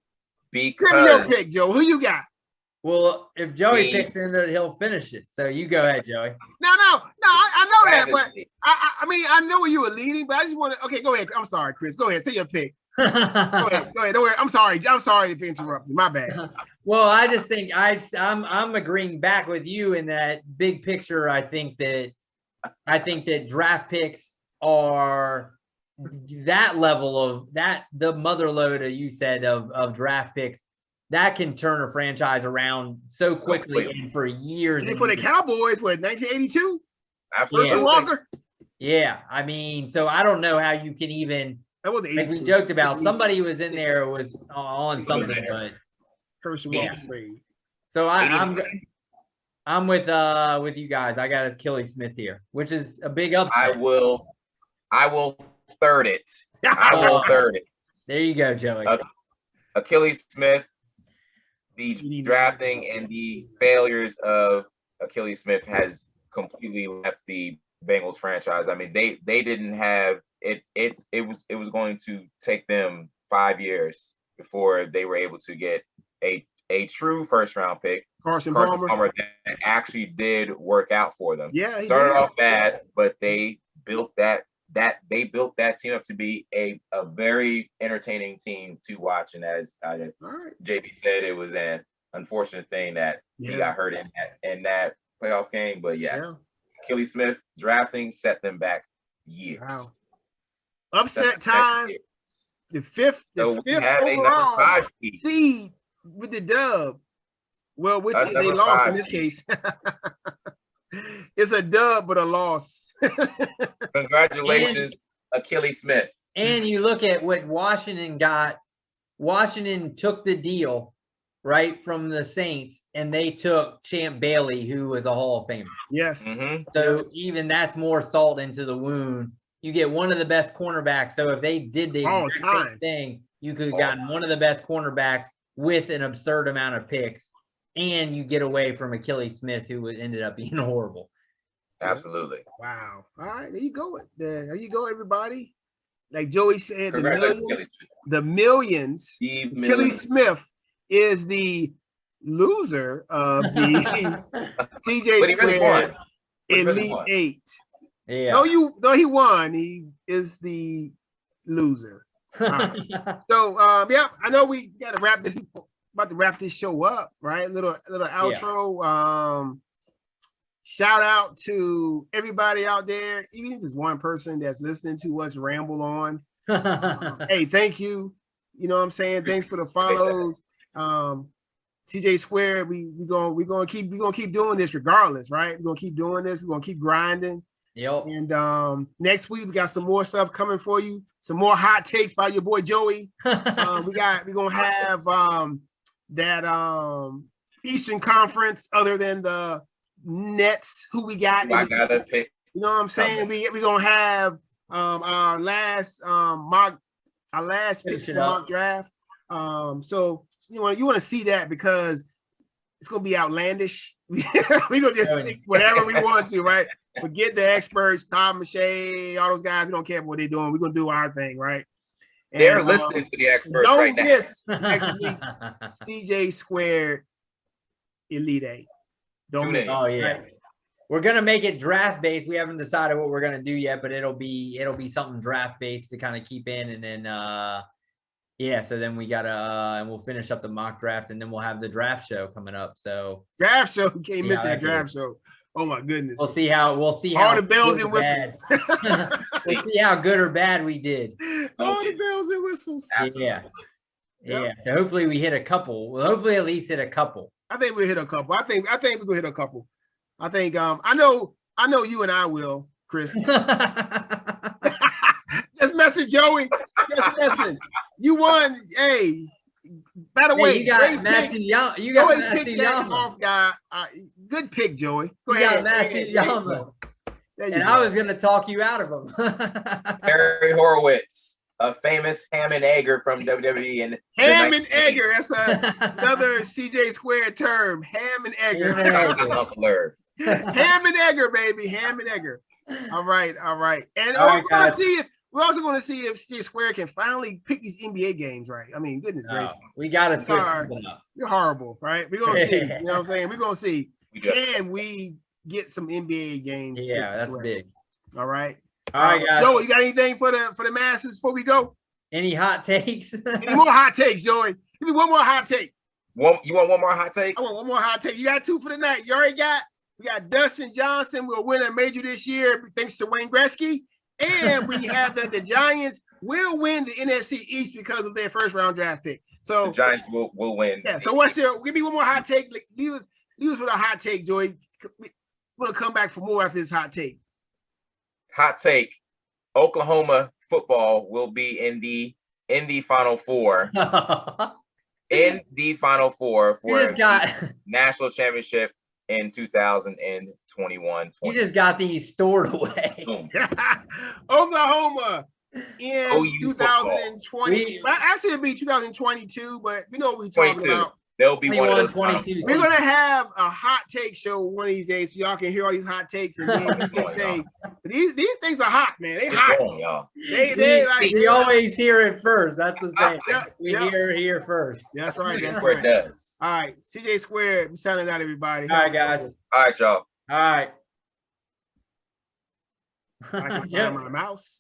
[SPEAKER 1] Give me your pick, Joe. Who you got?
[SPEAKER 3] Well, if Joey picks in it, he'll finish it. So you go ahead, Joey.
[SPEAKER 1] No, I know that, but I know where you were leading, but I just want to. Okay, go ahead. I'm sorry, Chris. Go ahead. Say your pick. Go ahead. Don't worry. I'm sorry if I interrupted. My bad.
[SPEAKER 3] Well, I just think I'm agreeing back with you in that big picture. I think that draft picks are that level of that the motherload you said of draft picks that can turn a franchise around so quickly and for years.
[SPEAKER 1] And for the Cowboys, 1982?
[SPEAKER 2] Absolutely.
[SPEAKER 1] Walker?
[SPEAKER 3] Yeah, so I don't know how you can even. Like we joked about, somebody was in there was on something, but
[SPEAKER 1] yeah.
[SPEAKER 3] So I'm with you guys. I got Achilles Smith here, which is a big upgrade.
[SPEAKER 2] I will third it. I will third it.
[SPEAKER 3] There you go, Joey.
[SPEAKER 2] Achilles Smith, the drafting and the failures of Achilles Smith has completely left the Bengals franchise. I mean, they didn't have it. It was going to take them 5 years before they were able to get a true first round pick.
[SPEAKER 1] Carson Palmer
[SPEAKER 2] that actually did work out for them.
[SPEAKER 1] Yeah,
[SPEAKER 2] started off bad, but they built that team up to be a very entertaining team to watch. And as JB said, it was an unfortunate thing that he got hurt in that playoff game. But yes, Achilles Smith drafting set them back years.
[SPEAKER 1] Wow. Upset time. The fifth overall
[SPEAKER 2] 5
[SPEAKER 1] seed with the dub. Well, which is a loss in this case. It's a dub, but a loss.
[SPEAKER 2] Congratulations, Achilles Smith.
[SPEAKER 3] And you look at what Washington got. Washington took the deal, right, from the Saints, and they took Champ Bailey, who was a Hall of Famer.
[SPEAKER 1] Yes.
[SPEAKER 2] Mm-hmm.
[SPEAKER 3] So even that's more salt into the wound. You get one of the best cornerbacks. So if they did the exact same thing, you could have gotten one of the best cornerbacks with an absurd amount of picks, and you get away from Achilles Smith, who ended up being horrible.
[SPEAKER 2] Absolutely.
[SPEAKER 1] Wow. All right, there you go. There you go, everybody. Like Joey said, the millions. Achilles Smith is the loser of the TJ Squared Elite Eight.
[SPEAKER 3] Yeah.
[SPEAKER 1] No, he won. He is the loser. Right. So, I know we got to wrap this show up, right? A little outro.
[SPEAKER 3] Yeah.
[SPEAKER 1] Shout out to everybody out there, even if it's one person that's listening to us ramble on. Hey, thank you. You know what I'm saying? Thanks for the follows. TJ Squared, we're gonna keep doing this regardless, right? We're gonna keep doing this. We're gonna keep grinding.
[SPEAKER 3] Yep.
[SPEAKER 1] And next week we got some more stuff coming for you. Some more hot takes by your boy Joey. We're gonna have that Eastern Conference other than the Nets. Who we got?
[SPEAKER 2] I gotta pick.
[SPEAKER 1] You know what I'm saying? We're gonna have our last pick mock draft. So you want to see that because it's gonna be outlandish. We're gonna just pick whatever we want to, right? Forget the experts, Tom Mache, all those guys. We don't care what they're doing. We're gonna do our thing, right? And,
[SPEAKER 2] they're listening to the experts right now.
[SPEAKER 1] Don't miss next week's TJ Squared Elite Eight. Don't miss.
[SPEAKER 3] Oh yeah, right? We're gonna make it draft based. We haven't decided what we're gonna do yet, but it'll be something draft based to kind of keep in, and then so then we gotta and we'll finish up the mock draft, and then we'll have the draft show coming up. So
[SPEAKER 1] draft show, can't miss that draft show. Oh my goodness.
[SPEAKER 3] We'll see how
[SPEAKER 1] all the bells and whistles.
[SPEAKER 3] We'll see how good or bad we did.
[SPEAKER 1] All the bells and whistles.
[SPEAKER 3] Yeah. Yeah. So hopefully we hit a couple. Well, hopefully at least hit a couple.
[SPEAKER 1] I think we'll hit a couple. I think we're gonna hit a couple. I think I know you and I will, Chris. Just message Joey. Just messing. You won. Hey, by the way,
[SPEAKER 3] you got Matsuyama. You got
[SPEAKER 1] Matsuyama. Guy. Good pick, Joey. Go ahead.
[SPEAKER 3] Matsuyama. And I was gonna talk you out of him.
[SPEAKER 2] Barry Horowitz, a famous ham and egger from WWE. And
[SPEAKER 1] ham and egger. That's another CJ Squared term. Ham and egger. Ham and egger, baby. Ham and egger. All right. And we're also going to see if CJ Squared can finally pick these NBA games right. I mean, goodness gracious.
[SPEAKER 3] We got to switch something up.
[SPEAKER 1] You're horrible, right? We're going to see. You know what I'm saying? We're going to see. Can we get some NBA games?
[SPEAKER 3] Yeah, that's big.
[SPEAKER 1] All right.
[SPEAKER 3] All right, guys.
[SPEAKER 1] Joey, you got anything for the masses before we go?
[SPEAKER 3] Any hot takes?
[SPEAKER 1] Any more hot takes, Joey? Give me one more hot take.
[SPEAKER 2] You want one more hot take?
[SPEAKER 1] I want one more hot take. You got 2 for the night. You already got. We got Dustin Johnson will win a major this year thanks to Wayne Gretzky. And we have that the Giants will win the NFC East because of their first round draft pick. So
[SPEAKER 2] the Giants will win.
[SPEAKER 1] Yeah. So give me one more hot take. Leave us with a hot take, Joey. We're gonna come back for more after this hot take.
[SPEAKER 2] Hot take: Oklahoma football will be in the Final Four. In the Final Four for national championship in 2021.
[SPEAKER 3] You just got these stored away.
[SPEAKER 1] Oklahoma in 2020. Actually, it'll be 2022, but we know what we're talking about.
[SPEAKER 2] There'll be
[SPEAKER 3] 22.
[SPEAKER 1] We're gonna have a hot take show one of these days, so y'all can hear all these hot takes, and then you can say these things are hot, man. They hot.
[SPEAKER 2] Y'all.
[SPEAKER 3] We always hear it first. That's the thing. We hear here first.
[SPEAKER 1] That's right. That's
[SPEAKER 2] where it does.
[SPEAKER 1] All right, CJ Squared. I'm signing out, everybody.
[SPEAKER 3] All right, guys.
[SPEAKER 2] All right, y'all.
[SPEAKER 3] All right.
[SPEAKER 1] I can find my mouse.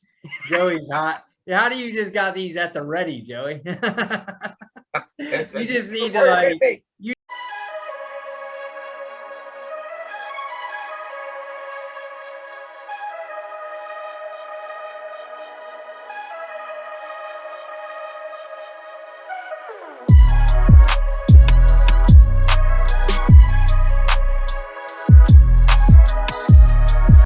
[SPEAKER 3] Joey's hot. How do you just got these at the ready, Joey? You just need to